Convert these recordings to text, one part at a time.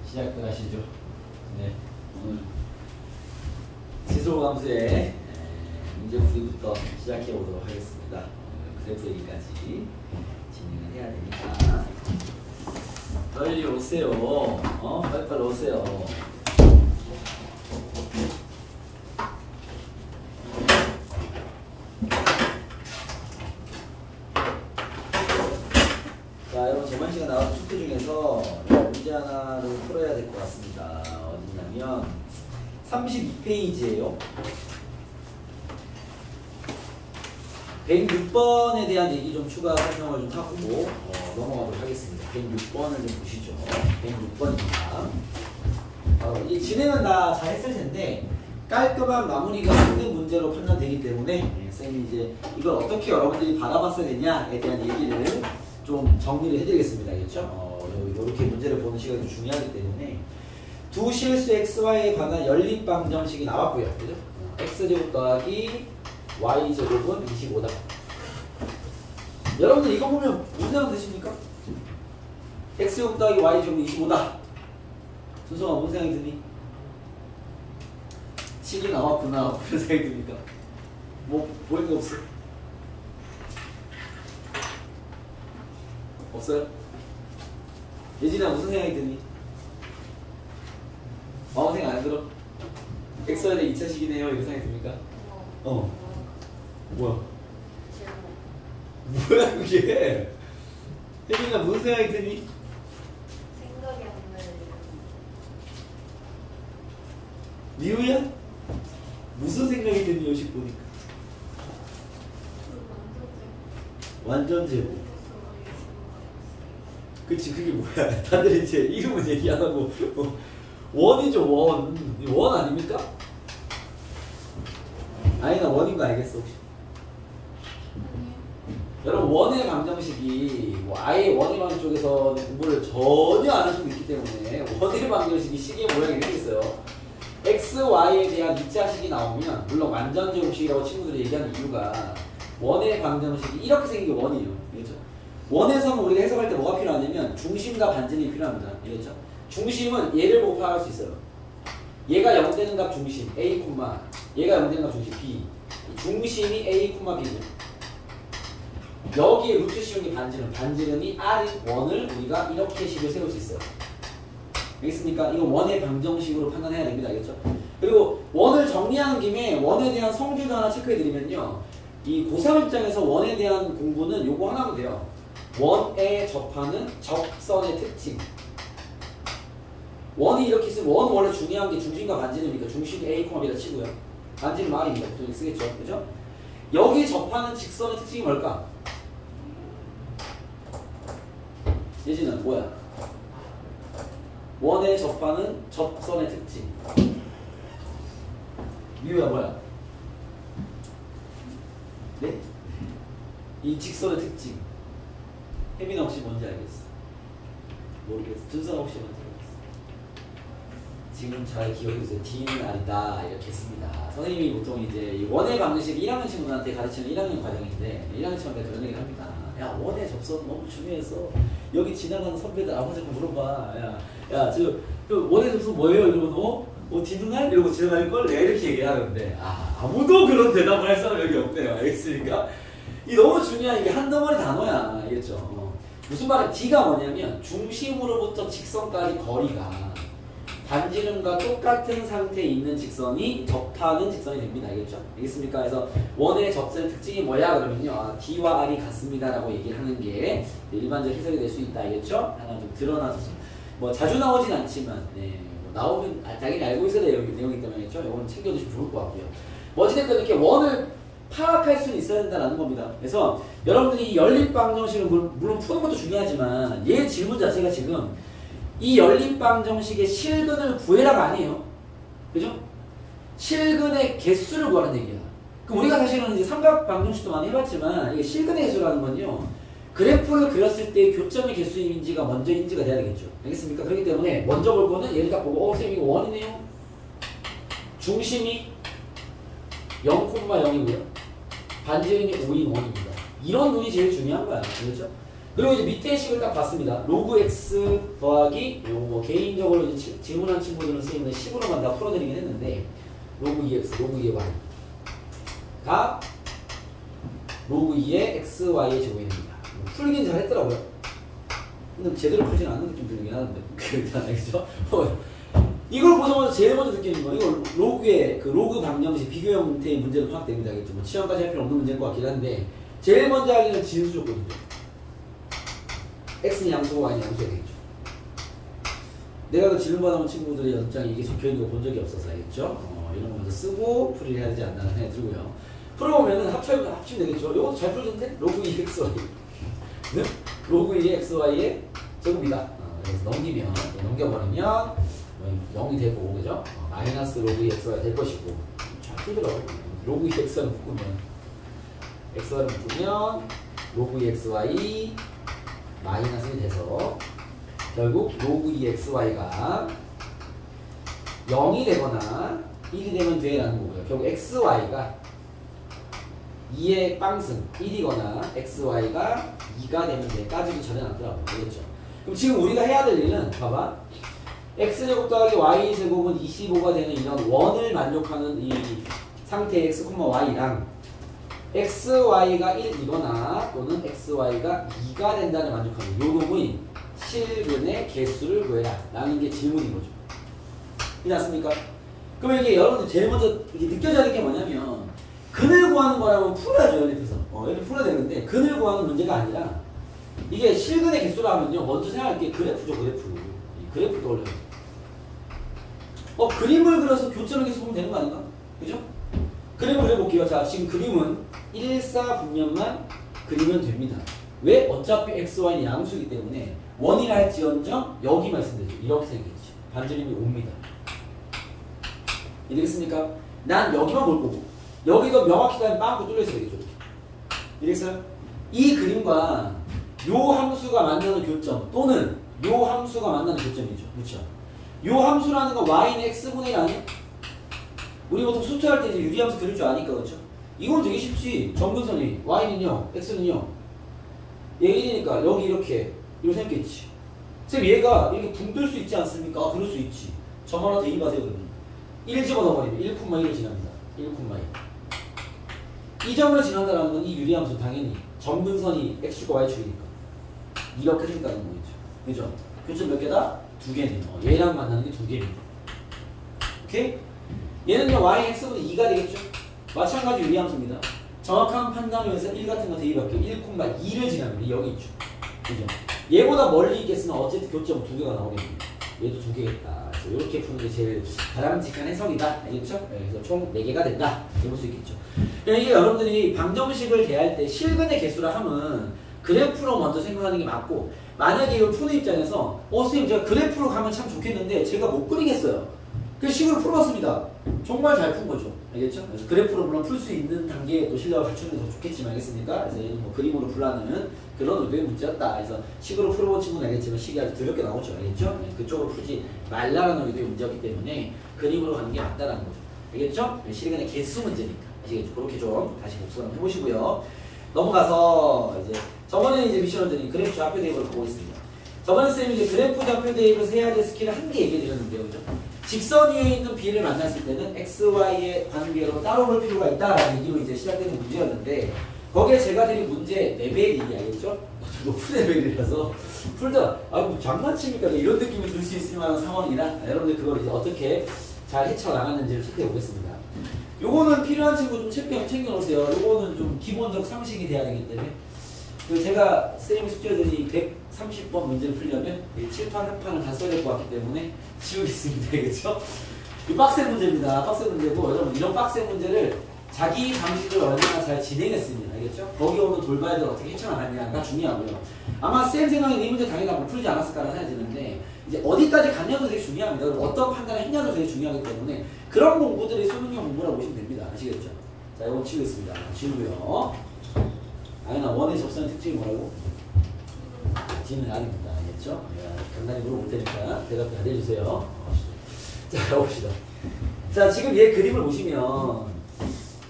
시작들 하시죠. 네, 오늘 지수함수의 문제풀이부터 시작해 보도록 하겠습니다. 그래프 얘기까지 진행을 해야 되니까 빨리 오세요. 빨리 오세요. 자, 여러분 저번 시간 나온 숙제 중에서 문제 하나를 풀어야 될 것 같습니다. 어디냐면 32페이지예요. 106번에 대한 얘기 좀 추가 설명을 좀 하고 넘어가도록 하겠습니다. 106번을 좀 보시죠. 106번입니다. 이 진행은 다 잘 했을 텐데 깔끔한 마무리가 있는 문제로 판단되기 때문에 쌤이 이제 이걸 어떻게 여러분들이 바라봤어야 되냐에 대한 얘기를 좀 정리를 해드리겠습니다. 알겠죠? 이렇게 문제를 보는 시간이 좀 중요하기 때문에 두 실수 xy에 관한 연립방정식이 나왔고요. 그죠? x제곱 더하기 y제곱은 25다. 여러분들 이거 보면 무슨 생각 드십니까? x제곱 더하기 y제곱은 25다. 순서가 무슨 생각이 드니? 식이 나왔구나. 그런 생각이 듭니까? 뭐 보이는 거 없어? 없어요? 예진아 무슨 생각이 드니? 아무 생각 안 들어? x에 대해 2차식이네요 이런 생각이 듭니까? 뭐야? 뭐야 그게? 예진아 무슨 생각이 드니? 생각이 안 나요. 미우야? 무슨 생각이 드니 요식 보니까? 완전 제곱. 그치 그게 뭐야? 다들 이제 이름은 얘기 안 하고 원이죠 원 아닙니까? 아니나 원인 거 알겠어 혹시? 여러분 원의 방정식이 아예 원의 방정 쪽에서 공부를 전혀 안 하시고 있기 때문에 원의 방정식이 식의 모양이 이렇게 있어요. x, y에 대한 2차식이 나오면 물론 완전제곱식이라고 친구들이 얘기하는 이유가 원의 방정식이 이렇게 생긴 게 원이에요. 그렇죠? 원에서는 우리가 해석할 때 뭐가 필요하냐면 중심과 반지름이 필요합니다. 알겠죠? 중심은 얘를 보고 파악할 수 있어요. 얘가 0 되는 값 중심 A, 얘가 0 되는 값 중심 B. 중심이 A, B고 여기에 루트 씌운 게 반지름이 R인 원을 우리가 이렇게 식을 세울 수 있어요. 알겠습니까? 이거 원의 방정식으로 판단해야 됩니다. 알겠죠? 그리고 원을 정리하는 김에 원에 대한 성질도 하나 체크해드리면요. 이 고3 입장에서 원에 대한 공부는 요거 하나면 돼요. 원에 접하는 접선의 특징. 원이 이렇게 있으면 원 원래 중요한 게 중심과 반지름이니까 중심이 A, B다 치고요. 반지름 R입니다. 보통 쓰겠죠. 그죠? 여기 접하는 직선의 특징이 뭘까? 예진은 뭐야? 원에 접하는 접선의 특징. 미우야 뭐야? 네? 이 직선의 특징. 혜민아 혹시 뭔지 알겠어? 모르겠어. 준서가 혹시 뭔지 알겠어? 지금 잘 기억해주세요. D는 R이다 이렇게 했습니다. 선생님이 보통 이제 원의 방정식 1학년 친구들한테 가르치는 1학년 과정인데 1학년 친구한테 그런 얘기를 합니다. 야 원의 접선 너무 중요해서 여기 지나가는 선배들 아무한테 물어봐. 야 저 원의 접선 뭐예요? 이러면 D는 R? 이러고 지나갈걸? 내가 이렇게 얘기하는데 아무도 그런 대답을 할 사람이 여기 없네요. 알겠습니까? 이 너무 중요한 이게 한 덩어리 단어야. 알겠죠? 무슨 말이야? D가 뭐냐면 중심으로부터 직선까지 거리가 반지름과 똑같은 상태에 있는 직선이 접하는 직선이 됩니다. 알겠죠? 알겠습니까? 그래서 원의 접선의 특징이 뭐야? 그러면요. D와 R이 같습니다. 라고 얘기를 하는 게 일반적 해석이 될 수 있다. 알겠죠? 하나 좀 드러나서 뭐 자주 나오진 않지만 뭐 나오면 당연히 알고 있어야 될 내용이기 때문에 알겠죠? 이건 챙겨두시면 좋을 것 같고요. 뭐 어찌됐든 이렇게 원을 파악할 수는 있어야 된다는 겁니다. 그래서 여러분들이 연립방정식을 물론 푸는 것도 중요하지만 얘 질문 자체가 지금 이 연립방정식의 실근을 구해라가 아니에요. 그죠? 실근의 개수를 구하는 얘기야. 그럼 우리가 사실은 이제 삼각방정식도 많이 해봤지만 이게 실근의 개수라는 건요. 그래프를 그렸을 때 교점의 개수인지가 먼저 인지가 돼야 되겠죠. 알겠습니까? 그렇기 때문에 먼저 볼 거는 얘를 딱 보고 선생님 이거 원이네요. 중심이 0,0이고요. 반지름이 5인 원입니다. 이런 눈이 제일 중요한 거야. 그렇죠? 그리고 이제 밑에 식을 딱 봤습니다. 로그 x 더하기 뭐 개인적으로 이제 질문한 친구들은 쓰이는 10으로만 다 풀어드리긴 했는데 로그 2x, 로그 2의 y가 로그 2의 xy의 제곱입니다. 풀긴 잘 했더라고요. 근데 제대로 풀진 않는 느낌 들긴 하는데 일단 알겠죠? 이걸 보자마자 제일 먼저 느끼는 거 이거 로그의 그 로그 방정식 비교 형태의 문제로 파악됩니다. 알겠죠? 뭐 치환까지 할 필요 없는 문제인 것 같긴 한데 제일 먼저 할 일은 진수 조건이죠. x는 양수고 y는 양수가 되겠죠. 내가 그 질문 받아온 친구들의 연장에 이게 적혀있는 거 본 적이 없어서 알겠죠? 이런 거 먼저 쓰고 풀이를 해야 되지 않나 생각이 들고요. 풀어보면은 합치면 되겠죠. 이것도 잘 풀어졌는데 로그 2xy 네? 로그 2xy의 제곱이다. 그래서 넘겨버리면 0이 되고 그죠? 마이너스 로그 2xy가 될 것이고 잘 풀더라고요. 로그 2xy를 묶으면 로그 2xy 마이너스 1이 돼서 결국 로그 2xy가 0이 되거나 1이 되면 돼라는 거고요. 결국 xy가 2의 빵승 1이거나 xy가 2가 되면 돼까지도 전해놨더라고요. 알겠죠? 그럼 지금 우리가 해야 될 일은 봐봐. x제곱 더하기 y제곱은 25가 되는 이런 원을 만족하는 이 상태의 x, y랑 xy가 1이거나 또는 xy가 2가 된다는 만족하는 요 놈의 실근의 개수를 구해라 라는 게 질문인 거죠. 그렇지 않습니까? 그럼 이게 여러분들 제일 먼저 이게 느껴져야 될 게 뭐냐면 근을 구하는 거라면 풀어야죠. 연립해서 연립 풀어야 되는데 근을 구하는 문제가 아니라 이게 실근의 개수라 하면요 먼저 생각할 게 그래프죠. 그래프 떠올려요. 그림을 그려서 교점의 개수 보면 되는 거 아닌가? 그죠? 그림을 그려볼게요. 자, 지금 그림은 1사분면만 그리면 됩니다. 왜? 어차피 x, y는 양수이기 때문에 원이라 할지언정 여기만 있으면 되죠. 이렇게 생기겠지. 반지름이 5입니다. 이해되겠습니까? 난 여기만 볼 거고 여기도 명확히 가면 빵꾸 뚫려 있어야 되겠죠. 이해됐어요? 이 그림과 요 함수가 만나는 교점 또는 요 함수가 만나는 교점이죠. 그렇죠? 요 함수라는 건 y는 x분의 1 아니야? 우리 보통 수투할 때 이제 유리함수 그릴 줄 아니까 그렇죠? 이건 되게 쉽지. 점근선이 y는 0, x는 0. 얘 1이니까 여기 이렇게 생겼겠지. 쌤 얘가 이렇게 붕 뜰 수 있지 않습니까? 그럴 수 있지. 점 하나 대입하세요 그러면 1 집어넣어버리면 1,1을 지납니다. 1,1. 이 점을 지난다는 건 이 유리함수 당연히 점근선이 x축과 y축이니까 이렇게 생겼다는 거겠죠. 그죠? 교점 몇 개다? 2개네요. 얘랑 만나는 게 2개입니다. 오케이? 얘는요 y x분의 2가 되겠죠? 마찬가지 유리함수입니다. 정확한 판단을 위해서 1 같은 거 대입할게요. 1,2를 지나면 여기 있죠. 그죠? 얘보다 멀리 있겠으나 어쨌든 교점 2개가 나오겠네요. 얘도 2개겠다. 그래서 이렇게 푸는 게 제일 바람직한 해석이다. 알겠죠? 그래서 총 4개가 된다. 이렇게 볼 수 있겠죠. 이게 여러분들이 방정식을 대할 때 실근의 개수라 하면 그래프로 먼저 생각하는 게 맞고 만약에 이걸 푸는 입장에서 선생님 제가 그래프로 가면 참 좋겠는데 제가 못 그리겠어요. 그 식으로 풀어봤습니다. 정말 잘 푼 거죠. 알겠죠? 그래서 그래프로 물론 풀 수 있는 단계에 또 실력을 갖추는 게 더 좋겠지만 알겠습니까? 그래서 얘는 뭐 그림으로 풀라는 그런 의도의 문제였다. 그래서 식으로 풀어본 친구는 알겠지만 식이 아주 더럽게 나오죠. 알겠죠? 그쪽으로 풀지 말라라는 의도의 문제였기 때문에 그림으로 가는 게 맞다라는 거죠. 알겠죠? 실근의 개수 문제니까. 아시겠죠? 그렇게 좀 다시 복습 한번 해보시고요. 넘어가서 이제 저번에 이제 미션을 드린 그래프 좌표 대입을 보고 있습니다. 저번에 쌤이 이제 그래프 좌표 대입에서 해야 될 스킬을 한 개 얘기해 드렸는데요. 그죠? 직선 위에 있는 B를 만났을 때는 X, Y의 관계로 따로 볼 필요가 있다라는 얘기로 이제 시작되는 문제였는데 거기에 제가 드린 문제 레벨이 알겠죠? 높은 레벨이라서 풀다 뭐 장난칩니까? 이런 느낌이 들 수 있을 만한 상황이라 여러분들 그걸 이제 어떻게 잘 헤쳐나갔는지를 체크해 보겠습니다. 요거는 필요한 친구 좀 챙겨 놓으세요. 요거는 좀 기본적 상식이 돼야 되기 때문에 제가 쌤이 숙제들이 130번 문제를 풀려면 7판, 한 판을 다 써야 될 것 같기 때문에 지우겠습니다. 알겠죠? 이 빡센 문제입니다. 빡센 문제고 여러분 이런 빡센 문제를 자기 방식을 얼마나 잘 진행했습니다. 알겠죠? 거기 오는 돌발들 어떻게 헤쳐나갔냐가 중요하고요. 아마 쌤 생각에 이 문제 당연히 한번 풀지 않았을까라는 생각이 드는데 이제 어디까지 갔냐도 되게 중요합니다. 어떤 판단을 했냐도 되게 중요하기 때문에 그런 공부들이 수능형 공부라고 보시면 됩니다. 아시겠죠? 자, 이건 치우겠습니다. 지우고요. 아니나 원의 접선의 특징이 뭐라고? D는 아닙니다. 알겠죠? 간단히 물어볼 테니까 대답 잘 해주세요. 자, 가봅시다. 자, 지금 얘 그림을 보시면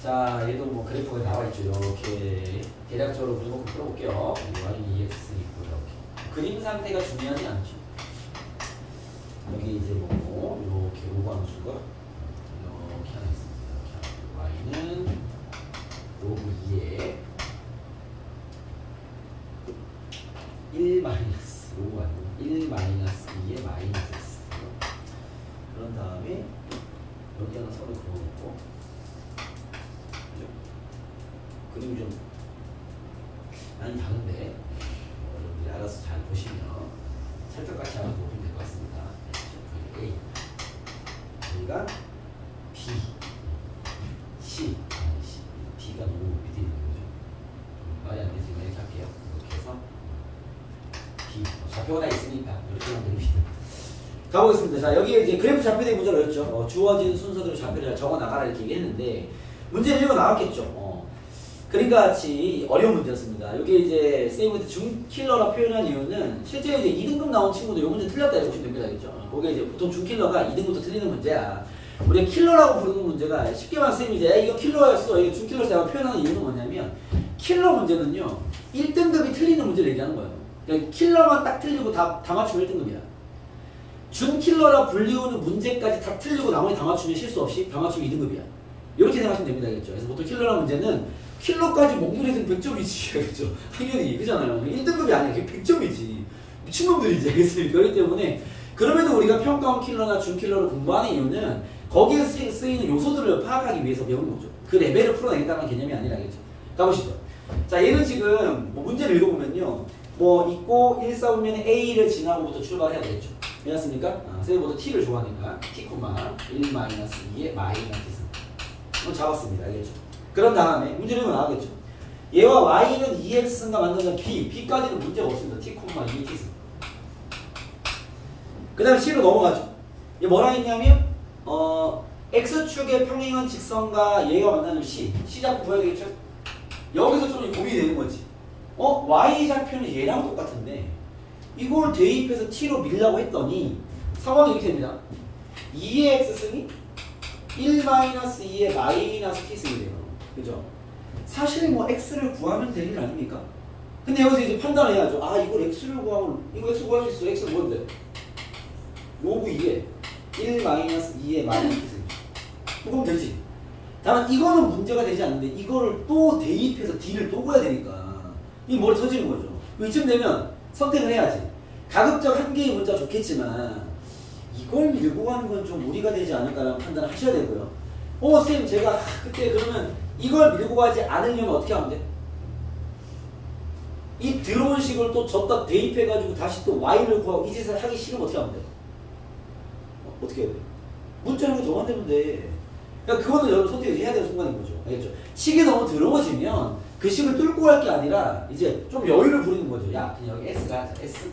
자, 얘도 뭐 그래프가 나와 있죠. 이렇게 대략적으로 물고 풀어볼게요. y는 2x 있고 이렇게. 그림 상태가 중요하지 않죠. 여기 이제 뭐 이렇게 로그함수가 이렇게 하나 있습니다. 이렇게 y는 로그 2에 1 마이너스 로그 아니고 1 마이너스 2에 마이너스 x. 그런 다음에 여기 하나 서로 그어놓고 그죠? 그림이 좀 많이 다른데 여러분들이 알아서 잘 보시면 찰떡같이 한번 보면 될 것 같습니다. A 여기가 B C B가 너무 밑에 있는 거죠. 말이 안 되지만 이렇게 할게요. 이렇게 해서 B 좌표가 다 있으니까 이렇게 하면 됩니다. 가보겠습니다. 자, 여기에 이제 그래프 좌표된 문제가 있죠. 주어진 순서대로 좌표를 적어 나가라 이렇게 얘기했는데 문제를 읽어 나왔겠죠. 그림과 같이 어려운 문제였습니다. 여기 이제 쌤한테 준킬러라 표현한 이유는 실제 이제 2등급 나온 친구도 이 문제 틀렸다 이렇게 보시면 됩니다. 그죠? 그게 이제 보통 준킬러가 2등급부터 틀리는 문제야. 우리가 킬러라고 부르는 문제가 쉽게 말하면 쌤이 이제 이거 킬러였어. 이거 준킬러라고 표현하는 이유는 뭐냐면 킬러 문제는요 1등급이 틀리는 문제를 얘기하는 거예요. 그러니까 킬러만 딱 틀리고 다 맞추면 1등급이야. 준킬러라 불리우는 문제까지 다 틀리고 나머지 다 맞추면 실수 없이 다 맞추면 2등급이야. 이렇게 생각하시면 됩니다. 그렇죠? 그래서 보통 킬러라 문제는 킬러까지 목표에서는 100점이지. 그렇죠? 당연히 그잖아요. 1등급이 아니야. 그게 100점이지. 미친놈들이지. 알겠습니까? 그렇기 때문에 그럼에도 우리가 평가원 킬러나 준킬러를 공부하는 이유는 거기에서 쓰이는 요소들을 파악하기 위해서 배우는 거죠. 그 레벨을 풀어내겠다는 개념이 아니라겠죠. 가보시죠. 자, 얘는 지금 뭐 문제를 읽어보면요. 뭐 있고 1, 4 보면 A를 지나고부터 출발해야 되겠죠. 왜냐습니까? 쌤보다 T를 좋아하니까 T, 1 마이너스 2에 마이너스 이건 잡았습니다. 알겠죠? 그런 다음에 문제를 읽으면 나오겠죠. 얘와 Y는 2X가 만나는 B, B까지는 문제가 없습니다. T, 2의 T승. 그 다음에 C로 넘어가죠. 얘 뭐라 했냐면 X축의 평행한 직선과 얘가 만나는 C 잡고 보여야 되겠죠? 여기서 좀 고민이 되는 거지. Y 좌표는 얘랑 똑같은데 이걸 대입해서 T로 밀려고 했더니 상황이 이렇게 됩니다. 2의 X승이 1-2의 마이너스 T승이 돼요. 그죠? 사실 뭐 X를 구하면 될 일 아닙니까? 근데 여기서 이제 판단을 해야죠. 아, 이걸 X를 구하면, 이거 X 구할 수 있어. X는 뭔데? 로그 2에 1-2의 마이너스 T승. 그럼 되지. 다만 이거는 문제가 되지 않는데 이거를 또 대입해서 D를 또 구해야 되니까 이 머리 터지는 거죠. 이쯤 되면 선택을 해야지. 가급적 한 개의 문자가 좋겠지만 이걸 밀고 가는 건 좀 무리가 되지 않을까라는 판단을 하셔야 되고요. 쌤 제가 그때 그러면 이걸 밀고 가지 않으려면 어떻게 하면 돼? 이 들어온 식을 또 줬다 대입해가지고 다시 또 Y를 구하고 이 짓을 하기 싫으면 어떻게 하면 돼? 어떻게 해야 돼? 문자로 더 만들면 돼. 그러니까 그거는 여러분 선택을 해야 되는 순간인 거죠. 알겠죠? 식이 너무 더러워지면 그 식을 뚫고 갈 게 아니라 이제 좀 여유를 부리는 거죠. 야, 그냥 여기 S가 S,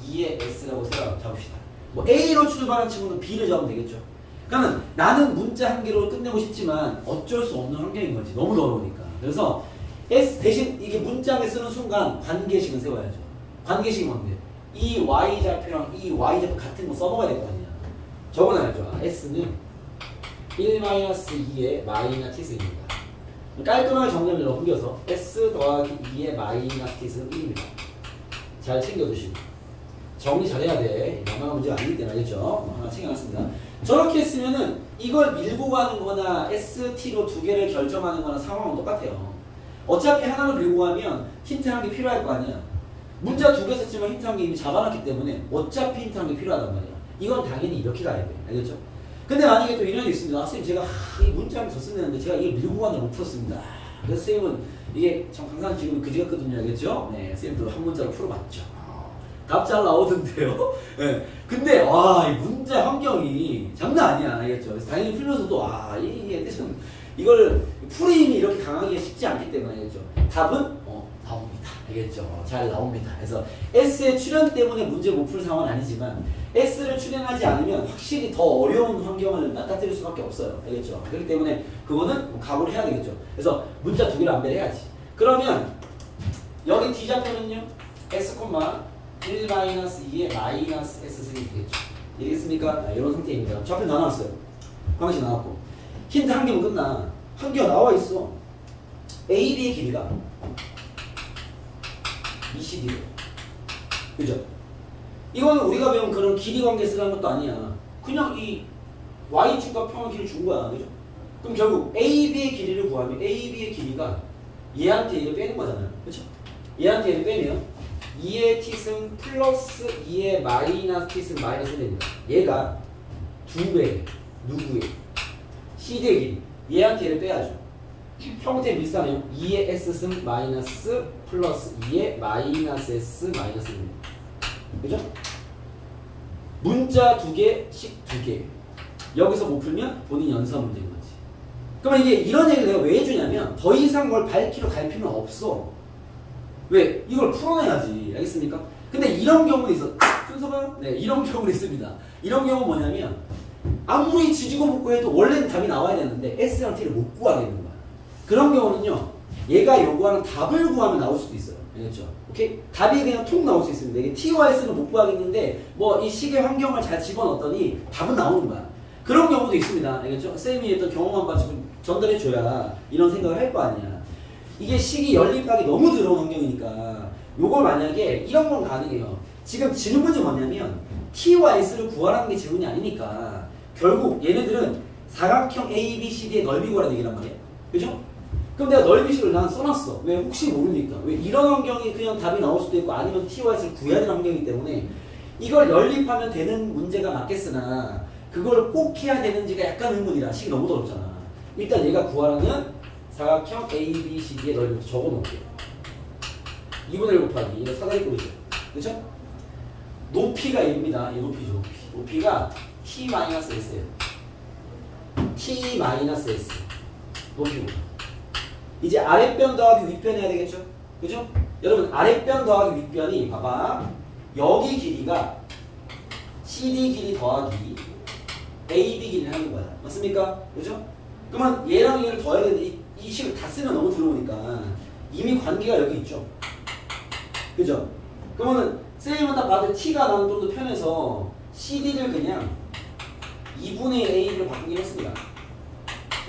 2의 S라고 생각 잡읍시다. 뭐 A로 출발한 친구는 B를 잡으면 되겠죠. 그러니까 나는 문자 한 개로 끝내고 싶지만 어쩔 수 없는 환경인 거지. 너무 더러우니까. 그래서 S 대신 이게 문장에 쓰는 순간 관계식은 세워야죠. 관계식이 뭔데? 이 Y좌표랑 이 Y좌표 같은 거 써먹어야 될 거 아니야. 적어놔야죠. S는 1-2의 마이너스 T승입니다. 깔끔하게 정렬을 넘겨서 S 더하기 2의 마이너스 T승 1입니다. 잘 챙겨두시고 정리 잘해야 돼. 만만한 문제가 아니기 때문에 알겠죠? 하나 챙겨놨습니다. 저렇게 했으면은 이걸 밀고 가는 거나 ST로 두 개를 결정하는 거나 상황은 똑같아요. 어차피 하나를 밀고 가면 힌트 한 개 필요할 거 아니야. 문자 두 개 썼지만 힌트 한 개 이미 잡아놨기 때문에 어차피 힌트 한 개 필요하단 말이야. 이건 당연히 이렇게 가야 돼. 알겠죠? 근데 만약에 또 이런 게 있습니다. 선생님 제가 이 문자 한 개 더 쓰는데 제가 이걸 밀고 가는 걸 못 풀었습니다. 그래서 선생님은 이게 참 항상 지금 그지 같거든요. 알겠죠? 네, 선생님도 한 문자로 풀어봤죠. 답 잘 나오던데요. 네. 근데 와, 이 문제 환경이 장난 아니야. 알겠죠? 그래서 당연히 풀면서도 이게 뜻은 이걸 풀이임이 이렇게 강하기가 쉽지 않기 때문에 알겠죠? 답은 나옵니다. 알겠죠? 잘 나옵니다. 그래서 S의 출현 때문에 문제를 못 풀 상황은 아니지만 S를 출현하지 않으면 확실히 더 어려운 환경을 맞닥뜨릴 수밖에 없어요. 알겠죠? 그렇기 때문에 그거는 각오를 해야 되겠죠. 그래서 문자 두 개를 안배를 해야지. 그러면 여기 D좌표는요? X, 1-2의 마이너스 S3이 되겠죠. 이해겠습니까? 이런 상태입니다. 좌표 나눠놨어요. 방식 나왔고. 힌트 한 개면 끝나. 한개가 나와 있어. AB의 길이가 BCD래. 그죠? 이거는 우리가 배운 그런 길이 관계 쓰라는 것도 아니야. 그냥 이 Y축과 평행 길이를 준 거야. 그죠? 그럼 결국 AB의 길이를 구하면 AB의 길이가 얘한테 얘를 빼는 거잖아요. 그쵸? 얘한테 얘를 빼면 2의 t승 플러스 2의 마이너스 t승 마이너스 1입니다. 얘가 2배 누구의? CD의 길이. 얘한테 얘를 빼야죠. 형태 비슷하면 2의 s승 마이너스 플러스 2의 마이너스 s 마이너스 1입니다. 그죠? 문자 2개씩 2개. 여기서 못 풀면 본인 연습 문제인 거지. 그러면 이게 이런 얘기를 내가 왜 해주냐면 더 이상 걸 밝히러 갈 필요는 없어. 왜? 이걸 풀어내야지. 알겠습니까? 근데 이런 경우는 있어. 순서가요? 네, 이런 경우는 있습니다. 이런 경우 뭐냐면 아무리 지지고 볶고 해도 원래는 답이 나와야 되는데 S랑 T를 못 구하겠는 거야. 그런 경우는요. 얘가 요구하는 답을 구하면 나올 수도 있어요. 알겠죠? 오케이? 답이 그냥 통 나올 수 있습니다. 이게 T와 S는 못 구하겠는데 뭐 이 식의 환경을 잘 집어넣었더니 답은 나오는 거야. 그런 경우도 있습니다. 알겠죠? 쌤이 어떤 경험만 가지고 전달해줘야 이런 생각을 할 거 아니야. 이게 식이 연립하기 너무 들어온 환경이니까 요걸 만약에 이런 건 가능해요. 지금 질문이 뭐냐면 T와 S를 구하라는 게 질문이 아니니까 결국 얘네들은 사각형 ABCD의 넓이 구하라는 얘기란 말이야. 그죠? 그럼 내가 넓이식을 난 써놨어. 왜? 혹시 모르니까. 왜? 이런 환경이 그냥 답이 나올 수도 있고 아니면 T와 S를 구해야 되는 환경이기 때문에 이걸 연립하면 되는 문제가 맞겠으나 그걸 꼭 해야 되는지가 약간 의문이라 식이 너무 어렵잖아. 일단 얘가 구하라는 사각형 ABCD의 넓이부터 적어놓을게요. 2분의 1 곱하기 이거 사다리 꼴이죠. 그쵸? 높이가 1입니다. 이 높이죠. 높이가 T-S예요. T-S 높이고 이제 아랫변 더하기 윗변 해야 되겠죠? 그죠? 여러분 아랫변 더하기 윗변이 봐봐 여기 길이가 CD 길이 더하기 AB 길이를 하는 거야. 맞습니까? 그죠? 그러면 얘랑 얘를 더해야 되는데 이 식을 다 쓰면 너무 들어오니까 이미 관계가 여기 있죠. 그죠? 그러면은 쌤은 딱 봐도 T가 나는 좀 더 편해서 CD를 그냥 2분의 A로 바꾸긴 했습니다.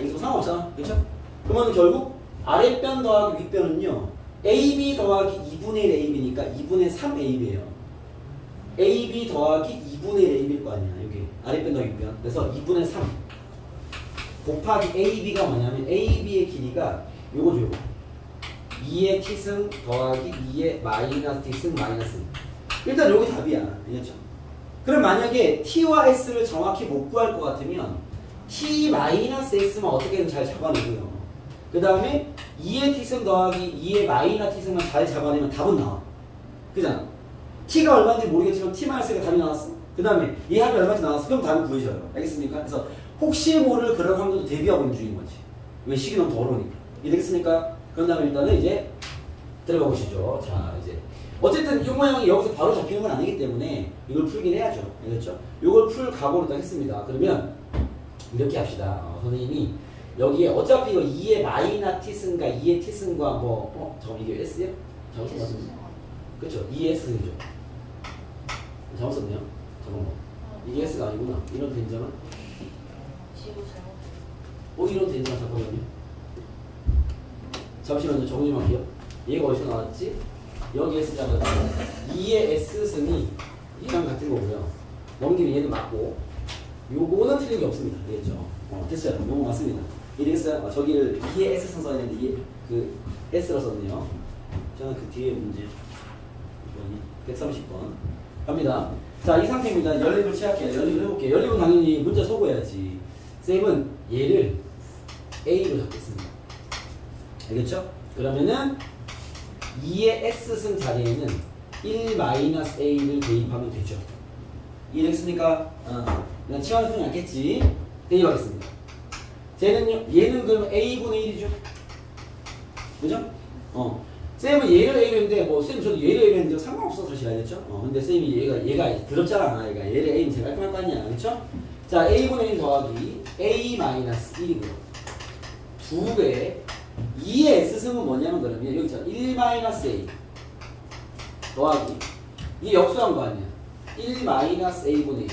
여기서 상관없잖아. 그쵸? 그러면 결국 아랫변 더하기 윗변은요 AB 더하기 2분의 1 AB니까 2분의 3 AB예요. AB 더하기 2분의 1 AB일 거 아니야. 여기 아랫변 더하기 윗변. 그래서 2분의 3 곱하기 AB가 뭐냐면 AB의 길이가 요거죠. 요거. 2의 t승 더하기 2의 마이너스 t승 마이너스. 일단 여기 답이야. 알겠죠? 그럼 만약에 t와 s를 정확히 못 구할 것 같으면 t-s만 어떻게든 잘 잡아내고요. 그 다음에 2의 t승 더하기 2의 마이너스 t승만 잘 잡아내면 답은 나와. 그잖아. t가 얼마인지 모르겠지만 t-가 답이 나왔어. 그 다음에 이 합이 얼마인지 나왔어. 그럼 답을 구해줘요. 알겠습니까? 그래서 혹시 모를 그런 확률도 대비하고 있는 중인 거지. 왜 식이 너무 더러우니까. 이해되겠습니까? 그런 다음에 일단은 이제 들어가 보시죠. 자, 이제 어쨌든 이 모양이 여기서 바로 잡히는 건 아니기 때문에 이걸 풀긴 해야죠. 알겠죠? 이걸 풀 각오를 다 했습니다. 그러면 이렇게 합시다. 선생님이 여기에 어차피 이거 2의 마이너스 t승과 2의 t승과 뭐 잠깐 이게 s요? 잘못 썼습니다. 그렇죠? 2의 s승이죠. 잘못 썼네요. 잠깐만. 이게 s가 아니구나. 이런 된장은 이런 된장 잠깐만요. 잠시만요. 정리 좀 할게요. 얘가 어디서 나왔지? 여기 S자가 2의 S승이 얘랑 같은 거고요. 넘기면 얘는 맞고 요거는 틀린 게 없습니다. 알겠죠? 됐어요. 요거 맞습니다. 이해되겠어요? 저기를 2의 S승 써야 되는데 그 S로 썼네요. 저는 그 뒤에 문제 130번 갑니다. 자, 이 상태입니다. 연립을 취할게요. 연립을 해볼게요. 연립은 당연히 문자 소구해야지. 쌤은 얘를 A로 잡겠습니다. 알겠죠? 그러면은 2의 S승 자리에는 1-A를 대입하면 되죠. 이해됐습니까? 난 치환 수는 않겠지. 대입하겠습니다. 얘는 그러면 A분의 1이죠. 그죠? 쌤은 얘를 A로 했는데, 쌤 저도 얘를 A로 했는데 상관없어, 사실 알겠죠? 근데 쌤이 얘가 더럽잖아. 얘를 A는 제가 깔끔할 거 아니야. 그쵸? 자, A분의 1 더하기 A-1이고요. 2배 2의 S승은 뭐냐면 그러면 여기 있잖아. 1-A 더하기 이게 역수한 거 아니야. 1-A분의 1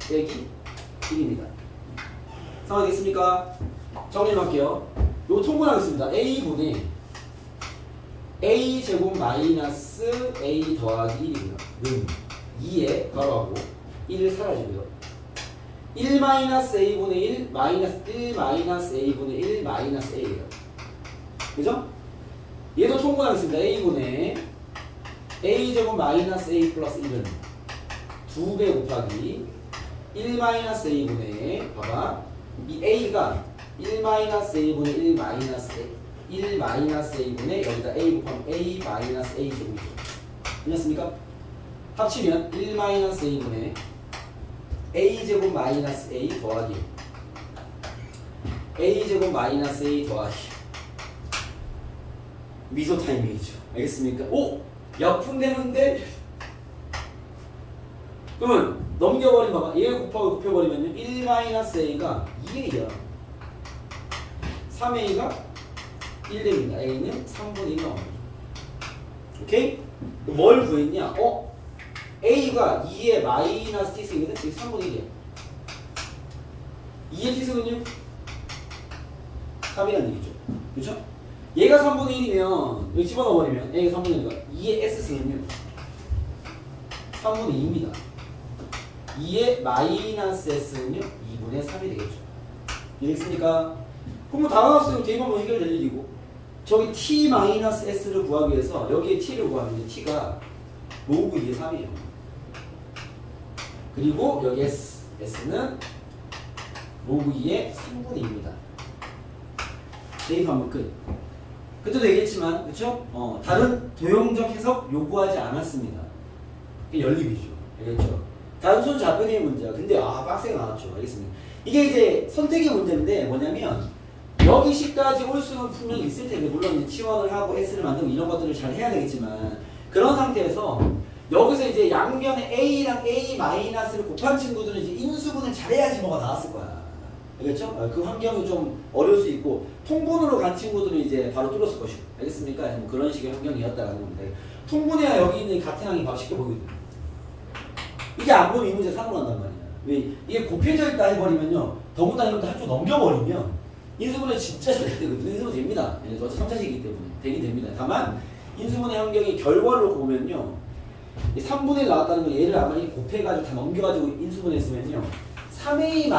빼기 1입니다. 상황되겠습니까? 정리 좀 할게요. 요거 통분하겠습니다. a분의 a제곱 마이너스 a 더하기 1이고요. 는 2에 바로하고 1 사라지고요. 1 마이너스 a분의 1 마이너스 1 마이너스 a분의 1 마이너스 a예요. 그죠? 얘도 통분하겠습니다. a분의 a제곱 마이너스 a 플러스 1은 2배 곱하기 1 마이너스 a분의 봐봐 이 a가 1 마이너스 a분의 1 마이너스 a 1 마이너스 a분의 여기다 a 곱하면 a 마이너스 a 제곱이죠. 됐습니까? 합치면 1 마이너스 a분의 a 제곱 마이너스 a 더하기 a 제곱 마이너스 a 더하기 미소 타이밍이죠. 알겠습니까? 오! 약분되는데 그러면 넘겨버리면 봐봐. 얘 곱하고 곱해버리면요 1 마이너스 a가 2a야. 3a가 1 됩니다. a는 3분의 1 나옵니다. 오케이? 뭘 구했냐? a가 2의 마이너스 t승이거든? 여기 3분의 1이야. 2의 t승은요? 3이라는 얘기죠. 그렇죠? 얘가 3분의 1이면 여기 집어넣어버리면 a가 3분의 1이니까 2의 s승은요? 3분의 2입니다. 2의 마이너스 s는요? 2분의 3이 되겠죠. 이해됐습니까? 그럼 다나왔으면 대입하면 해결될 일이고 저기 t-s를 구하기 위해서 여기에 t를 구하면 t가 로그 2의 3이에요. 그리고 여기 s는 로그 2의 3분의 2입니다. 대입하면 끝. 그때도 되겠지만 그쵸? 다른 도형적 해석 요구하지 않았습니다. 이게 연립이죠. 알겠죠? 단순 좌표계의 문제야. 근데 빡세게 나왔죠. 알겠습니다. 이게 이제 선택의 문제인데 뭐냐면 여기 시까지 올 수는 분명히 있을 텐데 물론 이제 치원을 하고 S를 만들고 이런 것들을 잘 해야 되겠지만 그런 상태에서 여기서 이제 양변에 A랑 A-를 곱한 친구들은 이제 인수분을 잘해야지 뭐가 나왔을 거야. 알겠죠? 그 환경이 좀 어려울 수 있고 통분으로 간 친구들은 이제 바로 뚫었을 것이고 알겠습니까? 뭐 그런 식의 환경이었다라는 겁니다. 통분해야 여기 있는 같은 항이 바로 쉽게 보이거든요. 이게 안 보이면 이 문제 사고 난단 말이야. 왜? 이게 곱해져 있다 해버리면요. 더군다나 이것도 한쪽 넘겨버리면 인수분해 진짜 잘 되거든요. 인수분 됩니다. 어차피 3차식이기 때문에 되긴 됩니다. 다만 인수분해 환경의 결과를 놓고 보면요. 3분의 1 나왔다는 건 얘를 아마 곱해가지고 다 넘겨가지고 인수분해 했으면요. 3a-1이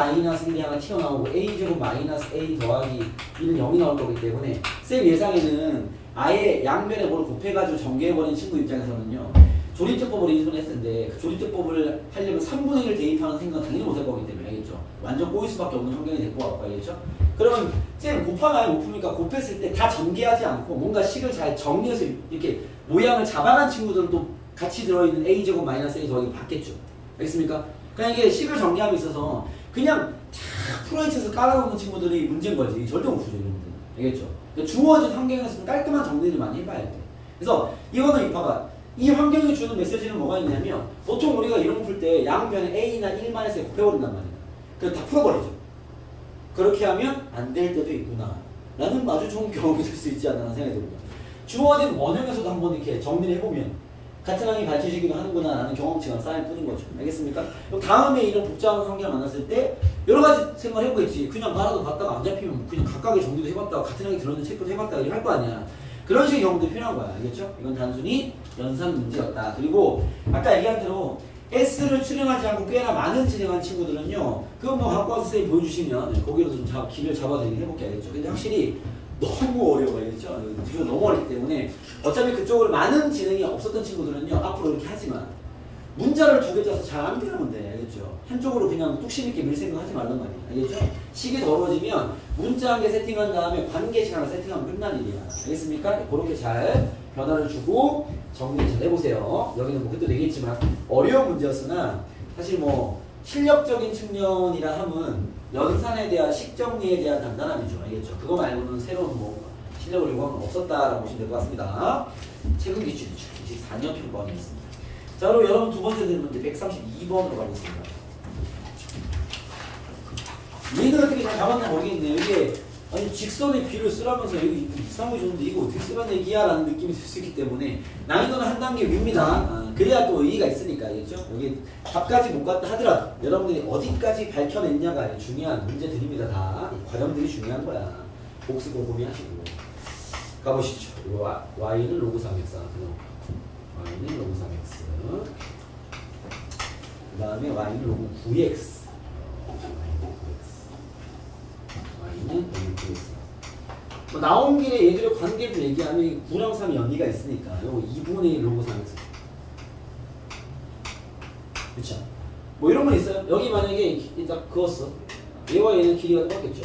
하나 튀어나오고 a제곱 마이너스 a 더하기 1은 0이 나올 거기 때문에 쌤 예상에는 아예 양변에 뭘 곱해가지고 전개해버린 친구 입장에서는요. 조립제법으로 인수분해 했을 텐데 그 조립제법을 하려면 3분의 1을 대입하는 생각은 당연히 못할 거기 때문에 알겠죠? 완전 꼬일 수밖에 없는 환경이 될 것 같고 알겠죠? 그러면 쌤 곱하면 아예 못 풉니까? 곱했을 때 다 전개하지 않고 뭔가 식을 잘 정리해서 이렇게 모양을 잡아간 친구들은 또 같이 들어있는 a제곱 마이너스 a 더하기 받겠죠? 알겠습니까? 그냥 이게 식을 정리함에 있어서 그냥 다 풀어헤쳐서 깔아놓는 친구들이 문제인 거지. 절대 못 풀죠, 이런 분들은. 알겠죠? 그러니까 주어진 환경에서 깔끔한 정리를 많이 해봐야 돼. 그래서 이거는 봐봐. 이 환경이 주는 메시지는 뭐가 있냐면 보통 우리가 이런 거 풀 때 양변에 a나 1-에 곱해버린단 말이야. 그래서 다 풀어버리죠. 그렇게 하면 안 될 때도 있구나. 라는 아주 좋은 경험이 될 수 있지 않나 생각이 듭니다. 주어진 원형에서도 한번 이렇게 정리를 해보면 같은 항이 밝혀지기도 하는구나 라는 경험치가 쌓일 뿐인 거죠. 알겠습니까? 다음에 이런 복잡한 환경을 만났을 때 여러 가지 생각을 해보겠지. 그냥 나라도 봤다가 안 잡히면 그냥 각각의 정리도 해봤다가 같은 항이 들어있는 체크도 해봤다가 이렇게 할 거 아니야. 그런 식의 경험도 필요한 거야. 알겠죠? 이건 단순히 연산 문제였다. 그리고 아까 얘기한 대로 S를 출연하지 않고 꽤나 많은 진행한 친구들은요. 그거 뭐 갖고 와서 선생님 보여주시면 거기로 좀 길을 잡아드리긴 해볼게. 알겠죠? 근데 확실히 너무 어려워. 알겠죠? 지금 너무 어렵기 때문에 어차피 그쪽으로 많은 진행이 없었던 친구들은요. 앞으로 이렇게 하지만 문자를 두 개 짜서 잘 안 배우면 돼. 알겠죠? 한쪽으로 그냥 뚝심 있게 밀 생각 하지 말란 말이야. 알겠죠? 식이 더러워지면 문자 한 개 세팅한 다음에 관계식 하나 세팅하면 끝난 일이야. 알겠습니까? 그렇게 잘 변화를 주고 정리 잘 해보세요. 여기는 뭐 그때도 얘기했지만 어려운 문제였으나 사실 뭐 실력적인 측면이라 함은 연산에 대한 식정리에 대한 단단함이죠. 알겠죠? 그거 말고는 새로운 뭐 실력을 요구하는 건 없었다라고 보시면 될 것 같습니다. 최근 기출이 24년표 포함했습니다. 자, 그럼 여러분 두 번째 드는 문제 132번으로 가겠습니다. 얘들 어떻게 잘 잡았나 모르겠네요. 이게 아니 직선의 비를 쓰라면서 여기 이상하게 줬는데 이거 어떻게 쓰란 얘기야? 라는 느낌이 들 수 있기 때문에 난이도는 한 단계 위입니다. 그래야 또 의의가 있으니까 알겠죠? 여기 답까지 못 갔다 하더라도 여러분들이 어디까지 밝혀냈냐가 중요한 문제들입니다. 다 과정들이 중요한 거야. 복수 꼼꼼히 하시고 가보시죠. y는 로그 3x y는 로그 3x 그 다음에 y는 로그 9x y는 로그 9x 뭐 나온 길에 얘들의 관계를 얘기하면 9랑 3이 연리가 있으니까 요거 2분의 1 로그 3x 그쵸? 뭐 이런 건 있어요? 여기 만약에 일단 그었어 얘와 얘는 길이가 똑같겠죠?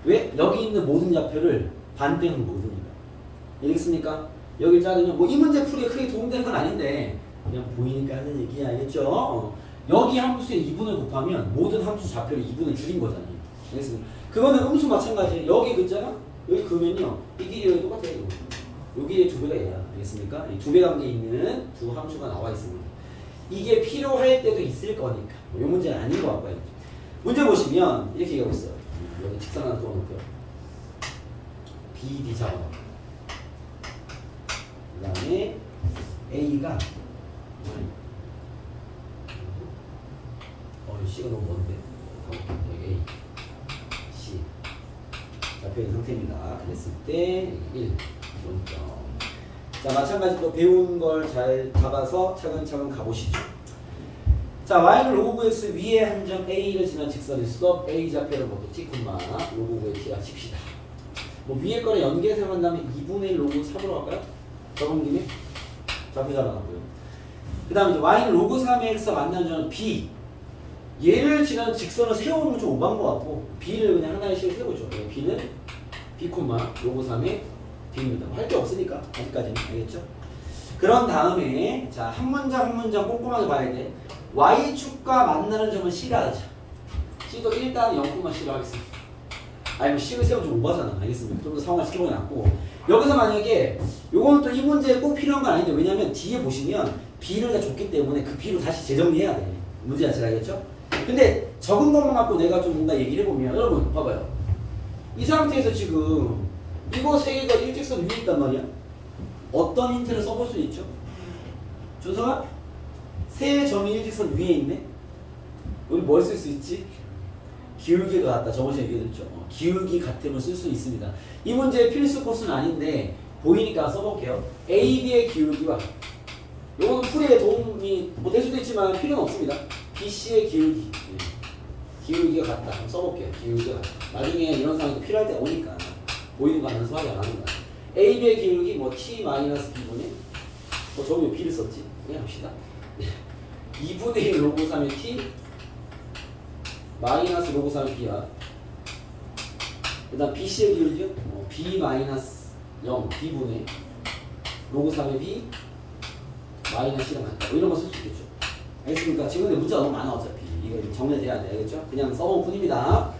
왜? 여기 있는 모든 좌표를 반대는 모르니까 알겠습니까? 여기 자르면 뭐 이 문제 풀이에 크게 도움되는 건 아닌데 그냥 보이니까 하는 얘기 알겠죠? 여기 함수에 2분을 곱하면 모든 함수 좌표를 2분을 줄인 거잖아요. 알겠습니까? 그거는 음수 마찬가지예요. 여기 긋잖아? 여기 그으면요 이 길이가 똑같아요. 이 길이의 2배가 얘야. 알겠습니까? 이 2배 관계에 있는 두 함수가 나와 있습니다. 이게 필요할 때도 있을 거니까 이 문제는 아닌 것 같고요. 문제 보시면 이렇게 얘기하고 있어요. 여기 직선 하나 그어놓고요. BD 잡아놓고 그 다음에 A가 C가 너무 먼데 여기 A C 잡혀있는 상태입니다. 그랬을 때 1 원점. 자 마찬가지로 배운 걸 잘 잡아서 차근차근 가보시죠. 자 y는 로그 9x 위에 한 점 a를 지난 직선의 수업 a 좌표를 모두 찍고만 로그 9의 t라 칩시다. 뭐 위에 거를 연계해서 한 다음에 2분의 1 로그 3으로 갈까요? 적은 김에 좌표 잡아놨고요. 그 다음에 y는 로그 3x 만나는 점은 b 얘를 지난 직선을 세우는 건 좀 오버한 것 같고 b를 그냥 하나씩 세우죠. b는 b, 로그 3의 b입니다. 할 게 없으니까 아직까지는 알겠죠? 그런 다음에 자 한 문장 한 문장 꼼꼼하게 봐야 돼. y축과 만나는 점은 c라 하자. c도 일단 0,c로 하겠습니다. 아니 c를 세우면 좀 오버잖아. 알겠습니까? 좀 더 상황을 시켜보는 게 낫고 여기서 만약에 요거는 또 이 문제에 꼭 필요한 건 아닌데 왜냐면 뒤에 보시면 b를 다 줬기 때문에 그 b로 다시 재정리해야 돼. 문제 자체가 알겠죠? 근데 적은 것만 갖고 내가 좀 뭔가 얘기를 해보면 여러분 봐봐요. 이 상태에서 지금 이거 세 개가 일직선 위에 있단 말이야. 어떤 힌트를 써볼 수 있죠? 준성아? 세 점이 일직선 위에 있네? 우리 뭘 쓸 수 있지? 기울기가 같다. 저번에 얘기했죠. 기울기 같음을 쓸 수 있습니다. 이 문제의 필수 코스는 아닌데 보이니까 써볼게요. AB의 기울기와 요거는 풀이에 도움이 뭐 될 수도 있지만 필요는 없습니다. BC의 기울기 기울기가 같다. 한번 써볼게요. 기울기가 같다. 나중에 이런 상황이 필요할 때 오니까 보이는 거 하면 소화기 안 하는 거야. AB의 기울기 뭐 T-B분의 뭐 저기 왜 B를 썼지? 그냥 합시다. 2분의 1 로그 3의 T 마이너스 로그 3의 B야. 그 다음 BC의 기울기요? B 마이너스 0 B분의 로그 3의 B 마이너스 C랑 같다. 뭐 이런 거 쓸 수 있겠죠. 알겠습니까? 지금 근데 문제가 너무 많아 어차피. 이거 정리돼야 돼. 알겠죠? 그냥 써본 뿐입니다.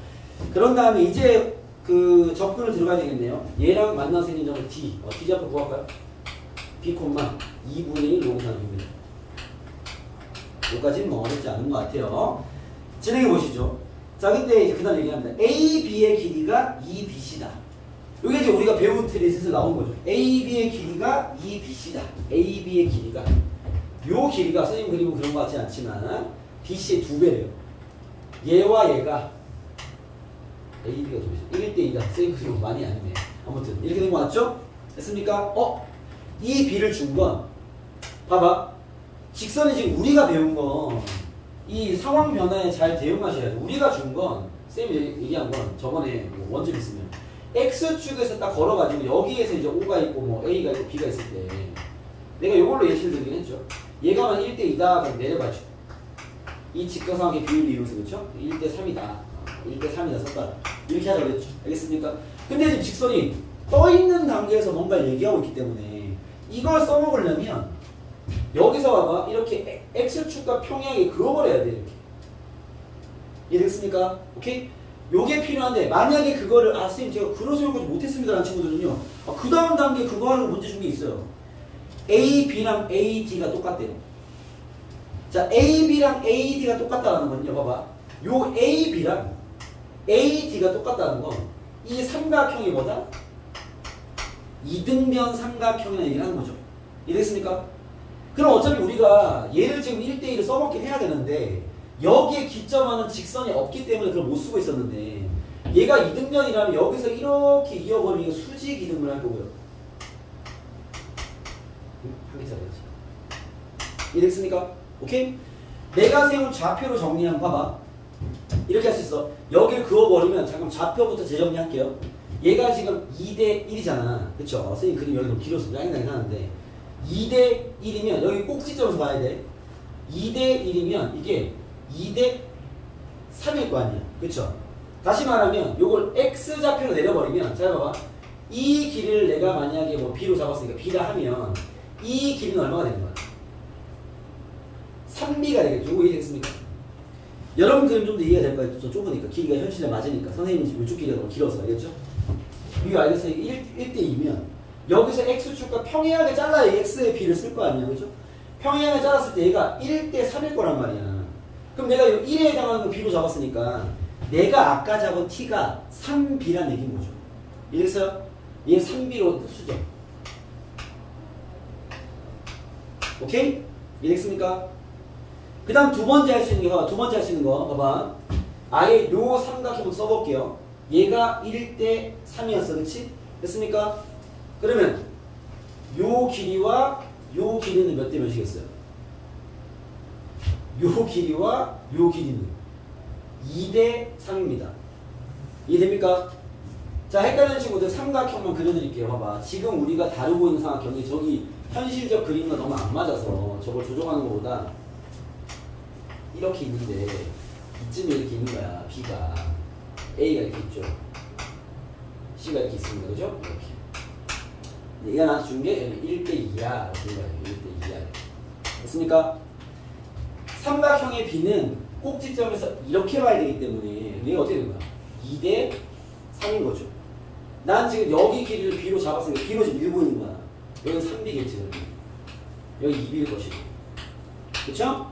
그런 다음에 이제 그 접근을 들어가야 되겠네요. 얘랑 만나서 있는 점은 D. D 잡고 구할까요? B, 2분의 1 로그 3입니다. 여기까지는 뭐 어렵지 않은 것 같아요. 진행해 보시죠. 자, 근데 이제 그 다음 얘기합니다. AB의 길이가 2BC다. 이게 이제 우리가 배운 틀이 슬슬 나온 거죠. AB의 길이가 2BC다. AB의 길이가. 요 길이가 선생님 그리고 그런 것 같지 않지만 BC의 2배예요. 얘와 얘가 AB가 2배죠. 1대2다. 선생님 그리고 많이 아니네. 아무튼 이렇게 된 거 맞죠? 됐습니까? 이 B를 준 건 봐봐. 직선이 지금 우리가 배운 건 이 상황 변화에 잘 대응하셔야 돼. 우리가 준 건 쌤이 얘기한 건 저번에 뭐 원점 있으면 X축에서 딱 걸어가지고 여기에서 이제 O가 있고 뭐 A가 있고 B가 있을 때 내가 이걸로 예시를 들긴 했죠. 얘가만 1대2다 그럼 내려봐줘. 이 직각상의 비율이 이루어서 그렇죠? 1대3이다. 1대3이다 썼다. 이렇게 하자 그랬죠. 알겠습니까? 근데 지금 직선이 떠있는 단계에서 뭔가 얘기하고 있기 때문에 이걸 써먹으려면 여기서 봐봐. 이렇게 X축과 평행하게 그어버려야 돼. 이렇게. 이해됐습니까? 오케이? 요게 필요한데 만약에 그거를 선생님 제가 그려서 여기까지 못했습니다 라는 친구들은요 그 다음 단계 그거 하는 문제 준 게 있어요. A, B랑 A, D가 똑같대요. 자, A, B랑 A, D가 똑같다는 건요 봐봐. 요 A, B랑 A, D가 똑같다는 건 이 삼각형이 뭐다? 이등변 삼각형이라는 얘기를 하는 거죠. 이해됐습니까? 그럼 어차피 우리가 얘를 지금 1대1을 써먹긴 해야 되는데 여기에 기점하는 직선이 없기 때문에 그걸 못 쓰고 있었는데 얘가 이등변이라면 여기서 이렇게 이어버리는 게 수직 이등분 할 거고요. 한 개짜리 그렇지. 이해됐습니까? 오케이? 내가 세운 좌표로 정리하면 봐봐. 이렇게 할 수 있어. 여기를 그어버리면 잠깐 좌표부터 재정리할게요. 얘가 지금 2대 1이잖아. 그쵸? 선생님 그림 여기 너무 길어서 짜증나긴 하는데 2대 1이면 여기 꼭지점에서 봐야 돼. 2대 1이면 이게 2대 3일 거 아니야. 그쵸? 다시 말하면 요걸 X좌표로 내려버리면 잘 봐봐. 이 길이를 내가 만약에 뭐 B로 잡았으니까 B라 하면 이 길이는 얼마가 되는 거야? 3B가 되겠죠. 이거 이해됐습니까? 여러분들은 좀 더 이해가 될 거예요. 좀 좁으니까 길이가 현실에 맞으니까 선생님이 지금 이쪽 길이가 너무 길어서 알겠죠? 이거 알겠어요? 1대 2면 여기서 X축과 평행하게 잘라야 X의 B를 쓸 거 아니야. 그죠? 평행하게 잘랐을 때 얘가 1대 3일 거란 말이야. 그럼 내가 이 1에 해당하는 거 B로 잡았으니까 내가 아까 잡은 T가 3B란 얘기인 거죠. 이래서 얘 3B로 수정. 오케이? 이해됐습니까? 그 다음 두 번째 할 수 있는 게 봐봐. 두 번째 할 수 있는 거 봐봐. 아예 요 삼각형을 써볼게요. 얘가 1대 3이었어. 그치? 됐습니까? 그러면 요 길이와 요 길이는 몇 대 몇이겠어요? 요 길이와 요 길이는 2대 3입니다. 이해됩니까? 자, 헷갈리는 친구들 삼각형만 그려드릴게요. 봐봐. 지금 우리가 다루고 있는 삼각형이 저기 현실적 그림과 너무 안 맞아서 저걸 조정하는 것보다 이렇게 있는데 이쯤에 이렇게 있는 거야. B가 A가 이렇게 있죠. C가 이렇게 있습니다. 그죠? 이렇게 얘가 나한테 준 게 1대 2야. 그런 거예요. 1대 2야. 됐습니까? 삼각형의 B는 꼭지점에서 이렇게 봐야 되기 때문에 얘가 어떻게 된 거야? 2대 3인 거죠. 난 지금 여기 길이를 B로 잡았으니까 B로 지금 밀고 있는 거야. 여기는 3B겠지. 여기 2B일 것이고. 그쵸?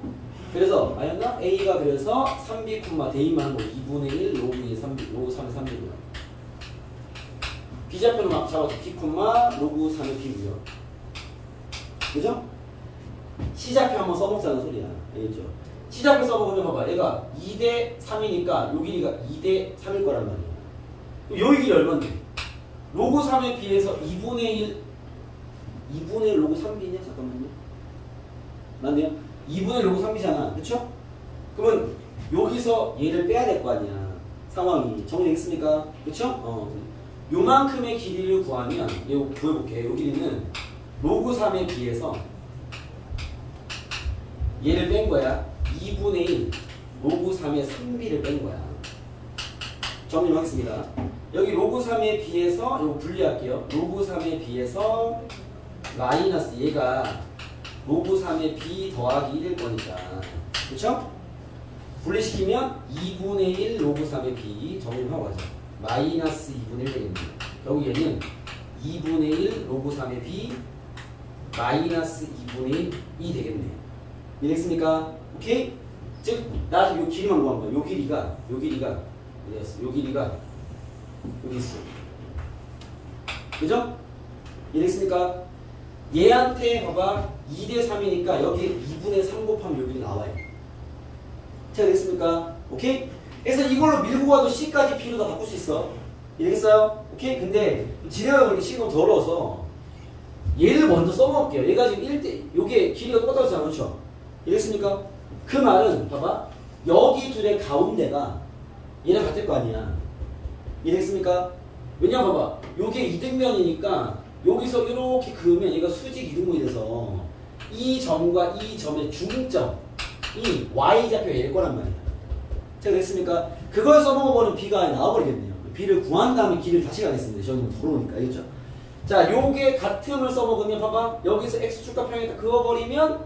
그래서 알았나? A가 그래서 3B, 대입만 한 거 2분의 1 로그 2의 3B, 로그 3의 3B고요. B좌표는 막 잡아서 B, 로그 3의 B고요. 그죠? C좌표 한번 써먹자는 소리야. 알겠죠? C좌표 써먹으면 봐봐. 얘가 2대 3이니까 요 길이가 2대 3일 거란 말이야. 요 길이 얼마인데? 로그 3에 비해서 2분의 1 로그 3B냐? 잠깐만요. 맞네요. 2분의 로그 3B잖아. 그쵸? 그러면 여기서 얘를 빼야 될 거 아니야. 상황이. 정리되겠습니까? 그쵸? 요만큼의 길이를 구하면, 이거 구해볼게. 요 길이는 로그 3에 비해서 얘를 뺀 거야. 2분의 1 로그 3의 3B를 뺀 거야. 정리하겠습니다. 여기 로그 3에 비해서 이거 분리할게요. 로그 3에 비해서 마이너스 얘가 로그 3의 B 더하기 1일 거니까. 그쵸? 분리시키면 2분의 1 로그 3의 B 정리하고 가자. 마이너스 2분의 1 되겠네. 여기 얘는 2분의 1 로그 3의 B 마이너스 2분의 1이 되겠네. 이해됐습니까? 오케이? 즉, 나 지금 요 길이만 구한 거야. 요 길이가 어디였어? 요 길이가 여기 있어. 그죠? 이해됐습니까? 얘한테 봐봐 2대 3이니까 여기 2분의 3 곱하면 여기 나와요. 자, 됐습니까? 오케이? 그래서 이걸로 밀고 가도 C까지 B로 다 바꿀 수 있어. 이해겠어요? 오케이? 근데 진행하다 보니까 시간 더러워서 얘를 먼저 써먹을게요. 얘가 지금 1대 요게 길이가 똑같았잖아. 그렇죠? 이해했습니까? 그 말은 봐봐 여기 둘의 가운데가 얘랑 같을 거 아니야. 이해했습니까? 왜냐 봐봐 요게 이등변이니까 여기서 이렇게 그으면 얘가 수직 이등분이 돼서 이 점과 이 점의 중점이 Y좌표일 거란 말이야. 제가 됐습니까? 그걸 써먹어버리면 B가 나와버리겠네요. B를 구한 다음에 길을 다시 가겠습니다. 저는 더러우니까. 알겠죠? 자, 요게 같음을 써먹으면 봐봐 여기서 X축과 평행에다 그어버리면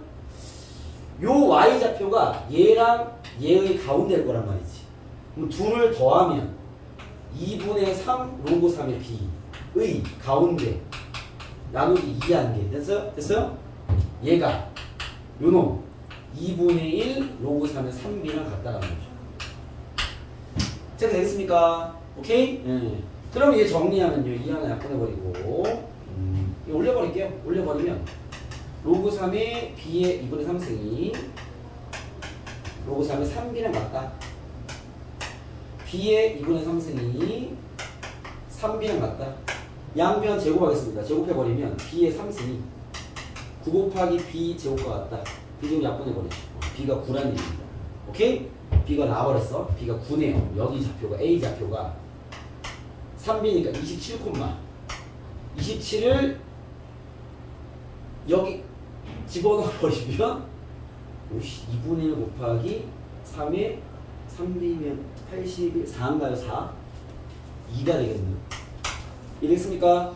요 Y좌표가 얘랑 얘의 가운데일 거란 말이지. 그럼 둘을 더하면 2분의 3 로그 3의 B의 가운데 나누기 2하는 게 됐어요? 됐어요? 얘가 요놈 2분의 1 로그 3의 3B랑 같다라는 거죠. 제가 되겠습니까? 오케이? 네. 그럼 얘 정리하면요. 이 하나 약분해버리고 이거 올려버릴게요. 올려버리면 로그 3의 B의 2분의 3승이 로그 3의 3B랑 같다. b의 2분의 3승이 3b랑 같다. 양변 제곱하겠습니다. 제곱해버리면 b의 3승이 9 곱하기 b 제곱과 같다. b 제곱 약분해버리죠. b가 9라는 얘기입니다. 오케이? b가 나와버렸어. b가 9네요. 여기 좌표가 a 좌표가 3b니까 27을 여기 집어넣어버리면 2분의 1 곱하기 3에 3b면 81, 4인가요? 4? 2가 되겠네요. 이해됐습니까?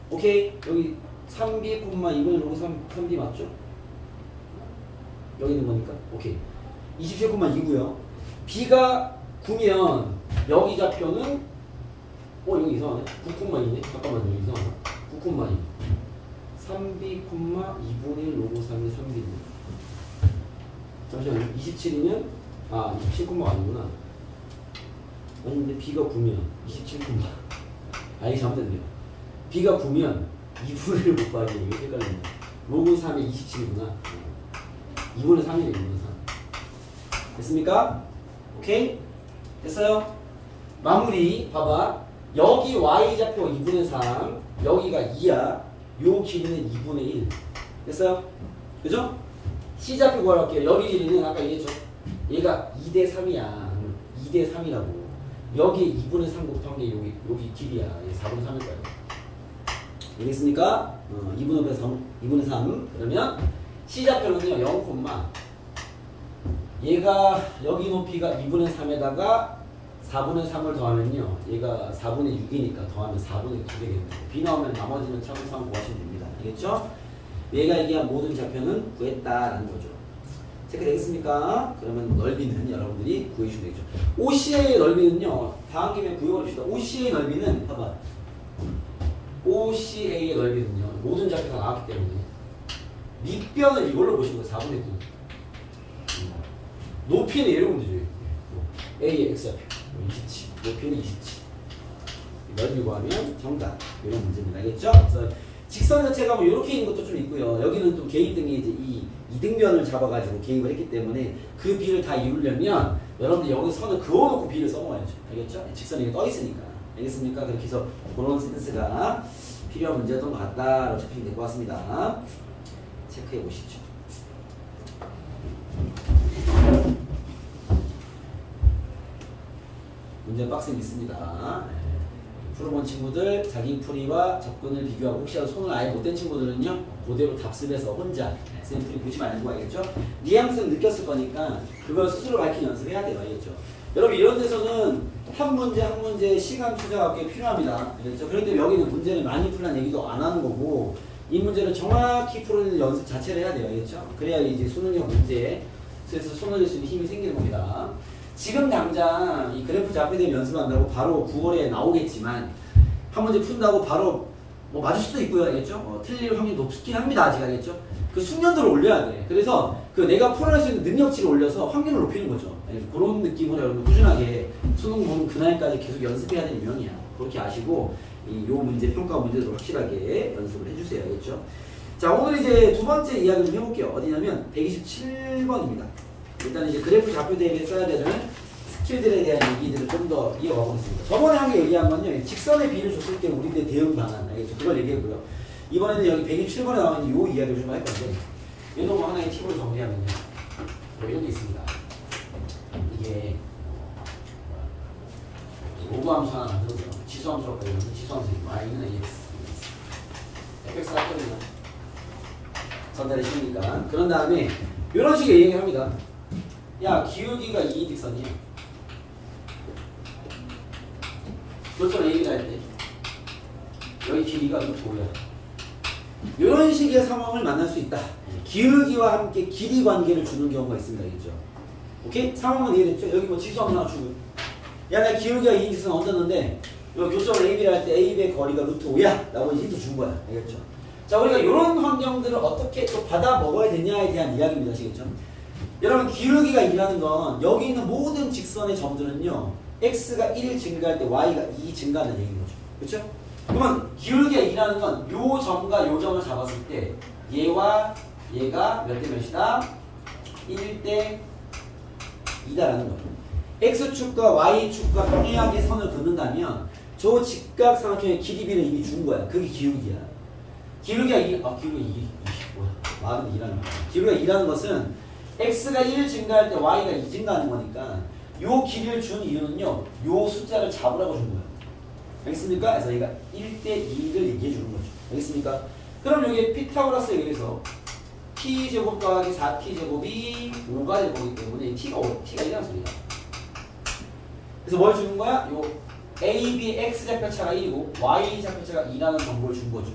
오케이. 여기 3b, 2분의 1 곱하기 3b 맞죠? 여기 있는 거니까. 오케이. 27,2고요. b가 9면 여기 좌표는 여기 이상하네. 9,2네. 잠깐만요. 이상하다. 9,2. 3b, 2분의 1 로고 3이 3b네. 잠시만요. 27이면 27콤마가 아니구나. 아니 근데 b가 9면 27콤마. 이게 잘못됐네요. b가 9면 2분의 1 곱하기 이게 헷갈렸네. 로그 3에 27이구나. 2분의 3이네. 2분의 3. 됐습니까? 오케이? 됐어요? 마무리 봐봐. 여기 y좌표 2분의 3 여기가 2야. 요 길이는 2분의 1. 됐어요? 그죠? C좌표 구할게요. 여기 길이는 아까 얘기했죠. 얘가 2대 3이야. 2대 3이라고. 여기 2분의 3 곱한 게 여기 길이야. 얘 4분의 3일 거예요. 알겠습니까? 2분의 3. 그러면 C좌표는요. 0, 얘가 여기 높이가 2분의 3에다가 4분의 3을 더하면요. 얘가 4분의 6이니까 더하면 4분의 9 되겠네요. B 나오면 나머지는 차근차근 구하시면 됩니다. 알겠죠? 얘가 얘기한 모든 좌표는 구했다라는 거죠. 체크되겠습니까? 그러면 넓이는 여러분들이 구해주시면 되겠죠. OCA의 넓이는요. 다음 김에 구해버립시다. OCA의 넓이는 봐봐. OCA의 넓이는요. 모든 좌표가 나왔기 때문에 밑변을 이걸로 보시는 거예요. 4분의 9. 높이는 얘로 보면 되죠. A의 X좌표 27. 높이는 27. 넓이 구하면 정답. 이런 문제입니다. 알겠죠? 그래서 직선 자체가 뭐 이렇게 있는 것도 좀 있고요. 여기는 또 개입등이 이제 이 이등변을 잡아가지고 개입을 했기 때문에 그 비를 다 이루려면 여러분들 여기 선을 그어놓고 비를 써먹어야죠. 알겠죠? 직선이 이게 떠 있으니까. 알겠습니까? 그렇게 해서 그런 센스가 필요한 문제였던 것 같다라고 체크이 될 것 같습니다. 체크해 보시죠. 문제 박스 있습니다. 풀어본 친구들 자기 풀이와 접근을 비교하고 혹시라도 손을 아예 못댄 친구들은요 그대로 답습해서 혼자 샘플이 보지 말고 알겠죠? 뉘앙스는 느꼈을 거니까 그걸 스스로 밝힌 연습해야 돼요. 알겠죠? 여러분 이런 데서는 한 문제 시간 투자가 꽤 필요합니다. 알겠죠? 그렇기 때문에 여기는 문제를 많이 풀라는 얘기도 안 하는 거고 이 문제를 정확히 풀는 연습 자체를 해야 돼요. 알겠죠? 그래야 이제 수능형 문제에 그래서 손을 낼 수 있는 힘이 생기는 겁니다. 지금 당장 이 그래프 잡혀되면 연습한다고 바로 9월에 나오겠지만 한 문제 푼다고 바로 뭐 맞을 수도 있고요. 알겠죠? 틀릴 확률이 높긴 합니다. 아직 알겠죠? 그 숙련도를 올려야 돼. 그래서 그 내가 풀어낼 수 있는 능력치를 올려서 확률을 높이는 거죠. 그런 느낌으로 여러분 꾸준하게 수능 보는 그날까지 계속 연습해야 되는 유형이야. 그렇게 아시고 요 문제 평가 문제도 확실하게 연습을 해주세요. 알겠죠? 자, 오늘 이제 두 번째 이야기 좀 해볼게요. 어디냐면 127번입니다. 일단 이제 그래프 좌표 대비에 써야 되는 스킬들에 대한 얘기들을 좀 더 이어가 보겠습니다. 저번에 한 게 얘기한 건요. 직선의 비를 줬을 때 우리들의 대응 방안. 알겠죠? 그걸 얘기했고요. 이번에는 여기 127번에 나와 있는 요 이야기를 좀 할 건데 얘도 뭐 하나의 팁으로 정리하면요. 뭐 이런 게 있습니다. 이게 로그 함수 하나 만들어서 지수 함수라고 하는데 지수 함수 y는 ax fx가 했거든요. 전달이 쉬우니까. 그런 다음에 이런 식의 얘기를 합니다. 야, 기울기가 2인 직선이야. 교점 A를 할 때 여기 길이가 5야. 이런 식의 상황을 만날 수 있다. 기울기와 함께 길이 관계를 주는 경우가 있습니다. 알겠죠? 오케이? 상황은 이해됐죠? 여기 뭐 지수 하나 주고 야, 나 기울기가 2인 직선 얹었는데 여기 교점을 AB를 할 때 AB의 거리가 √5야 라고 힌트 준 거야. 알겠죠? 자, 우리가 이런 환경들을 어떻게 또 받아 먹어야 되냐에 대한 이야기입니다. 아시겠죠? 여러분, 기울기가 2라는 건 여기 있는 모든 직선의 점들은요 x가 1 증가할 때 y가 2 증가하는 얘기인 거죠. 그렇죠? 그러면 기울기가 2라는 건 요 점과 요 점을 잡았을 때 얘와 얘가 몇 대 몇이다? 1대 2다라는 거죠. X축과 Y축과 평행하게 선을 긋는다면 저 직각삼각형의 길이 B를 이미 준 거야. 그게 기울기야. 기울기가 뭐야? 말은 2라는 거야. 기울기가 2라는 것은 X가 1 증가할 때 Y가 2 증가하는 거니까 요 길이를 준 이유는요. 요 숫자를 잡으라고 준 거야. 알겠습니까? 그래서 얘가 1대 2를 얘기해 주는 거죠. 알겠습니까? 그럼 여기 피타고라스에 의해서 t제곱 더하기 4t제곱이 5가 될 거기 때문에 t가 1이라는 소리야. 그래서 뭘 주는 거야? 요 a, b, x 좌표차가 1이고 y 좌표차가 2라는 정보를 준 거죠.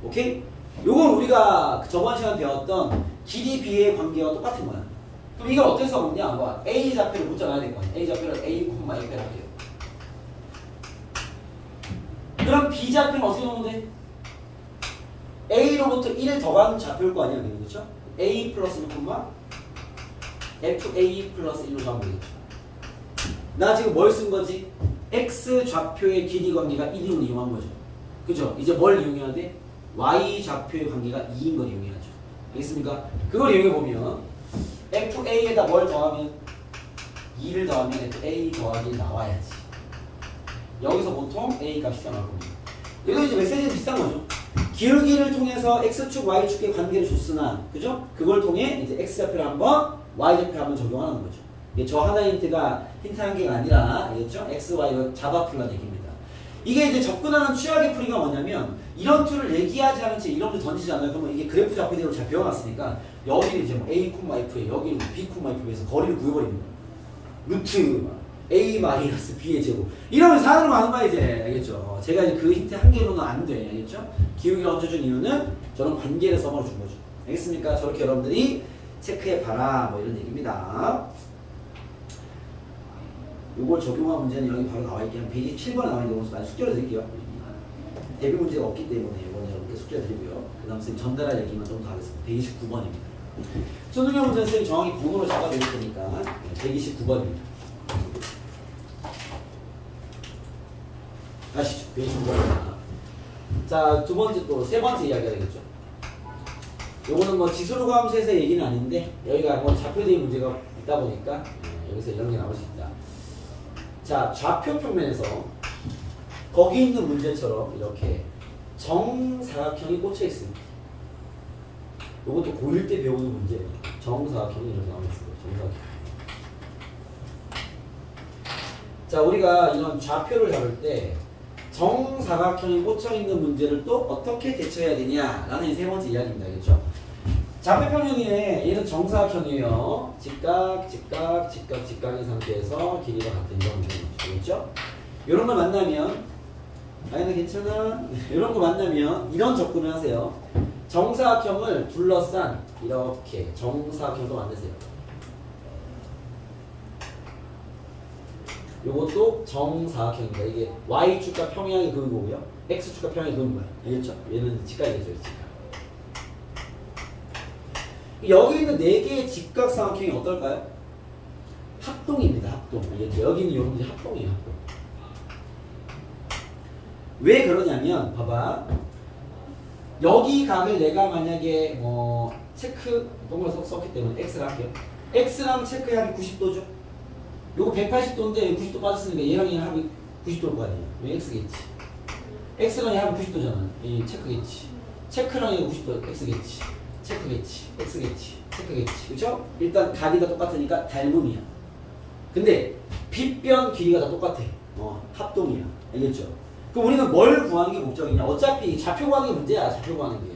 오케이? 요건 우리가 저번 시간에 배웠던 길이 b의 관계와 똑같은 거야. 그럼 이걸 어떻게 써먹냐? 뭐 a 좌표를 묻어놔야 될 거 아니야. a 좌표를 a, F를 할게요. 그럼 b 좌표는 어떻게 넣으면 돼? a로부터 1을 더한 좌표일 거 아니야, 그렇죠? a 플러스 1콤마 fa 플러스 1로 더하면 되겠죠. 나 지금 뭘 쓴 거지? x 좌표의 길이 관계가 1을 이용한 거죠. 그죠? 이제 뭘 이용해야 돼? y 좌표의 관계가 2인 걸 이용해야죠. 알겠습니까? 그걸 이용해 보면 fa에다 뭘 더하면 2를 더하면 fa 더하기 나와야지. 여기서 보통 a 값이 나올 겁니다. 이거 이제 메시지는 비슷한 거죠. 기울기를 통해서 x축, y축의 관계를 줬으나, 그죠? 그걸 통해 이제 x좌표를 한번, y좌표를 한번 적용하는 거죠. 이게 저 하나의 힌트가 힌트 한 개가 아니라, 알겠죠? x, y를 잡아 풀라는 얘기입니다. 이게 이제 접근하는 취약의 풀이가 뭐냐면, 이런 툴을 얘기하지 않은 채 이런 걸 던지잖아요. 그러면 이게 그래프 좌표대로 잘 배워놨으니까, 여기는 이제 뭐 a, f에, 여기는 b, f에서 거리를 구해버리는 거예요. 루트, a-b의 제곱. 이러면 사람으로 가는 거야, 이제. 알겠죠? 제가 이제 그 힌트 한 개로는 안 돼. 알겠죠? 기울기를 얹어준 이유는 저런 관계를 써먹어 준 거죠. 알겠습니까? 저렇게 여러분들이 체크해봐라. 뭐 이런 얘기입니다. 요걸 적용한 문제는 여기 바로 나와 있게 한 127번에 나와 있는 것을 많이 숙제를 드릴게요. 대비 문제가 없기 때문에 이번에 여러분께 숙제를 드리고요. 그 다음 선생님 전달할 얘기만 좀 더 하겠습니다. 129번입니다. 손흥민 문제는 선생님 정확히 번호로 잡아드릴 테니까 129번입니다. 아시죠? 129번입니다. 자, 두 번째 또 세 번째 이야기가 되겠죠. 요거는 뭐 지수로 함수에서의 얘기는 아닌데 여기가 뭐 좌표대의 문제가 있다 보니까 여기서 이런 게 나올 수 있다. 자, 좌표 평면에서 거기 있는 문제처럼 이렇게 정사각형이 꽂혀 있습니다. 요것도 고1 때 배우는 문제예요. 정사각형이 이렇게 나와 있어요. 정사각형. 자, 우리가 이런 좌표를 잡을 때 정사각형이 꽂혀 있는 문제를 또 어떻게 대처해야 되냐라는 세 번째 이야기입니다. 알겠죠? 좌표 평면이에 얘는 정사각형이에요. 직각의 상태에서 길이가 같은 이런 문제죠. 알겠죠? 이런 걸 만나면 아니 괜찮아. 이런 거 만나면 이런 접근을 하세요. 정사각형을 둘러싼 이렇게 정사각형도 만드세요. 요것도 정사각형입니다. 이게 y축과 평행하게 그은 거고요. x축과 평행하게 그은 거예요. 알겠죠? 얘는 직각이겠죠. 직각. 여기 있는 4개의 직각삼각형이 어떨까요? 합동입니다. 합동. 알겠죠? 여기 있는 요런 게 합동이에요. 합동. 왜 그러냐면 봐봐. 여기 각을 내가 만약에 뭐 체크 동그라 썼기 때문에 x를 할게요. x랑 체크하면 90도죠. 요거 180도인데 90도 빠졌으니까 얘랑 얘랑 하면 90도일 거 아니에요. 왜 x겠지. x랑 얘랑 하면 90도잖아. 이 체크겠지. 체크랑 얘가 90도 x겠지. 체크겠지. x겠지. 체크겠지. 그쵸? 일단 각이 다 똑같으니까 닮음이야. 근데 빗변 길이가 다 똑같아. 합동이야. 알겠죠? 그럼 우리는 뭘 구하는 게 목적이냐? 어차피 좌표 구하는 게 문제야. 좌표 구하는 게.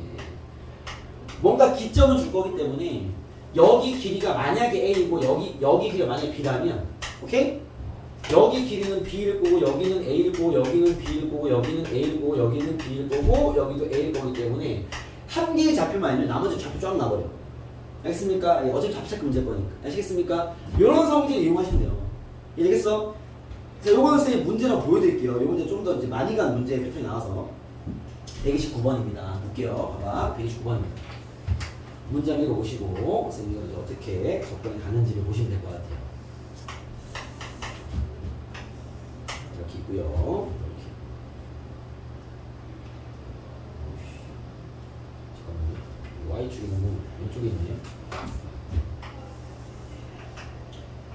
뭔가 기점을 줄 거기 때문에 여기 길이가 만약에 A이고 여기 길이가 만약에 B라면 오케이? 여기 길이는 B일 거고 여기는 A일 거고 여기는 B일 거고 여기는 A일 거고 여기는 B일 거고 여기도 A일 거기 때문에 한 개의 좌표만 아니면 나머지 좌표 쫙 나버려. 알겠습니까? 어차피 좌표 체크 문제일 거니까. 아시겠습니까? 이런 성질을 이용하시면 돼요. 이해되겠어? 자, 요거는 선생님 문제를 보여드릴게요. 요 문제 좀 더 이제 많이 간 문제 패턴이 나와서 129번입니다. 볼게요. 봐봐. 129번입니다. 문제 한번 읽어보시고 선생님이 이제 어떻게 접근해 가는지를 보시면 될 것 같아요. 이렇게 있고요. 잠깐만요. Y축이 너무 왼쪽에 있네요.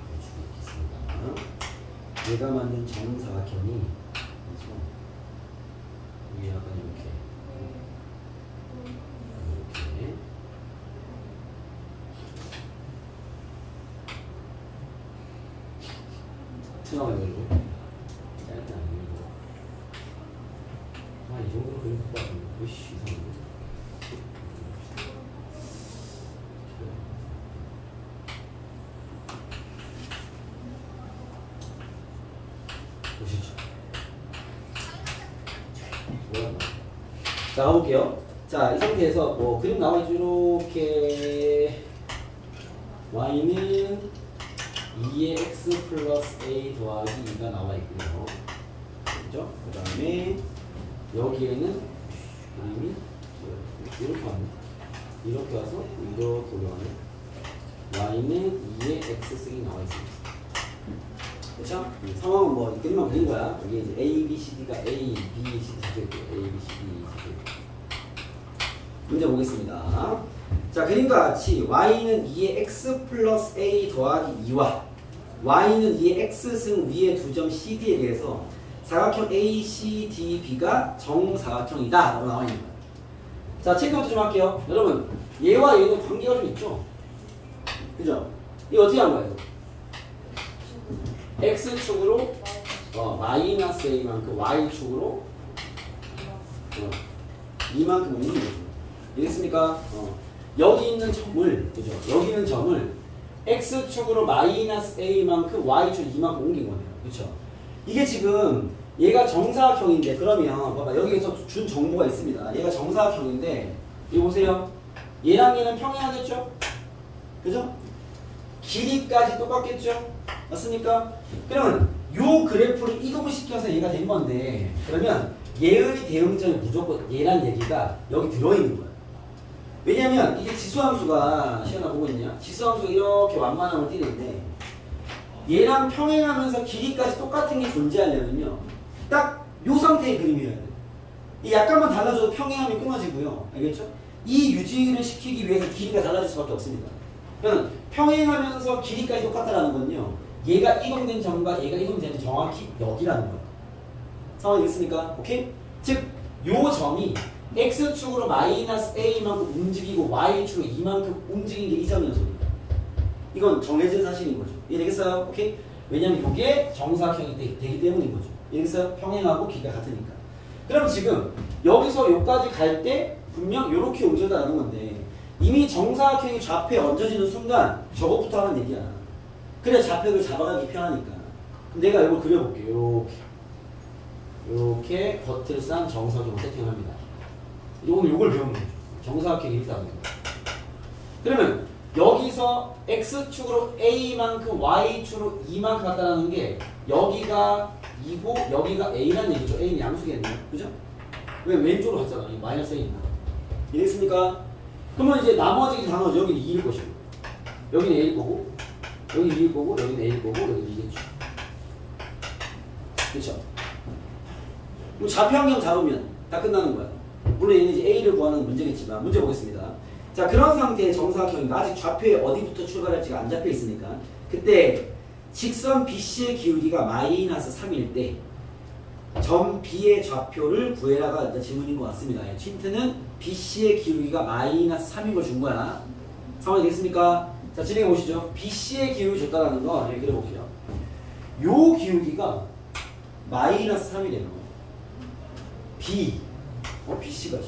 왼쪽에 있겠습니다. 얘가 만든 정사각형이 그래서 이게 약간 이렇게 트나가 열고 짧게 안 열고 이 정도로 그림 갖고 왔는데 으이씨 이상한데 보시죠. 뭐야? 자, 가볼게요. 자, 이 상태에서 뭐 그림 나와있죠. 이렇게 y는 2의 x 플러스 a 더하기 2가 나와있고요. 그죠? 그 다음에 여기에는 그림이 이렇게 왔네. 이렇게 와서 이렇게 올라가네. y는 2의 x승이 나와있습니다. 그렇죠? 상황은 뭐 그림만 그린 거야. 여기 이제 A, B, C, D가 A, B, C, D 적혀있고 A, B, C, D 적혀있고. 문제 보겠습니다. 자, 그림과 같이 y는 2의 x 플러스 a 더하기 2와 y는 2의 x승 위의 두 점 CD에 대해서 사각형 ACDB가 정사각형이다 라고 나와 있는 거야. 자, 체크부터 좀 할게요. 여러분, 얘와 얘는 관계가 좀 있죠? 그죠? 이거 어떻게 한 거예요? x축으로 마이너스 a만큼 y축으로 이만큼 옮기는 거죠. 이해됐습니까? 여기 있는 점을, 그죠? 여기 있는 점을 x축으로 마이너스 a만큼 y축 이만큼 옮긴 거네요. 그쵸? 이게 지금 얘가 정사각형인데, 그러면 봐봐, 여기에서 준 정보가 있습니다. 얘가 정사각형인데, 이거 보세요. 얘랑 얘는 평행하겠죠? 그죠? 길이까지 똑같겠죠? 맞습니까? 그러면 요 그래프를 이동을 시켜서 얘가 된 건데, 그러면 얘의 대응점이 무조건 얘란 얘기가 여기 들어있는 거야. 왜냐면 이게 지수함수가 시연아 보고 있냐? 지수함수가 이렇게 완만함을 띠는데 얘랑 평행하면서 길이까지 똑같은 게 존재하려면요, 딱 요 상태의 그림이어야 돼. 이 약간만 달라져도 평행함이 끊어지고요. 알겠죠? 이 유지를 시키기 위해서 길이가 달라질 수밖에 없습니다. 그러면 평행하면서 길이까지 똑같다라는 건요, 얘가 이동된 점과 얘가 이동된 점이 정확히 여기라는 거예요. 상황이 됐습니까? 오케이? 즉, 요 점이 x축으로 마이너스 a만큼 움직이고 y축으로 이만큼 움직이는 게 이 점이어서 이건 정해진 사실인 거죠. 이해되겠어요? 오케이? 왜냐면 이게 정사각형이 되기 때문인 거죠. 이해되겠어요? 평행하고 길이가 같으니까. 그럼 지금 여기서 여기까지 갈 때 분명 이렇게 옮겨다라는 건데, 이미 정사각형이 좌표에 얹어지는 순간 저것부터 하는 얘기야. 그래 좌표를 잡아가기 편하니까. 그럼 내가 이걸 그려볼게요. 이렇게 겉을 싼 정사각형을 세팅합니다. 오늘 이걸 배우는 거죠. 정사각형이 이렇게 하는 거예요. 그러면 여기서 x축으로 a만큼 y축으로 2만큼 같다는 게 여기가 2고 여기가 a라는 얘기죠. a는 양수겠네요. 그죠? 왜 왼쪽으로 갔잖아. 이 마이너스 a 있나? 이해했습니까? 그러면 이제 나머지 단어죠. 여기는 2일 것이고, 여기는 a일 거고, 여기는 2일 거고, 여기는 a일 거고, 여기는 2겠죠. 그렇죠? 그럼 좌표 환경 잡으면 다 끝나는 거야. 물론 얘는 이제 a를 구하는 문제겠지만, 문제 보겠습니다. 자, 그런 상태의 정사각형이 아직 좌표에 어디부터 출발할지가 안 잡혀 있으니까, 그때 직선 BC의 기울기가 마이너스 3일 때 점 B의 좌표를 구해라가 일단 질문인 것 같습니다. 힌트는 BC의 기울기가 마이너스 3인 걸 준 거야. 상황이 됐습니까? 자, 진행해 보시죠. BC의 기울기 줬다라는 거 여기 그려볼게요. 요 기울기가 마이너스 3이래요. B, BC가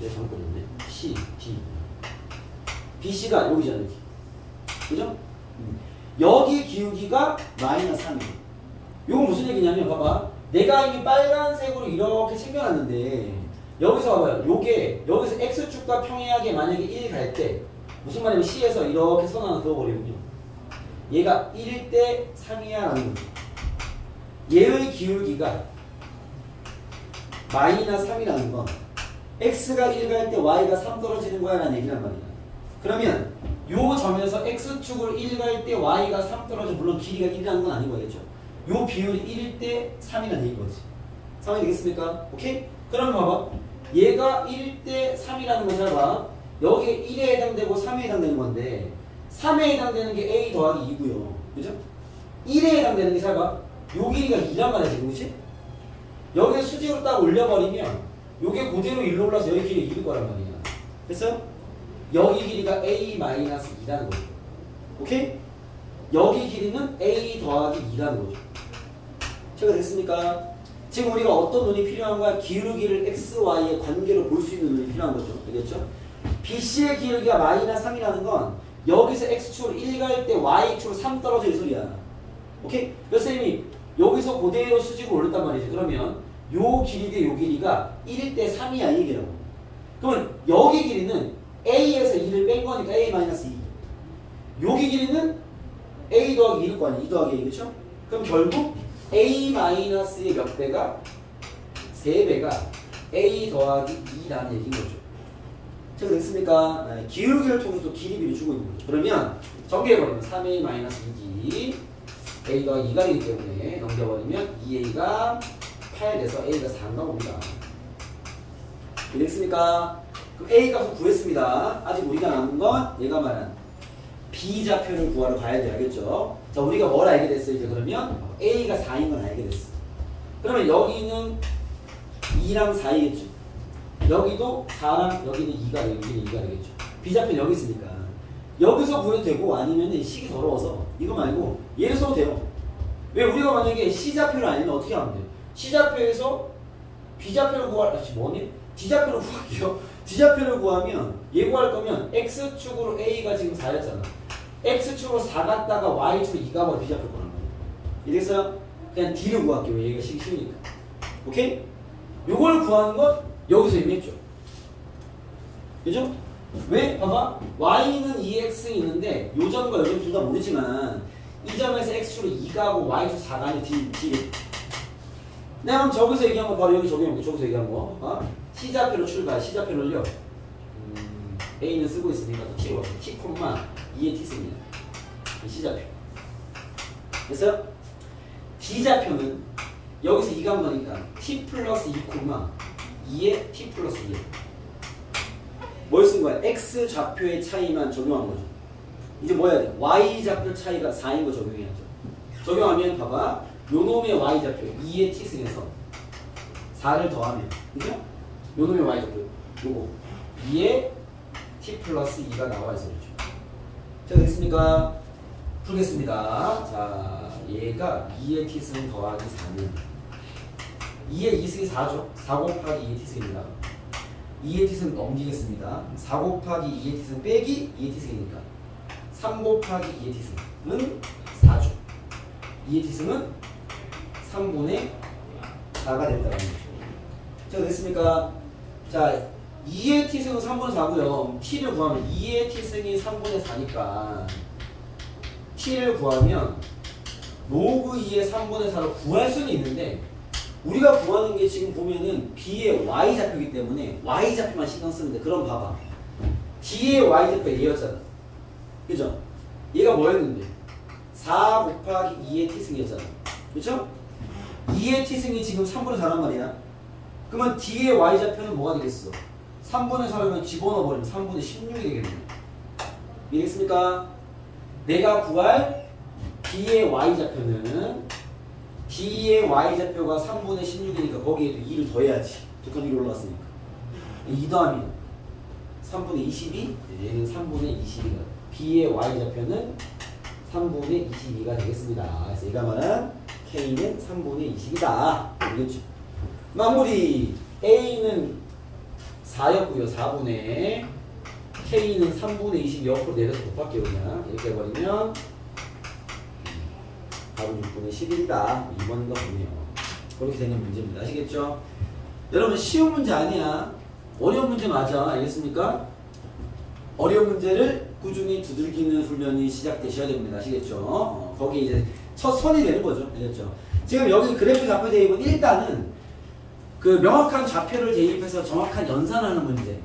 내가 잘못 그렸네. C, B. BC가 여기잖아요. 여기. 그죠? 여기 기울기가 마이너스 3이에요. 요건 무슨 얘기냐면, 봐봐. 내가 이미 빨간색으로 이렇게 챙겨놨는데, 여기서 봐봐요. 요게, 여기서 X축과 평행하게 만약에 1 갈 때, 무슨 말이냐면 C에서 이렇게 선 하나 그어버리면요, 얘가 1 대 3이야 라는 거죠. 얘의 기울기가 마이너스 3이라는 건 X가 1 갈 때 Y가 3 떨어지는 거야 라는 얘기란 말이야. 그러면 요 점에서 X축으로 1 갈 때 Y가 3 떨어져, 물론 길이가 1이라는 건 아닌 거겠죠. 요 비율이 1일 때 3이라는 얘기인 거지. 상황이 되겠습니까? 오케이? 그럼 봐봐. 얘가 1일 때 3이라는 거 잘 봐. 여기에 1에 해당되고 3에 해당되는 건데, 3에 해당되는 게 A 더하기 2고요. 그죠? 1에 해당되는 게 잘 봐. 요 길이가 2란 말이야 지금 그치? 여기에 수직으로 딱 올려버리면 요게 그대로 일로 올라서 여기 길이 2일 거란 말이야. 됐어요? 여기 길이가 A-2라는 거죠. 오케이? 여기 길이는 A 더하기 2라는 거죠. 제가 됐습니까? 지금 우리가 어떤 눈이 필요한 거야? 기울기를 x, y의 관계로 볼 수 있는 눈이 필요한 거죠. 알겠죠? BC의 기울기가 마이너스 3이라는 건 여기서 x축으로 1 갈 때 y축으로 3 떨어져 이 소리야. 오케이? 그래서 선생님이 여기서 그대로 수직으로 올렸단 말이지. 그러면 요 길이 대 요 길이가 1일 때 3이야 이 얘기라고. 그러면 여기 길이는 A에서 2를 뺀 거니까 A-2. 여기 길이는 A 더하기 2일 거 아니야. 2 더하기 A 그쵸? 그럼 결국 A-의 몇 배가? 3배가 A 더하기 2라는 얘기인 거죠. 제가 됐습니까? 네, 기울기를 통해서 길이비를 주고 있는 거죠. 그러면 전개해버리면 3A-2기 A 더하기 2가 되기 때문에 넘겨버리면 2A가 8 돼서 A가 4 나옵니다. 됐습니까? 그럼 A 값을 구했습니다. 아직 우리가 남은 건 얘가 말한 B좌표를 구하러 가야 돼. 알겠죠? 자, 우리가 뭘 알게 됐어 이제 그러면 A가 4인 건 알게 됐어. 그러면 여기는 2랑 4이겠죠. 여기도 4랑 여기는 2가 되고 여기는 2가 되겠죠. B좌표는 여기 있으니까 여기서 구해도 되고 아니면 식이 더러워서 이거 말고 얘를 써도 돼요. 왜 우리가 만약에 C좌표를 알면 어떻게 하면 돼요? C좌표에서 B좌표를 뭐니? D좌표를 구할게요. D좌표를 구하면 얘 구할 거면 X축으로 A가 지금 4였잖아. X축으로 4 갔다가 Y축으로 2 가버려 B좌표 구하는 거예요. 이래서 그냥 D를 구할게요. 얘가 식이 쉬우니까. 오케이? 요걸 구하는 건 여기서 이미 했죠. 그죠? 왜? 봐봐. Y는 2X 있는데 요 점과 요 점 둘 다 모르지만 이 점에서 X축으로 2 가고 Y축 4 가면 D. 내가 그럼 저기서 얘기한 거 바로 여기 적용해볼게. 저기서 얘기한 거. C좌표로 출발. C좌표를요. A는 쓰고 있으니까 또 T로 가서 T, 2의 T 씁니다. C좌표. 됐어요? D좌표는 여기서 2 간 거니까 T 플러스 2, 2의 T 플러스 2. 뭘 쓴 거야? X좌표의 차이만 적용한 거죠. 이제 뭐 해야 돼? Y좌표 차이가 4인 거 적용해야죠. 적용하면 봐봐. 요 놈의 Y좌표 2의 T 승에서 4를 더하면 그죠? 요 놈의 Y좌표 요거 2의 T 플러스 2가 나와 있어 그렇죠. 자 됐습니까? 풀겠습니다. 자 얘가 2의 T 승 더하기 4는 2의 2승이 4죠. 4 곱하기 2의 T 승입니다. 2의 T 승 넘기겠습니다. 4 곱하기 2의 T 승 빼기 2의 T 승이니까 3 곱하기 2의 T 승은 4죠. 2의 T 승은 3분의 4가 된다는 거죠. 자, 됐습니까? 자, 2의 T승은 3분의 4고요. T를 구하면 2의 T승이 3분의 4니까 T를 구하면 로그 2의 3분의 4를 구할 수는 있는데 우리가 구하는 게 지금 보면은 B의 Y좌표이기 때문에 Y좌표만 신경 쓰는데 그럼 봐봐. D의 Y좌표가 얘였잖아. 그죠? 얘가 뭐였는데? 4 곱하기 2의 T승이었잖아. 그쵸? 2의 T승이 지금 3분의 4란 말이야. 그러면 D의 Y좌표는 뭐가 되겠어? 3분의 4를 집어넣어버리면 3분의 16이 되겠네. 이해했습니까? 내가 구할 D의 Y좌표는 D의 Y좌표가 3분의 16이니까 거기에도 2를 더해야지. 두 칸 위로 올라왔으니까. 2 더하면 3분의 22? 얘는 3분의 22가 B의 Y좌표는 3분의 22가 되겠습니다. 그래서 얘가 말한 K는 3분의 20이다. 알겠죠? 마무리. A는 4였고요. 4분의 K는 3분의 20 옆으로 내려서 곱할게요. 그냥 이렇게 해버리면 답은 6분의 11이다. 2번인가 보네요. 그렇게 되는 문제입니다. 아시겠죠? 여러분 쉬운 문제 아니야. 어려운 문제 맞아. 알겠습니까? 어려운 문제를 꾸준히 두들기는 훈련이 시작되셔야 됩니다. 아시겠죠? 거기에 이제 첫 선이 되는 거죠. 알겠죠? 지금 여기 그래프 좌표 대입은 일단은 그 명확한 좌표를 대입해서 정확한 연산하는 문제.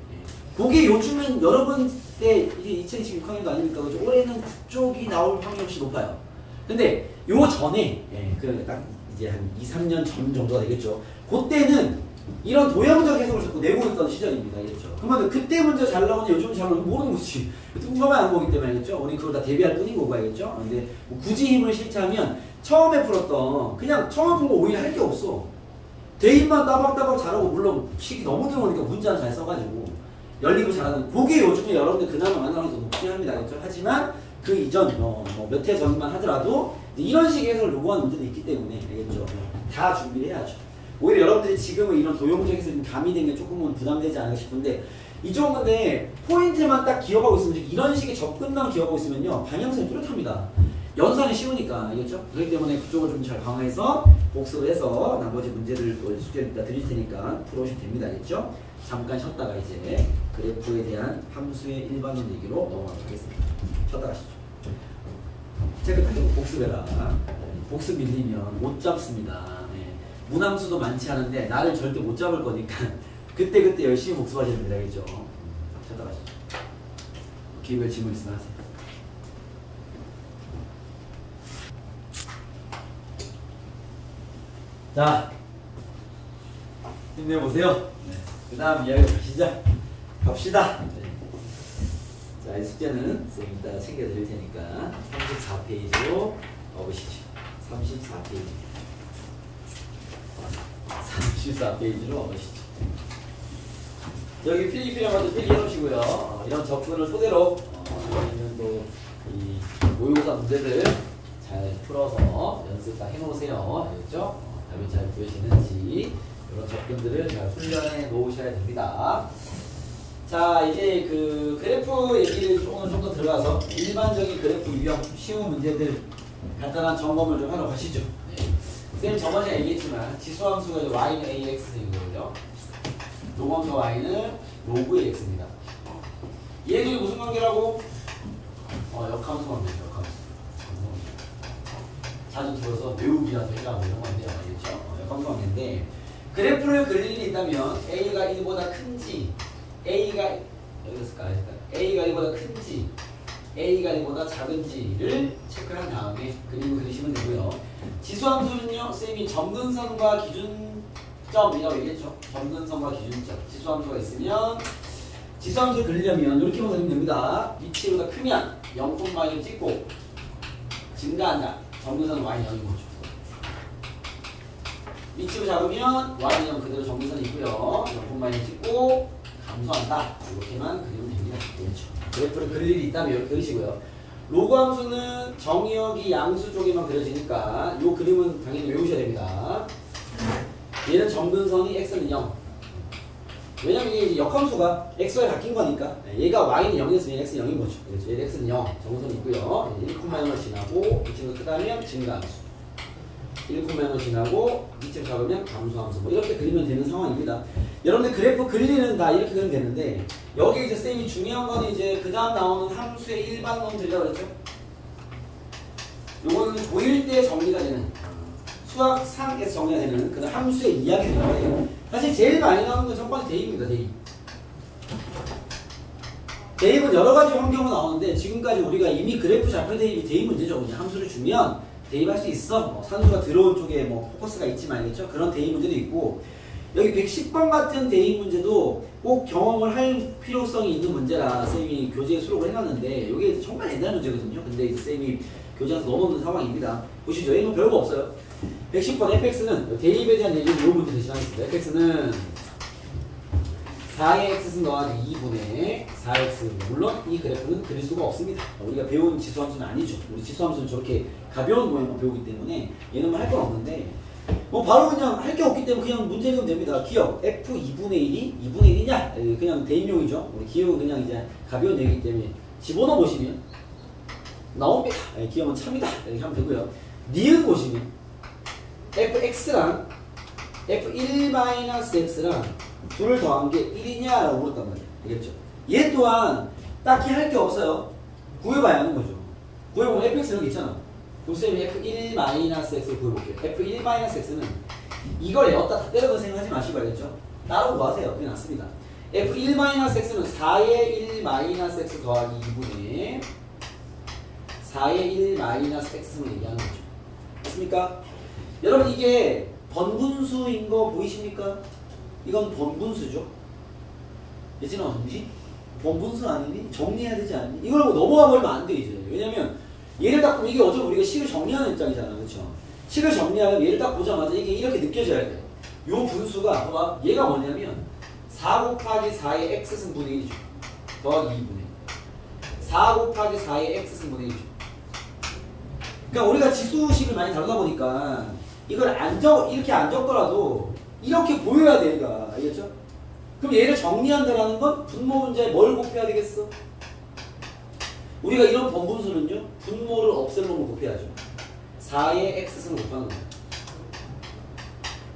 그게 요즘은 여러분 때 이제 2026학년도 아닙니까? 그죠? 올해는 그쪽이 나올 확률이 훨씬 높아요. 근데 요 전에 그 딱 이제 한 2, 3년 전 정도가 되겠죠. 그때는 이런 도형적 해석을 자꾸 내고 있던 시절입니다. 알겠죠? 그러면 그때 문제 잘 나오냐 요즘 잘 나오냐 모르는 거지. 뜬금만 안 보기 때문에 알겠죠? 우리 그걸 다 대비할 뿐인 거고 알겠죠? 근데 뭐 굳이 힘을 실자면 처음에 풀었던 그냥 처음 푼 거 오히려 할 게 없어. 대입만 따박따박 잘하고 물론 식이 너무 들어오니까 문자는 잘 써가지고 열리고 잘하는 그게 요즘에 여러분들 그나마 만나는 게 높긴 합니다. 알겠죠? 하지만 그 이전 몇 해 전만 하더라도 이런 식의 해석을 요구하는 문제도 있기 때문에 알겠죠? 다 준비를 해야죠. 오히려 여러분들이 지금은 이런 도형적 해석이 가미된 게 조금은 부담되지 않을까 싶은데 이쪽 근데 포인트만 딱 기억하고 있으면 이런 식의 접근만 기억하고 있으면요 방향성이 뚜렷합니다. 연산이 쉬우니까 알겠죠? 그렇기 때문에 그쪽을 좀 잘 강화해서 복습을 해서 나머지 문제들 숙제를 이따 드릴 테니까 풀어오시면 됩니다. 알겠죠? 잠깐 쉬었다가 이제 그래프에 대한 함수의 일반론 얘기로 넘어가도록 하겠습니다. 쉬었다 가시죠. 체크 다 복습해라. 복습 밀리면 못 잡습니다. 네. 문함수도 많지 않은데 나를 절대 못 잡을 거니까 그때 열심히 복습하셔야 됩니다. 알겠죠? 쉬었다 가시죠. 기회별 질문 있으면 하세요. 자, 힘내보세요. 네. 그 다음 이야기 갑시다. 네. 자, 이 숙제는 쌤이 이따가 챙겨드릴 테니까 34페이지로 와보시죠. 34페이지로 와보시죠. 여기 필기필요한 필기해 놓으시고요. 이런 접근을 토대로 저희는 또 이 모의고사 문제들 잘 풀어서 연습 다 해놓으세요. 알겠죠? 답이 잘 보이시는지 이런 접근들을 잘 훈련해 놓으셔야 됩니다. 자, 이제 그 그래프 얘기를 조금 좀 더 들어가서 일반적인 그래프 유형 쉬운 문제들 간단한 점검을 좀 하러 가시죠. 네. 쌤 저번에 얘기했지만 지수함수가 y는 ax인 거고요. 로그함수 y는 로그 x입니다. 얘들이 무슨 관계라고? 역함수 관계죠. 역함수. 자주 들어서 외우기라도 해라고 이런 건데요. 알겠죠? 역함수 관계인데 그래프를 그릴 일이 있다면 a가 1보다 큰지 a가 여기서 a가 1보다 큰지 a가 1보다 작은지를 체크한 다음에 그림을 그리시면 되고요. 지수함수는요, 쌤이 점근선과 기준점이라고 얘기했죠. 점근선과 기준점. 지수함수가 있으면 지수함수를 그리려면 이렇게만 그리면 됩니다. 위치보다 크면 0,1을 찍고 증가한다. 점근선 y는 0인 거죠. 위치를 잡으면 y는 0 그대로 점근선이 있고요. 0,1을 찍고 감소한다. 이렇게만 그리면 됩니다. 그렇죠. 그래프를 그릴 일이 있다면 이렇게 그리시고요. 로그 함수는 정의역이 양수 쪽에만 그려지니까 이 그림은 당연히 외우셔야 됩니다. 얘는 점근선이 x는 0. 왜냐면 이게 역함수가 x와 바뀐 거니까 얘가 y는 0이었으면 얘는 x는 0인 거죠. 그렇죠. 얘는 x는 0. 점근선이 있고요. 1,0을 지나고 이 친구 크다면 증가함수. 1,0을 지나고 밑을 잡으면 감소함수. 뭐 이렇게 그리면 되는 상황입니다. 여러분들 그래프 그리는 다 이렇게 그리면 되는데 여기 이제 쌤이 중요한 거는 이제 그 다음 나오는 함수의 일반론들이라고 그랬죠? 요거는 고1 때 정리가 되는 수학상에서 정리가 되는 그런 함수의 이야기들인데 사실 제일 많이 나오는 건 첫 번째 대입입니다. 대입. 대입은 여러 가지 환경으로 나오는데 지금까지 우리가 이미 그래프 좌표 대입이 대입 문제죠. 그냥 함수를 주면 대입할 수 있어. 산수가 들어온 쪽에 포커스가 있지만 알겠죠? 그런 대입 문제도 있고 여기 110번 같은 대입 문제도 꼭 경험을 할 필요성이 있는 문제라 쌤이 교재에 수록을 해놨는데 이게 정말 옛날 문제거든요. 근데 이제 쌤이 교재에서 넣어놓는 상황입니다. 보시죠. 얘는 별거 없어요. 110번 fx는 대입에 대한 얘기는 이 문제 대신하겠습니다. fx는 4의 x승 더하기 2분의 4x. 물론 이 그래프는 그릴 수가 없습니다. 우리가 배운 지수함수는 아니죠. 우리 지수함수는 저렇게 가벼운 모양만 배우기 때문에 얘는 뭐 할 건 없는데 바로 그냥 할 게 없기 때문에 그냥 문제 읽으면 됩니다. 기억 f 2분의 1이 2분의 1이냐? 그냥 대입용이죠. 우리 기억은 그냥 이제 가벼운 얘기이기 때문에 집어넣어 보시면 나옵니다. 기억은 참이다. 이렇게 하면 되고요. 니은 보시면 fx랑 f1-x랑 둘을 더한 게 1이냐? 라고 물었단 말이에요. 알겠죠? 얘 또한 딱히 할 게 없어요. 구해봐야 하는 거죠. 구해보면 fx 이런 게 있잖아. 그럼 쌤이 f1-x를 구해볼게요. f1-x는 이걸 여기다 다 때려서 생각하지 마시고 알겠죠? 따로 구하세요. 그게 낫습니다. f1-x는 4의 1-x 더하기 2분의 4의 1-x를 얘기하는 거죠. 됐습니까? 여러분 이게 번분수인 거 보이십니까? 이건 번분수죠. 예진아 언니? 번분수 아니니? 정리해야 되지 않니? 이걸 뭐 넘어가 버리면 안 돼 이제. 왜냐면 얘를 딱 보면 이게 어차피 우리가 식을 정리하는 입장이잖아, 그렇죠? 식을 정리하면 얘를 딱 보자마자 이게 이렇게 느껴져야 돼. 요 분수가 봐봐, 얘가 뭐냐면 4 곱하기 4의 x승분의 1이죠. 더하기 2분의 4 곱하기 4의 x승분의 1이죠. 그러니까 우리가 지수식을 많이 다루다 보니까 이걸 이렇게 안 적더라도 이렇게 보여야 돼, 얘가. 알겠죠? 그럼 얘를 정리한다라는 건 분모 문제에 뭘 곱해야 되겠어? 우리가 이런 번분수는요, 분모를 없앨 놈을 곱해야죠. 4의 x승을 곱하는 거야.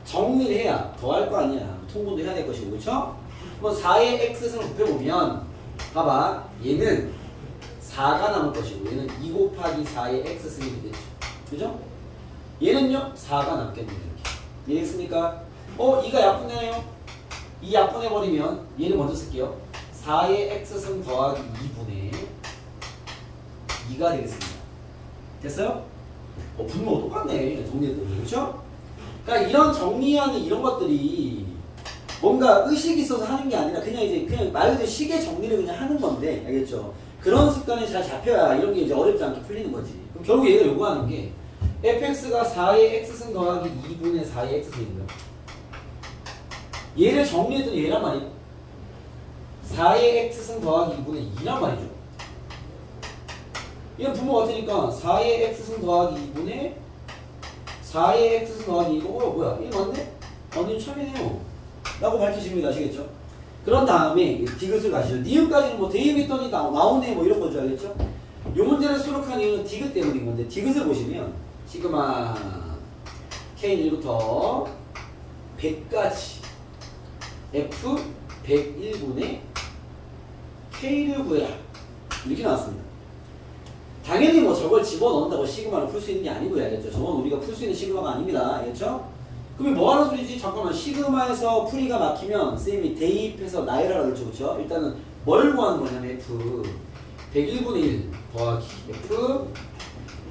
정리를 해야 더할 거 아니야. 통분도 해야 될 것이고, 그렇죠? 그럼 4의 x승을 곱해보면 봐봐, 얘는 4가 남을 것이고 얘는 2 곱하기 4의 x승이 되겠죠. 그죠? 얘는요 4가 남겠네요. 이렇게 이해했습니까? 2가 약분되네요. 2 약분해버리면 얘를 먼저 쓸게요. 4의 x승 더하기 2분의 2가 되겠습니다. 됐어요? 분모가 똑같네. 정리해도. 그렇죠? 그러니까 이런 정리하는 이런 것들이 뭔가 의식이 있어서 하는 게 아니라 그냥 말 그대로 식의 정리를 그냥 하는 건데, 알겠죠? 그런 습관이 잘 잡혀야 이런 게 이제 어렵지 않게 풀리는 거지. 그럼 결국 얘가 요구하는 게 fx가 4의 x승 더하기 2분의 4의 x승인 거야. 얘를 정리했더니 얘란 말이야. 4의 x승 더하기 2분의 2란 말이죠. 이건 분모 같으니까 4의 x승 더하기 2분의 4의 x승 더하기 2고 뭐야? 이거 맞네? 완전 참이네요. 라고 밝히십니다. 아시겠죠? 그런 다음에 디귿을 가시죠. 니은까지는 뭐 대입했더니 나오네 뭐 이런 거죠. 알겠죠? 요 문제를 수록한 이유는 디귿 때문인 건데, 디귿을 보시면 시그마 K1부터 100까지 F 101분의 K를 구해라. 이렇게 나왔습니다. 당연히 뭐 저걸 집어넣는다고 시그마를 풀 수 있는 게 아니고요. 알겠죠? 저건 우리가 풀 수 있는 시그마가 아닙니다. 알겠죠? 그러면 뭐 하는 소리지? 잠깐만, 시그마에서 풀이가 막히면 쌤이 대입해서 나열하라 그랬죠. 그렇죠? 일단은 뭘 구하는 거냐면 F 101분의 1 더하기 F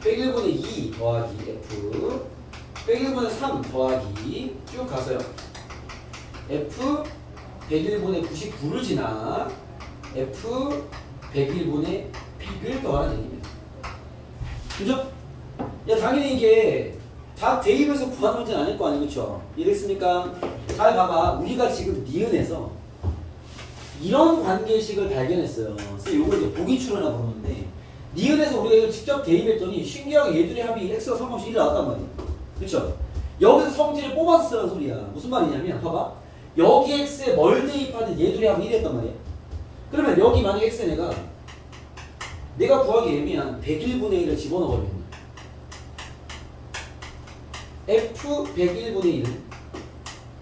101분의 2 더하기 F 101분의 3 더하기 쭉 가서요. F 101분의 99를 지나 F 101분의 100을 더하는 얘기입니다. 그죠? 야, 당연히 이게 다 대입해서 구하는 문제는 아닐 거 아니에요. 그쵸? 이해됐습니까? 잘 봐봐. 우리가 지금 니은에서 이런 관계식을 발견했어요. 그래서 이걸 이제 보기 추론이라고 부르는데, 니은에서 우리가 이걸 직접 대입했더니 신기하게 얘들의 합이 x가 상관없이 1 나왔단 말이에요. 그쵸? 여기서 성질을 뽑아서 쓰라는 소리야. 무슨 말이냐면 봐봐. 여기 x에 뭘 대입하든 얘들의 합이 1이 했단 말이야. 그러면 여기 만약에 x에 내가 구하기 애매한 101분의 1을 집어넣어버리면 F 101분의 1은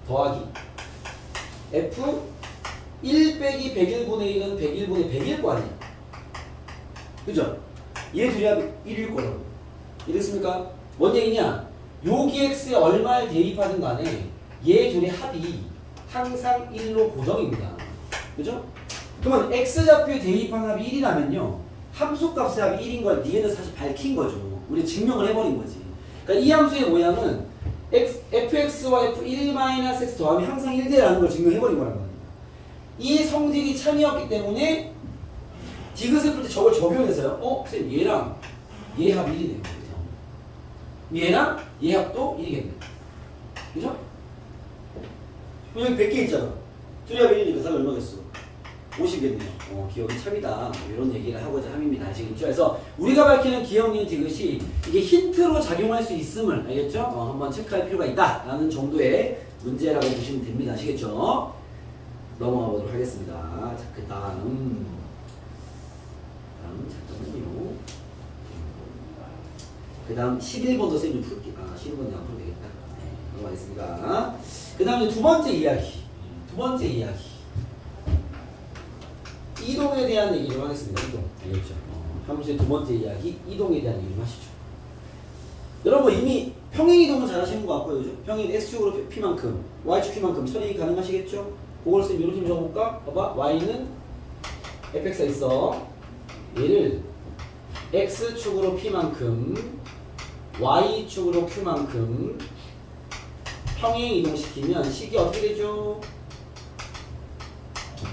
더하기 F 1 빼기 101분의 1은 101분의 100일 거 아니야. 그죠? 얘 둘이 합이 1일 거라고. 이랬습니까? 뭔 얘기냐? 여기 x에 얼마를 대입하든 간에 얘 둘의 합이 항상 1로 고정입니다. 그죠? 그러면 x좌표에 대입한 합이 1이라면요, 함수값의 합이 1인 걸 니에는 사실 밝힌 거죠. 우리 증명을 해버린 거지. 그러니까 이 함수의 모양은 fx와 f1-x 더하면 항상 1대라는 걸 증명해버린 거란 말이에요. 이 성질이 참이었기 때문에 디귿을 풀 때 저걸 적용해서요. 쌤, 얘랑 얘 합이 1이네요. 얘랑 얘 합도 1이겠네. 그죠? 여기 100개 있잖아. 둘이 합이 1이니까 사이 얼마겠어? 50이겠네요. 기억이 참이다. 이런 얘기를 하고자 함입니다. 아시겠죠? 그래서 우리가 밝히는 기억력 디귿이 이게 힌트로 작용할 수 있음을, 알겠죠? 한번 체크할 필요가 있다 라는 정도의 문제라고 보시면 됩니다. 아시겠죠? 넘어가 보도록 하겠습니다. 자, 그 다음 잠깐만요. 그 다음 11번도 쌤이 풀게. 11번도 안 풀면 되겠다. 네, 넘어가겠습니다. 그 다음에 두 번째 이야기. 이동에 대한 얘기 좀 하겠습니다. 이동. 알겠죠? 함수의 두 번째 이야기, 이동에 대한 얘기 좀 하시죠. 여러분 이미 평행이동은 잘 하시는 것 같고요. 그죠? 평행 x축으로 p만큼, y축 p만큼 처리 가능하시겠죠? 그걸 쌤 이렇게 좀 적어볼까? 봐봐. y는 fx가 있어. 얘를 x축으로 p만큼, y축으로 q만큼 평행 이동시키면 식이 어떻게 되죠?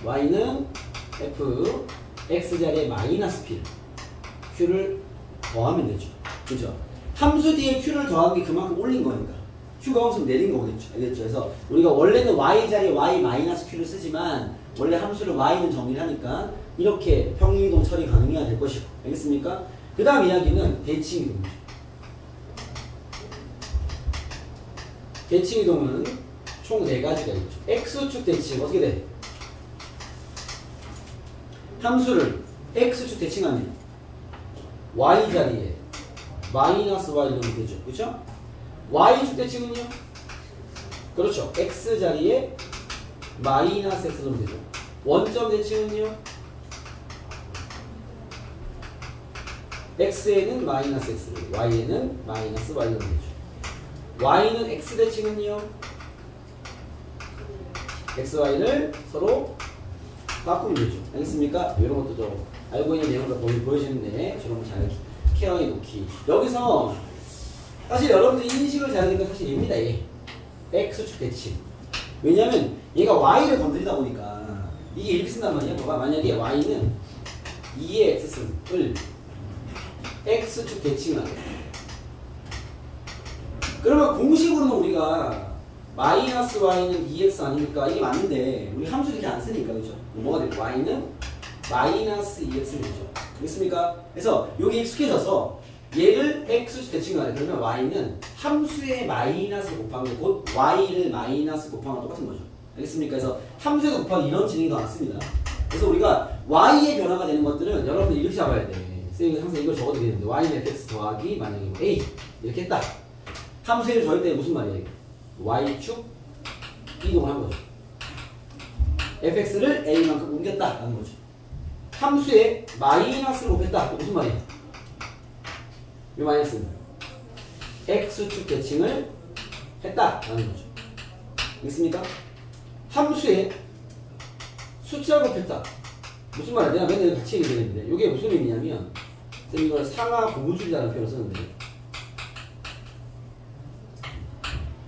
y는 f x 자리에 마이너스 p를 q를 더하면 되죠. 그죠? 함수 뒤에 q를 더한 게 그만큼 올린 거니까 q가 함수 내린 거겠죠. 알겠죠? 그래서 우리가 원래는 y 자리에 y 마이너스 q를 쓰지만 원래 함수를 y는 정리를 하니까 이렇게 평행이동 처리 가능해야 될 것이고. 알겠습니까? 그 다음 이야기는 대칭이동이죠. 대칭이동은 총 4가지가 있죠. x축 대칭 어떻게 돼? 함수를 x축 대칭하면 y 자리에 마이너스 y 이러면 되죠. 그렇죠? y축 대칭은요? 그렇죠. x 자리에 마이너스 x 이러면 되죠. 원점 대칭은요? x에는 마이너스 x, y에는 마이너스 y 이러면 되죠. y는 x 대칭은요? x, y를 서로 바꾸면 되죠. 알겠습니까? 이런 것도 좀 알고 있는 내용을 보여주는데 저런 거 잘 케어해 놓기. 여기서 사실 여러분들이 인식을 잘하는 건 사실 얘입니다. 얘. x축 대칭. 왜냐면 얘가 y를 건드리다 보니까 이게 이렇게 쓴단 말이야. 봐봐. 만약에 y는 2의 x승을 x축 대칭을 하게. 그러면 공식으로는 우리가 마이너스 y는 2x 아닙니까? 이게 맞는데 우리 함수 이렇게 안 쓰니까 그죠? 뭐가 될까? y는 마이너스 2x는 되죠. 알겠습니까? 그래서 여기 익숙해져서 얘를 x축 대칭을 하래. 그러면 y는 함수의 마이너스 곱한 게 곧 y를 마이너스 곱한 거 똑같은 거죠. 알겠습니까? 그래서 함수에 곱하기 이런 진행이 더 낫습니다. 그래서 우리가 y의 변화가 되는 것들은 여러분들 이렇게 잡아야 돼. 선생님이 항상 이걸 적어도 되는데 y는 fx 더하기 만약에 뭐 a 이렇게 했다. 함수를 더할 때 무슨 말이에요? y축 이동을 한 거죠. fx를 a만큼 옮겼다 라는 거죠. 함수에 마이너스를 곱했다. 무슨 말이에요? 이 마이너스는 x축 대칭을 했다 라는 거죠. 알겠습니까? 함수에 숫자를 곱했다. 무슨 말이야? 내가 맨날 같이 얘기했는데 이게 무슨 의미냐면 선생님 이걸 상하 고무줄이라는 표현을 썼는데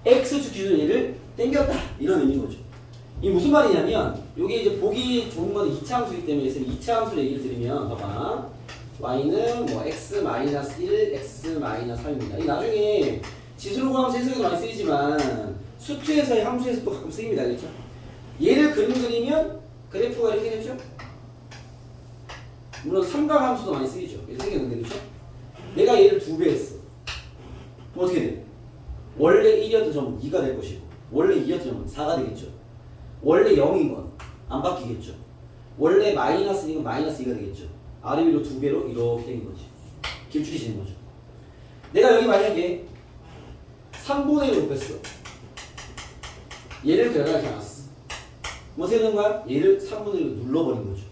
x축 기준으로 얘를 땡겼다 이런 의미인 거죠. 이 무슨 말이냐면 이게 이제 보기 좋은 건 2차 함수이기 때문에 2차 함수를 얘기를 드리면 봐봐 y는 뭐 x-1, x-3입니다. 이 나중에 지수로 구하면서 해석에도 많이 쓰이지만 수투에서의 함수에서 또 가끔 쓰입니다. 알겠죠? 얘를 그리면 그래프가 이렇게 되죠? 물론 삼각함수도 많이 쓰이죠. 이렇게 생겼는데 그렇죠? 내가 얘를 2배 했어. 그럼 어떻게 돼? 원래 1이었던 점은 2가 될 것이고 원래 2였던 점은 4가 되겠죠. 원래 0인 건 안 바뀌겠죠. 원래 마이너스 2건 마이너스 2가 되겠죠. 아래 위로 2배로 이렇게 된 거지. 길쭉해지는 거죠. 내가 여기 만약에 3분의 1로 뺐어. 얘를 그려다 이렇게 놨어. 뭐 어떻게 되는 거야? 얘를 3분의 1로 눌러버린 거죠.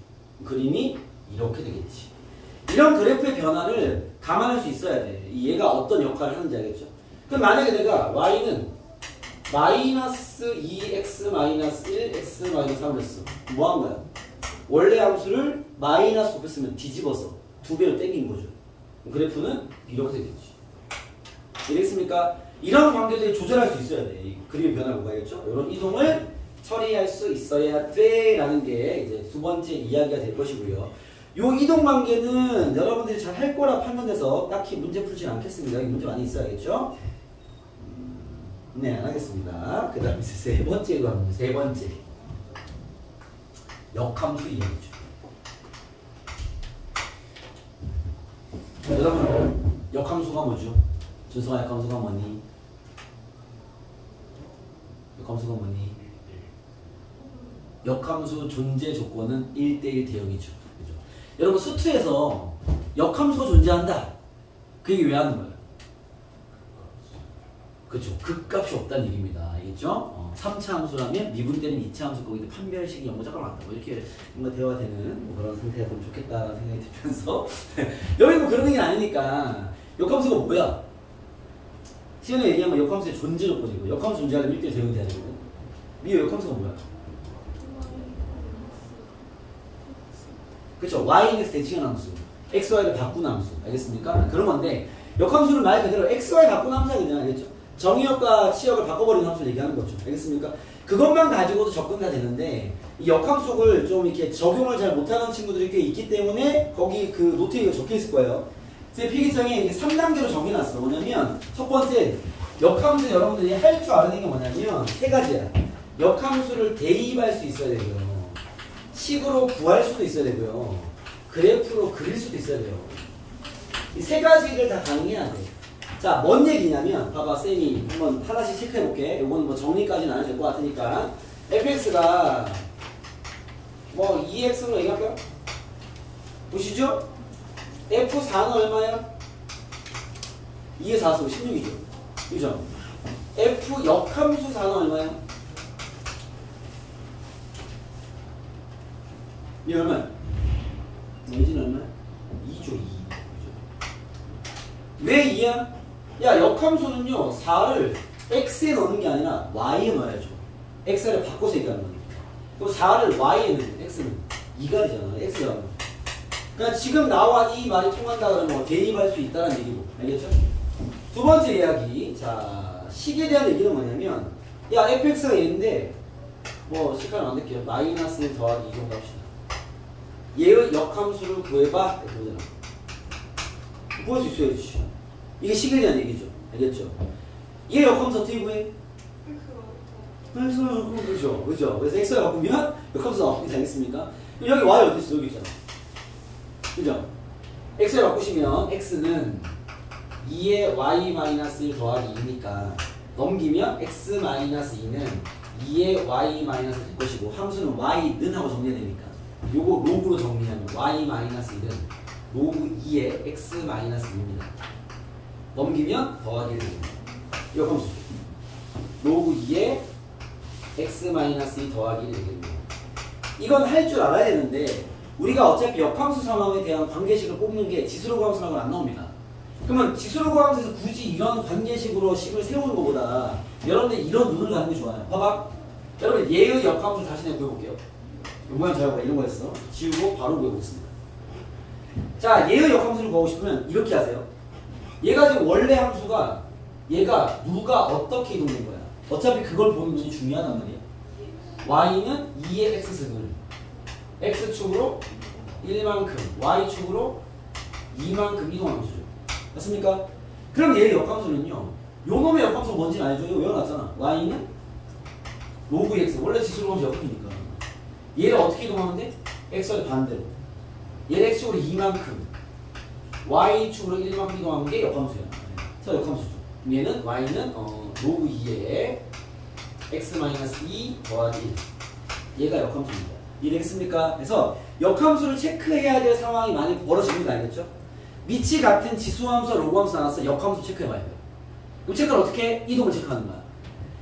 그림이 이렇게 되겠지. 이런 그래프의 변화를 감안할 수 있어야 돼. 얘가 어떤 역할을 하는지 알겠죠? 그럼 만약에 내가 y는 마이너스 2x 마이너스 1 x 마이너스 3을 했어. 뭐 한 거야? 원래 함수를 마이너스 곱했으면 뒤집어서 2배로 땡긴 거죠. 그래프는 이렇게 되겠지. 이해됐습니까? 이런 관계들이 조절할 수 있어야 돼. 이 그림의 변화를 보가야겠죠? 이런 이동을 처리할 수 있어야 돼 라는 게 이제 두 번째 이야기가 될 것이고요. 요 이동 관계는 여러분들이 잘 할 거라 판단돼서 딱히 문제 풀지 않겠습니다. 여기 문제 많이 있어야겠죠? 네, 안 하겠습니다. 그 다음에 이제 세 번째로 합니다. 세 번째. 역함수 이야기죠. 여러분, 역함수가 뭐죠? 준성아, 역함수가 뭐니? 역함수가 뭐니? 역함수 존재 조건은 1대1 대응이죠. 그죠? 여러분, 수투에서 역함수가 존재한다. 그 얘기 왜 하는 거예요? 그렇죠. 극값이 없다는 얘기입니다. 알겠죠? 3차 함수라면 미분 때는 2차 함수 거기다 판별식이 영어자가 맞다. 뭐 이렇게 뭔가 대화가 되는 뭐 그런 상태가 되면 좋겠다는 생각이 들면서 여기 뭐 그런 얘기는 아니니까 역함수가 뭐야? 시연에 얘기하면 역함수의 존재 조건이고 역함수 존재하려면 1대1 대응이 돼야 되거든. 미호 역함수가 뭐야? 그렇죠. y인에서 대칭한 함수. x, y를 바꾼 함수. 알겠습니까? 그런 건데 역함수는 말 그대로 x, y 바꾼 함수야 그냥. 알겠죠? 정의역과 치역을 바꿔버리는 함수를 얘기하는 거죠. 알겠습니까? 그것만 가지고도 접근 다 되는데 이 역함수 쪽을 좀 이렇게 적용을 잘 못하는 친구들이 꽤 있기 때문에 거기 그 노트에 적혀 있을 거예요. 제 필기장에 이게 3단계로 정해놨어. 뭐냐면 첫 번째 역함수 여러분들이 할 줄 알아야 되는 게 뭐냐면 세 가지야. 역함수를 대입할 수 있어야 되고요. 식으로 구할 수도 있어야 되고요. 그래프로 그릴 수도 있어야 돼요. 이 세 가지를 다 가능해야 돼. 자, 뭔 얘기냐면 봐봐 쌤이 한번 하나씩 체크해 볼게. 요거는 뭐 정리까지는 안 해도 될 것 같으니까 fx가 뭐 2x로 얘기할까요? 보시죠? f4는 얼마야? 2의 4수 16이죠. 그죠? f 역함수 4는 얼마야? 이 얼마야? 내지는 얼마야? 2죠 2. 왜 2야? 야 역함수는요 4를 x에 넣는 게 아니라 y에 넣어야죠. x를 바꿔서 얘기하는 거니까. 그럼 4를 y에 넣으면 x는 2가 되잖아. x가. 그러니까 지금 나와 이 말이 통한다 그러면 대입할 수 있다는 얘기고. 알겠죠? 두 번째 이야기. 자, 식에 대한 얘기는 뭐냐면 야 fx가 얘인데 뭐 시간을 만들게요. 마이너스 1 더하기 2 정도 합시다. 얘의 역함수를 구해봐. 이렇게 보잖아. 구할 수 있어야지. 이게 식에 대한 얘기죠. 알겠죠? 얘 역함수 어떻게 구해? 그죠. 그죠. 그래서 x가 바꾸면 역함수 나오게 되겠습니까? 여기 y 어디 있어? 여기 있잖아. 그죠? x를 바꾸시면 x는 2의 y-1 더하기 2니까 넘기면 x-2는 2의 y-1 될 것이고 함수는 y는 하고 정리해야 되니까 요거 로그로 정리하면 y-1은 로그 2의 x-2입니다. 넘기면 더하기를 됩니다. 이거 함수죠. 로그 2의 x-2 더하기를 되겠네요. 이건 할 줄 알아야 되는데 우리가 어차피 역함수 상황에 대한 관계식을 뽑는 게 지수로그 함수랑은 안 나옵니다. 그러면 지수로그 함수에서 굳이 이런 관계식으로 식을 세우는 것보다 여러분들 이런 눈을 갖는 게 좋아요. 봐봐. 여러분 얘의 역함수 다시 내가 구해볼게요. 모양 잘 봐. 이런 거였어. 지우고 바로 구해보겠습니다. 자, 얘의 역함수를 구하고 싶으면 이렇게 하세요. 얘가 지금 원래 함수가 얘가 누가 어떻게 이동된 거야. 어차피 그걸 보는 눈이 중요하단 말이야. y는 2의 x승을 x축으로 1만큼 y축으로 2만큼 이동하는 함수죠. 맞습니까? 그럼 얘의 역함수는요. 요 놈의 역함수가 뭔지는 알죠? 이거 외워놨잖아. y는 로그 x. 원래 지수로 하면 역함이니까. 얘를 어떻게 이동하면 돼? x를 반대로. 얘를 x축으로 2만큼 y축으로 1만큼 이동하는 게 역함수야. 자, 역함수죠. 얘는 y는 로그 2에 x-2 더하기 1. 얘가 역함수입니다. 이해되겠습니까? 그래서 역함수를 체크해야 될 상황이 많이 벌어지는 거 알겠죠? 밑이 같은 지수함수와 로그함수 나왔어. 역함수 체크해봐야 돼요. 그럼 체크를 어떻게 해? 이동을 체크하는 거야.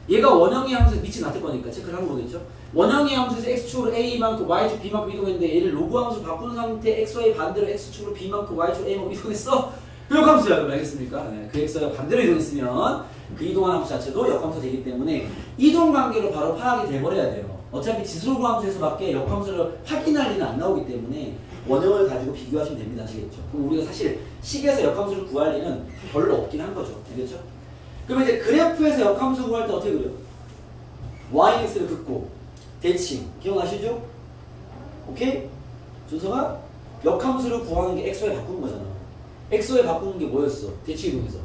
얘가 원형의 함수에서 밑이 같을 거니까 체크를 하는 거겠죠? 원형의 함수에서 x축으로 a만큼 y축 b만큼 이동했는데 얘를 로그함수 바꾼 상태 xy 반대로 x축으로 b만큼 y축 a만큼 이동했어? 그 역함수야. 그럼 알겠습니까? 네, 그 x가 반대로 이동했으면 그 이동한 함수 자체도 역함수가 되기 때문에 이동 관계로 바로 파악이 돼버려야 돼요. 어차피 지수로그 함수에서밖에 역함수를 확인할 일은 안 나오기 때문에 원형을 가지고 비교하시면 됩니다. 아시겠죠? 그럼 우리가 사실 식에서 역함수를 구할 일은 별로 없긴 한 거죠. 알겠죠? 그러면 이제 그래프에서 역함수 구할 때 어떻게 그려요? yx를 긋고 대칭. 기억나시죠? 오케이? 준서가 역함수를 구하는 게 xy 바꾸는 거잖아. xy 바꾸는 게 뭐였어? 대칭 이동해서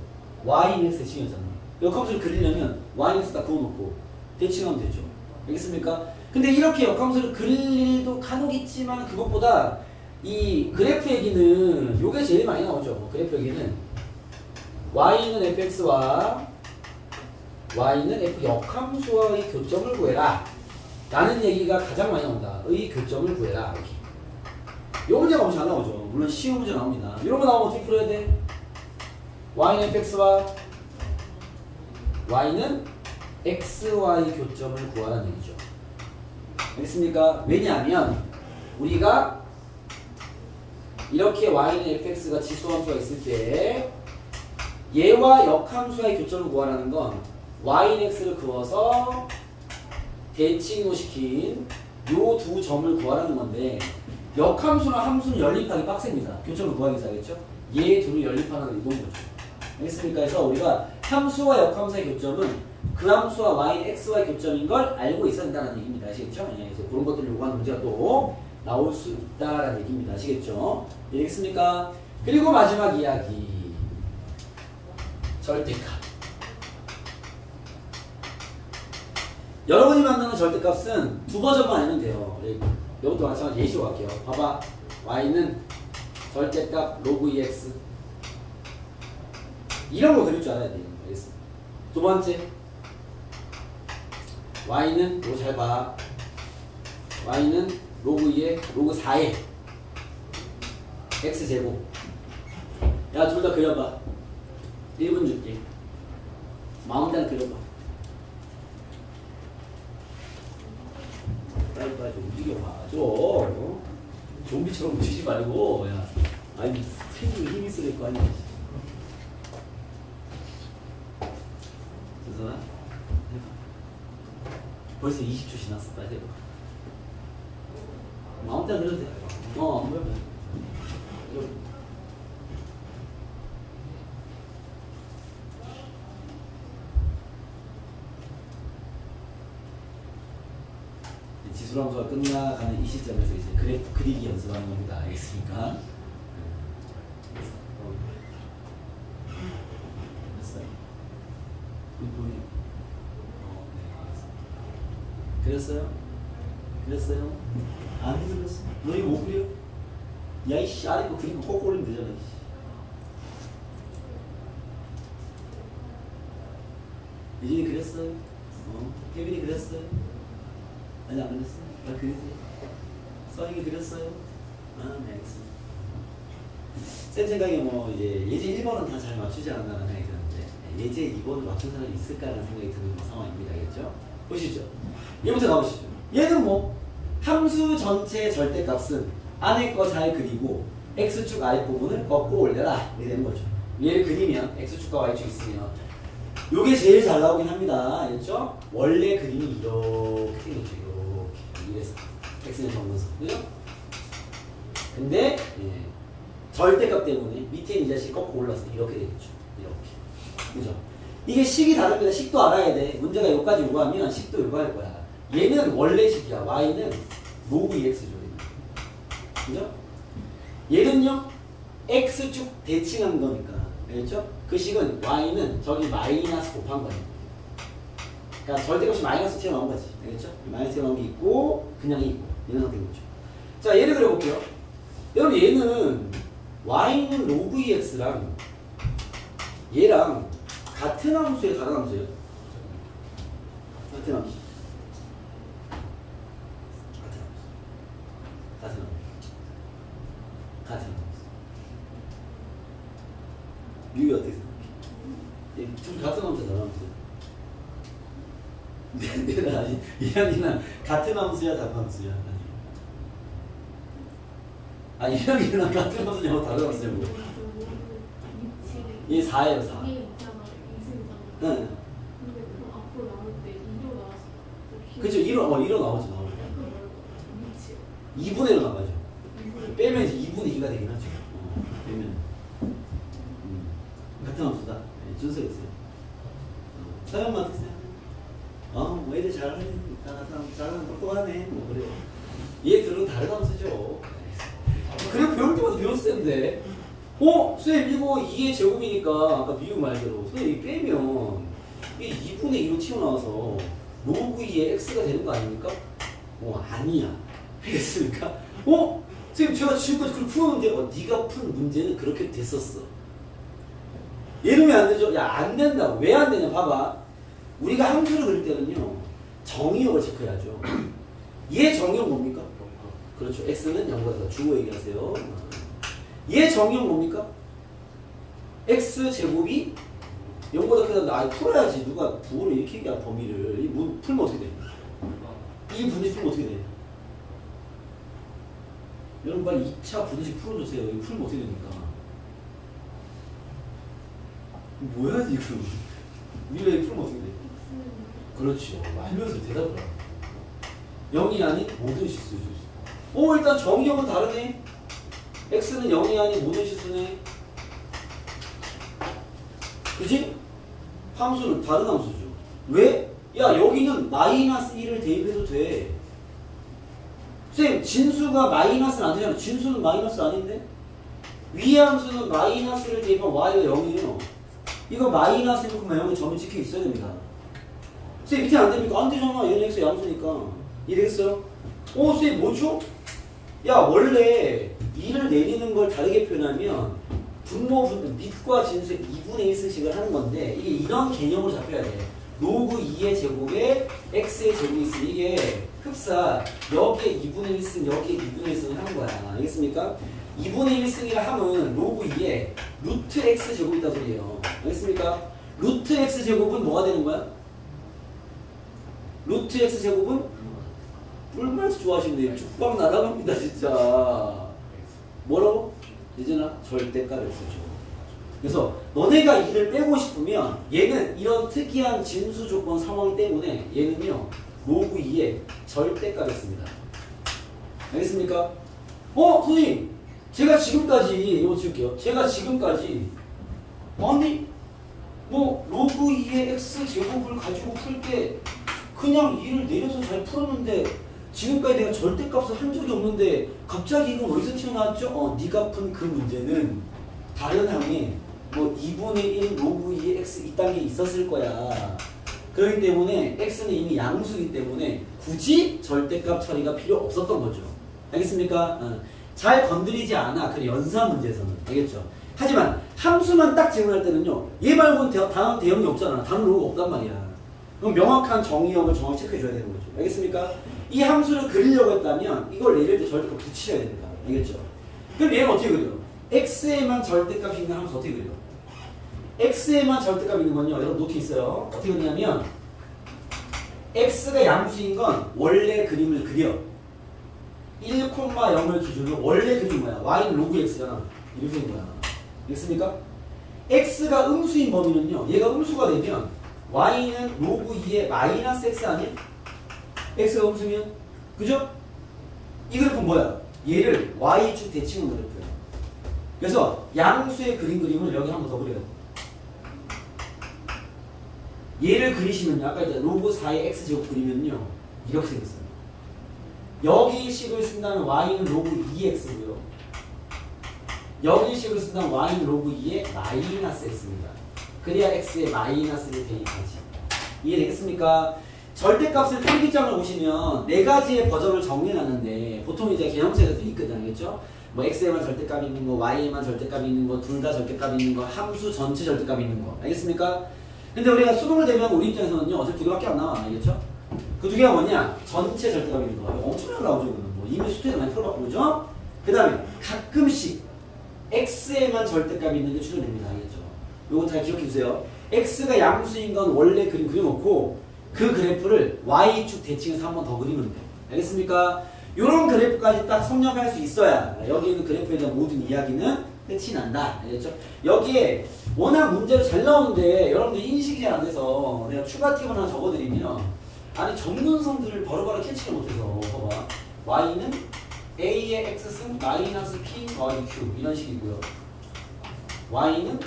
yx 대칭이었잖아. 역함수를 그리려면 yx 딱 그어놓고 대칭하면 되죠. 알겠습니까? 근데 이렇게 역함수를 그릴 일도 간혹 있지만 그것보다 이 그래프 얘기는 요게 제일 많이 나오죠. 그래프 얘기는 y는 fx와 y는 f 역함수와의 교점을 구해라 라는 얘기가 가장 많이 나온다. 의 교점을 구해라. 이렇게. 요 문제가 엄청 안 나오죠. 물론 쉬운 문제 나옵니다. 이런 거 나오면 어떻게 풀어야 돼? y는 fx와 y는 xy 교점을 구하라는 얘기죠. 알겠습니까? 왜냐하면 우리가 이렇게 y는 fx가 지수함수가 있을 때 얘와 역함수의 교점을 구하라는 건 y는 x를 그어서 대칭으로 시킨 요 두 점을 구하라는 건데 역함수나 함수는 연립하기 빡셉니다. 교점을 구하기 위해서. 알겠죠? 얘 둘을 연립하는 이동 거죠. 알겠습니까? 그래서 우리가 함수와 역함수의 교점은 그 함수와 y는 x와의 교점인 걸 알고 있어야 된다는 얘기입니다. 아시겠죠? 예, 그래서 그런 것들을 요구하는 문제가 또 나올 수 있다라는 얘기입니다. 아시겠죠? 이해겠습니까? 그리고 마지막 이야기. 절대값. 여러분이 만드는 절대값은 두 버전만 알면 돼요. 이것도 마찬가지 예시로 갈게요. 봐봐. y는 절대값 로그 2x. 이런 거 그릴 줄 알아야 돼요. 알겠어? 두 번째. y는 이거 잘 봐. y는 로그 2에 로그 4에 x제곱. 야, 둘 다 그려봐. 1분 줄게. 마음대로 그려봐. 빨리빨리 움직여봐. 좀 좀비처럼 움직이지 말고. 야, 아니 스프링에 힘이 있을 거 아니야. 준선아, 해봐. 벌써 20초 지났어. 빨리 해봐. 마음대로 그려도 돼. 안 보여. 지수함수가 끝나가는 이 시점에서 이제 그래프 그리기 연습하는 겁니다. 알겠습니까? 됐어요? 네, 그렸어요? 그렸어요? 안 그렸어? 너 이거 못 그려? 야, 이씨, 아래 거 그린 거 꼭 고르면 되잖아. 유진이 그렸어요? 혜빈이 그렸어요? 아니, 안 그렸어? 나 그리지? 써니가 그렸어요? 네, 알겠습니다. 쌤 생각에 뭐, 이제, 예제 1번은 다 잘 맞추지 않았나라는 생각이 드는데, 예제 2번을 맞춘 사람이 있을까라는 생각이 드는 상황입니다. 알겠죠? 보시죠. 얘부터 가보시죠. 얘는 뭐, 함수 전체 절대값은 안에 거 잘 그리고, x축 아랫부분을 꺾고 올려라. 이렇게 되는 거죠. 얘를 그리면, x축과 y축 있으면, 요게 제일 잘 나오긴 합니다. 알겠죠? 원래 그림이 이렇게 생겼죠. 이래서 x는 정분수, 그죠? 근데 예, 절대값 때문에 밑에 이 자식이 꺾고 올라서 이렇게 되겠죠. 이렇게, 그죠? 이게 식이 다릅니다. 식도 알아야 돼. 문제가 여기까지 요구하면 식도 요구할 거야. 얘는 원래 식이야. y는 로그 2x죠. 그죠? 얘는요 x축 대칭한 거니까, 알겠죠? 그 식은 y는 저기 마이너스 곱한 거예요. 그러니까 절대값이 마이너스 튀어나온 거지. 알겠죠? 마이너스 튀어나온 게 있고 그냥이 있고 이런 상태인 거죠. 자, 예를 들어볼게요. 여러분, 얘는 y는 로그 2x랑 얘랑 같은 함수에 다른 함수예요? 같은 함수. 같은 함수. 같은 함수. 미국이 어떻게 생각해? 둘 같은 함수야, 다른 함수야? 내가 아니, 이랑이랑 같은 함수야, 다른 함수야? 아니, 이랑이랑 같은 함수냐고 다른 함수냐고. 얘 4예요, 4. 이게 있잖아, 2승이잖아. 응. 근데 그럼 앞으로 나올 때 2로 나왔어. 그쵸, 1로 나오죠, 나오죠. 2분의 1로 나가죠. 빼면 이제 2분의 2가 되긴 하죠. 빼면. 같은 함수다. 네, 준수가 있어요. 서영만 어떻게 생각해? 뭐 애들 잘하니까 잘하는 똑똑하네. 뭐 그래요. 얘들은 다른 함수죠. 그래, 배울 때마다 배웠을 텐데. 쌤 이거 2의 제곱이니까 아까 미국 말대로 쌤 이 빼면 이게 2분의 2로 튀어나와서 로그 2의 x가 되는 거 아닙니까? 아니야. 알겠습니까? 쌤 제가 지금까지 그렇게 풀었는데 네가 푼 문제는 그렇게 됐었어. 얘는 왜 안 되죠? 야, 안 된다. 왜 안 되냐? 봐봐. 우리가 함수를 그릴 때는요, 정의역을 체크해야죠. 얘 정의역 뭡니까? 그렇죠. x는 0보다 주어 얘기하세요. 얘 정의역 뭡니까? x제곱이 0보다 크다. 풀어야지. 누가 부호를 이렇게 얘기야, 범위를. 풀면 어떻게 돼? 이 분식 풀면 어떻게 돼? 여러분 빨리 2차 분식 풀어주세요. 이거 풀면 어떻게 됩니까? 뭐야 지금? 우리가 이거 풀면 어떻게 돼? 그렇죠. 알면서 대답을 하라. 0이 아닌 모든 실수죠. 일단 정의역은 다르네. x는 0이 아닌 모든 실수네. 그치? 함수는 다른 함수죠. 왜? 야 여기는 마이너스 1을 대입해도 돼. 쌤 진수가 마이너스는 안 되잖아. 진수는 마이너스 아닌데? 위의 함수는 마이너스를 대입하면 y가 0이에요. 이거 마이너스 1,0이 점이 찍혀 있어야 됩니다. 쌤 밑에 안 됩니까? 안 되잖아. 얘는 x 양수니까. 이해되겠어요? 쌤 뭐죠? 야 원래 2를 내리는 걸 다르게 표현하면 밑과 진수의 2분의 1승식을 하는 건데 이게 이런 개념으로 잡혀야 돼. 로그 2의 제곱에 x의 제곱이 있으면 이게 흡사 여기에 2분의 1승 여기에 2분의 1승을 하는 거야. 알겠습니까? 2분의 1승이라 하면 로그 2에 루트 x 제곱이 있다 소리예요. 알겠습니까? 루트 x 제곱은 뭐가 되는 거야? 루트 x 제곱은 얼마나 좋아하시는데요. 쭉박 날아갑니다 진짜. 뭐라고? 예전아 절대값 x죠. 그래서 너네가 2를 빼고 싶으면 얘는 이런 특이한 진수 조건 상황 때문에 얘는요 로그 2의 절대값 x입니다. 알겠습니까? 선생님 제가 지금까지 이거 지울게요. 제가 지금까지 아니 뭐 로그 2의 x 제곱을 가지고 풀 때 그냥 2를 내려서 잘 풀었는데 지금까지 내가 절대값을 한 적이 없는데 갑자기 이건 어디서 튀어나왔죠? 네가 푼 그 문제는 다른 항에 뭐 2분의 1 로그 2의 x 이딴 게 있었을 거야. 그렇기 때문에 x는 이미 양수이기 때문에 굳이 절대값 처리가 필요 없었던 거죠. 알겠습니까? 잘 건드리지 않아. 그 연산 문제에서는. 알겠죠? 하지만 함수만 딱 질문할 때는요. 얘 말고는 단어 대형이 없잖아. 단어 로그가 없단 말이야. 그럼 명확한 정의형을 정확히 체크해줘야 되는 거죠. 알겠습니까? 이 함수를 그리려고 했다면 이걸 내릴 때 절대값 붙이셔야 됩니다. 알겠죠? 그럼 얘는 어떻게 그려? x에만 절대값이 있는 함수 어떻게 그려? x에만 절대값 있는 건요. 여러분 노트 있어요. 어떻게 그리냐면 x가 양수인 건 원래 그림을 그려. 1,0을 기준으로 원래 그림 뭐야? y는 로그 x잖아. 이렇게 된 거야. 알겠습니까? x가 음수인 범위는요. 얘가 음수가 되면 y는 로그 2의 마이너스 x 아니야? x가 음수면? 그죠? 이 그래프는 뭐야? 얘를 y축 대칭한 그래프야. 그래서 양수의 그림을 여기 한 번 더 그려요. 얘를 그리시면요. 아까 이제 로그 4의 x제곱 그리면요. 이렇게 생겼어요. 여기 식을 쓴다면 y는 로그 2x고요. 여기 식을 쓴다면 y는 로그 2의 마이너스 x입니다. 그래야 x에 마이너스를 대입하지. 이해되겠습니까? 절대값을 필기장을 보시면 네 가지의 버전을 정리해놨는데 보통 이제 개념책에도 있거든. 알겠죠? 뭐 x에만 절대값이 있는 거, y에만 절대값이 있는 거, 둘 다 절대값이 있는 거, 함수 전체 절대값이 있는 거. 알겠습니까? 근데 우리가 수능을 대면 우리 입장에서는요. 어차피 두 개밖에 안 나와. 알겠죠? 그 두 개가 뭐냐? 전체 절대값이 있는 거. 엄청나게 나오죠. 뭐 이미 수트에도 많이 풀어봤고 그죠? 그 다음에 가끔씩 x에만 절대값이 있는 게 출연됩니다. 알겠죠? 요거 잘 기억해주세요. x가 양수인 건 원래 그림 그려놓고 그 그래프를 y축 대칭해서 한 번 더 그리면 돼. 알겠습니까? 요런 그래프까지 딱 성립할 수 있어야 여기 있는 그래프에 대한 모든 이야기는 끝이 난다. 알겠죠? 여기에 워낙 문제로 잘 나오는데 여러분들 인식이 잘 안 돼서 내가 추가 팁을 하나 적어드리면 아니 정근성들을 바로바로 캐치를 못해서 봐봐. y는 a의 x승 마이너스 p 더하기 q 이런 식이고요. y는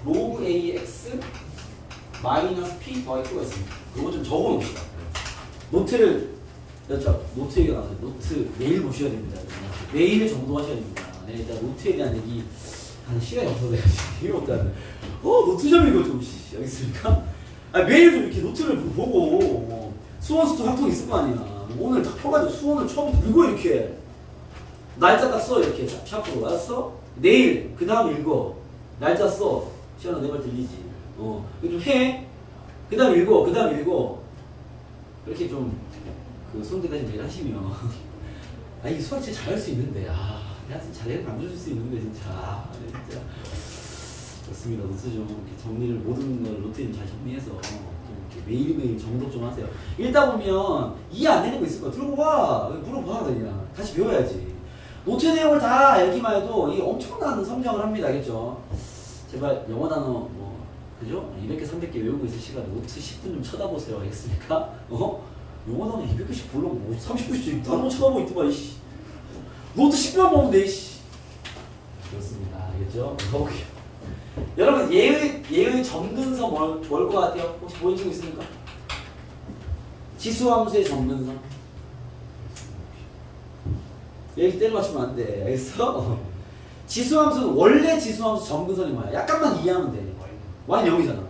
로그 a의 x 마이너스 p 더하기 q가 있습니다. 이거 좀 적어놓읍시다. 노트를 노트 얘기가 나와요. 노트 매일 보셔야 됩니다. 매일 정도하셔야 됩니다. 네, 일단 노트에 대한 얘기 한 시간이 없어서 이거 못하는. 노트 좀 이거 좀 알겠습니까? 매일 좀 이렇게 노트를 보고 수원 수트 활동 있을 거 아니야. 오늘 딱 펴가지고 수원을 처음부터 읽어 이렇게 날짜 딱 써 이렇게 샤프로 알았어? 내일 그 다음 읽어 날짜 써. 시원아 내 말 들리지? 이거 좀 해. 그 다음 읽어 그 다음 읽어 이렇게 좀 그 손대까지 매일 하시면 이게 수학 진짜 잘할 수 있는데 내가 진짜 잘해서 만들어줄 수 있는데 진짜 진짜 좋습니다. 노트 좀 이렇게 정리를 모든 걸 노트에 잘 정리해서 좀 이렇게 매일매일 정독 좀 하세요. 읽다 보면 이해 안 되는 거 있을 거야. 들어봐 물어봐 그냥 다시 배워야지. 노트 내용을 다 알기만 해도 이게 엄청난 성장을 합니다. 알겠죠? 제발 영어 단어 뭐 그죠? 200개 300개 외우고 있을 시간에 노트 10분 좀 쳐다보세요. 알겠습니까? 영어 단어 200개씩 보려고 뭐 30분씩 단어 쳐다보고 있더만 이씨. 노트 10분 보면 돼 이씨. 그렇습니다. 알겠죠? 가볼게요. 여러분 예의 점 점근선 뭘 것 같아요? 혹시 보인 친구 있습니까? 지수함수의 점근선. 얘기 때려 맞추면 안 돼. 알겠어? 지수함수는 원래 지수함수 점근선이 뭐야? 약간만 이해하면 돼. y는 0이잖아.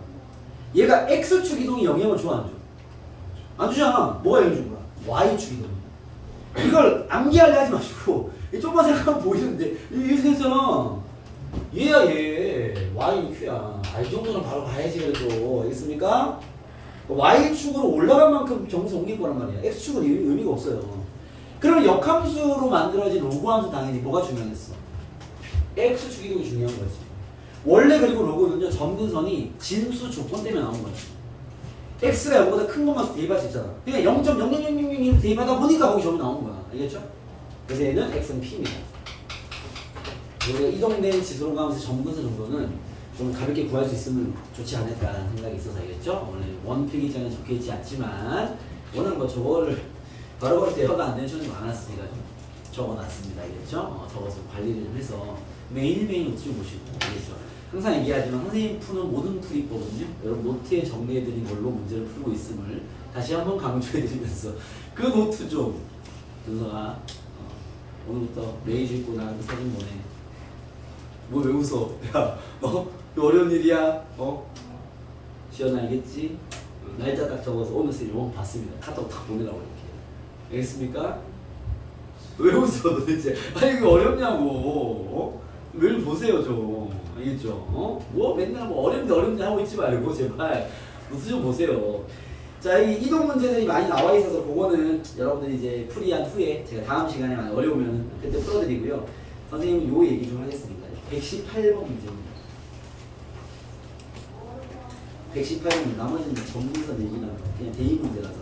얘가 x축 이동이 영향을 줘, 안 줘? 안 주잖아. 뭐가 영향 준 거야? y축 이동. 이걸 암기하려 하지 마시고 조금만 생각하면 보이는데 이렇게 생겼잖아. 얘야 얘. y는 q야. 이 정도는 바로 가야지 그래도. 알겠습니까? y축으로 올라간 만큼 정수 옮길 거란 말이야. x축은 의미가 없어요. 그러면 역함수로 만들어진 로그함수 당연히 뭐가 중요했어? x축 이동이 중요한 거지. 원래 그리고 로그는요 점근선이 진수 조건 때문에 나온 거야. x가 0보다 큰 것만 대입할 수 있잖아. 그냥 0.0000 대입하다 보니까 거기 점이 나온 거야. 알겠죠? 그래서 얘는 x는 p입니다. 우리가 이동된 지수로그함수 점근선 정도는 좀 가볍게 구할 수 있으면 좋지 않을까라는 생각이 있어서 알겠죠? 오늘 원필기장에 적혀있지 않지만 워낙 뭐 저거를 바로바로 대화가 안 되는 시간이 많았으니까 좀 적어놨습니다. 알겠죠? 적어서 관리를 좀 해서 매일매일 노트 좀 보시고 알겠죠? 항상 얘기하지만 선생님 푸는 모든 풀이법은요 여러분 노트에 정리해드린 걸로 문제를 풀고 있음을 다시 한번 강조해드리면서 그 노트 좀 준서가 오늘부터 메이지 입고 나한테 사진 보내. 뭐 왜 웃어? 야, 이거 어려운 일이야. 시연 알겠지? 날짜 딱 적어서 오늘 쓰기 원 봤습니다. 카톡 딱 보내라고 이렇게. 알겠습니까? 왜 웃어 도대체? 아니 이거 어렵냐고. 왜 보세요 좀. 알겠죠? 뭐 맨날 뭐 어렵네 하고 있지 말고 제발 노트 좀 보세요. 자, 이 이동 문제들이 많이 나와 있어서 그거는 여러분들이 이제 풀이한 후에 제가 다음 시간에 많이 어려우면 그때 풀어드리고요. 선생님은 요 얘기 좀 하겠습니다. 118번 문제입니다. 118번 나머지는 전문서 얘기나 그냥 대입 문제라서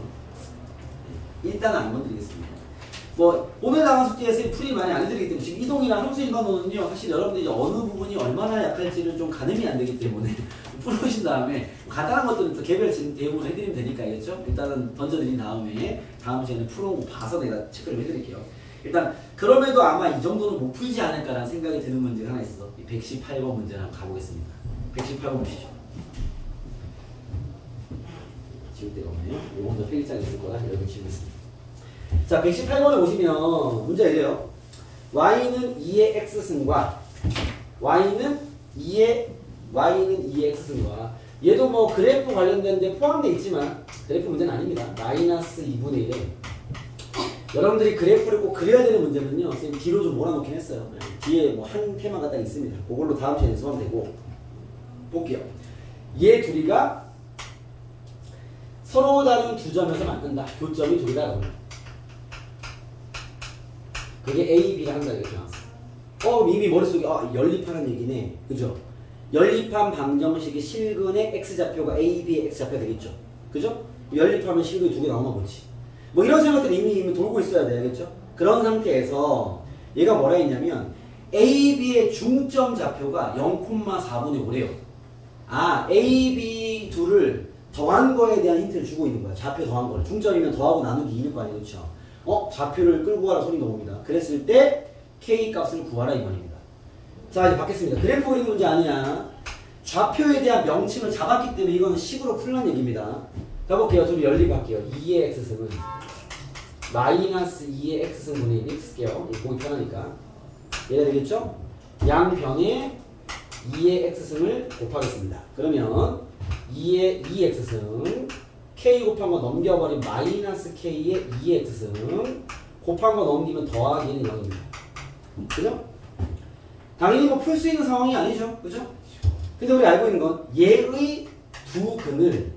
일단은 안 건드리겠습니다. 뭐 오늘 나간 숙제에서 풀이 많이 안 해드리기 때문에 지금 이동이나 함수 일반어는요 사실 여러분들이 어느 부분이 얼마나 약할지를 좀 가늠이 안 되기 때문에 풀어보신 다음에 간단한 것들은 또 개별 대응을 해드리면 되니까 알겠죠? 일단은 던져드린 다음에 다음 시간에 풀어보고 봐서 내가 체크를 해드릴게요. 일단 그럼에도 아마 이 정도는 못 풀지 않을까라는 생각이 드는 문제가 하나 있어서 118번 문제를 한번 가보겠습니다. 118번 보시죠. 지울 데가 없네요. 5번도 필기장에 있을 거라 여러분 지우겠습니다. 자, 118번에 보시면 문제가 이래요. y는 2의 x승과 y는 2의 x승과 얘도 뭐 그래프 관련된 데 포함되어 있지만 그래프 문제는 아닙니다. 마이너스 2분의 1에 여러분들이 그래프를 꼭 그려야 되는 문제는요 선생님 뒤로 좀 몰아놓긴 했어요. 뒤에 뭐 한 테마가 딱 있습니다. 그걸로 다음 시간에 수하면 되고 볼게요. 얘 둘이가 서로 다른 두 점에서 만든다. 교점이 둘이다. 그게 A, B가 한다 이렇게 나왔어. 이미 머릿속에 연립하는 얘기네. 그죠? 연립한 방정식의 실근의 x좌표가 A, B의 x좌표가 되겠죠. 그죠? 연립하면 실근이 두 개 나오면 뭐지? 뭐 이런 생각들이 이미 돌고 있어야 돼. 알겠죠? 그런 상태에서 얘가 뭐라 했냐면 A, B의 중점 좌표가 0,4분의 5래요. A, B 둘을 더한 거에 대한 힌트를 주고 있는 거야. 좌표 더한 거를. 중점이면 더하고 나누기 2일 거 아니에요. 그렇죠? 좌표를 끌고 가라 소리가 옵니다. 그랬을 때 K 값을 구하라 이 말입니다. 자, 이제 받겠습니다. 그래프 그리는 문제 아니야. 좌표에 대한 명칭을 잡았기 때문에 이거는 식으로 풀란 얘기입니다. 가볼게요. 둘이 연립할게요. 2의 x승은 마이너스 2의 x승분의 1 쓸게요. 보기 편하니까. 얘가 되겠죠? 양변에 2의 x승을 곱하겠습니다. 그러면 2의 2x승 k 곱한 거 넘겨버린 마이너스 k의 2x승 곱한 거 넘기면 더하기는 0입니다. 그죠? 당연히 뭐 풀 수 있는 상황이 아니죠. 그죠? 근데 우리 알고 있는 건 얘의 두 근을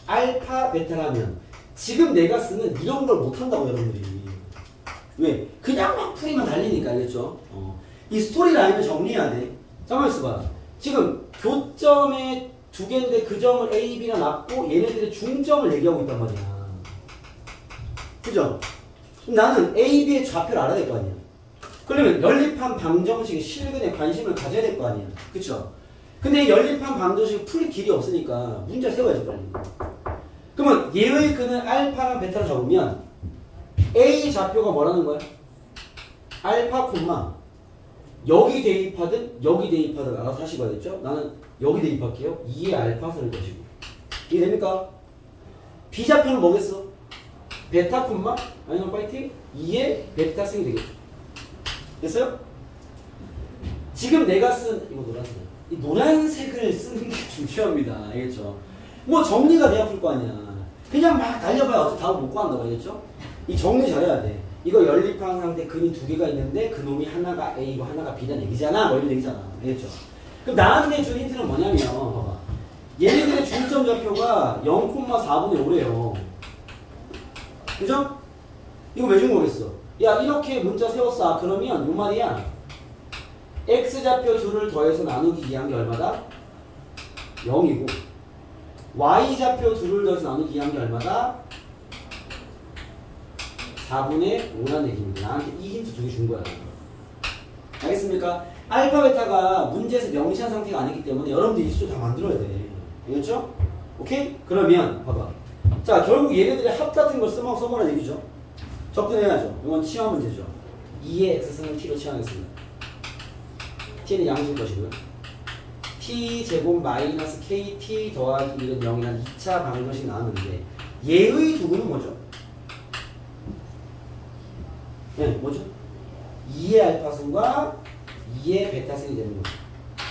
알파, 베타라면 지금 내가 쓰는 이런 걸 못한다고 여러분들이. 왜? 그냥 막 풀이만 달리니까 알겠죠? 이 스토리 라인을 정리해야 돼. 잠깐만 있어봐. 지금 교점에 두 개인데 그 점을 A, B가 놨고 얘네들의 중점을 얘기하고 있단 말이야. 그죠? 그럼 나는 A, B의 좌표를 알아야 될 거 아니야. 그러면 연립한 방정식의 실근에 관심을 가져야 될 거 아니야. 그쵸? 근데 이 연립한 방정식을 풀 길이 없으니까 문제 세워야지 빨리. 그러면 얘의 근을 알파랑 베타로 잡으면 A 좌표가 뭐라는 거야? 알파 콤마 여기 대입하든 여기 대입하든 알아서 하시고 하겠죠? 나는 여기 대입할게요. 2의 알파 쓸 것이고. 이해 됩니까? B좌표는 뭐겠어? 베타 콤마 아니면 파이팅 2의 베타 승이 되겠죠. 됐어요? 지금 내가 쓴 이거 노란색 이 노란색을 쓰는 게 중요합니다. 알겠죠? 뭐 정리가 돼야 풀 거 아니야. 그냥 막 달려봐야 어차피 답을 못 구한다고. 알겠죠? 이 정리 잘해야 돼. 이거 연립한 상태 근이 두 개가 있는데 그놈이 하나가 A고 하나가 B라는 얘기잖아. 뭐 이런 얘기잖아. 알겠죠? 그럼 나한테 준 힌트는 뭐냐면 봐봐. 얘네들의 중점 좌표가 0,4분의 5래요. 그죠? 이거 왜 준 거겠어? 야 이렇게 문자 세웠어. 아, 그러면 요 말이야. X좌표 둘을 더해서 나누기 2한 게 얼마다? 0이고 Y좌표 둘을 더해서 나누기 2한 게 얼마다? 4분의 5라는 얘기입니다. 나한테 이 힌트 두 개 준 거야. 알겠습니까? 알파 베타가 문제에서 명시한 상태가 아니기 때문에 여러분들 이 수 다 만들어야 돼. 알겠죠? 오케이? 그러면 봐봐. 자, 결국 얘네들의 합 같은 걸 써보라는 얘기죠. 접근해야죠. 이건 치환 문제죠. 2의 x승을 t로 치환하겠습니다. t는 양수일 것이고요. t제곱 마이너스 kt 더하기 1은 0이라는 2차 방정식 나왔는데 얘의 두근은 뭐죠? 네, 뭐죠? 2의 알파승과 2의 베타승이 되는 거죠.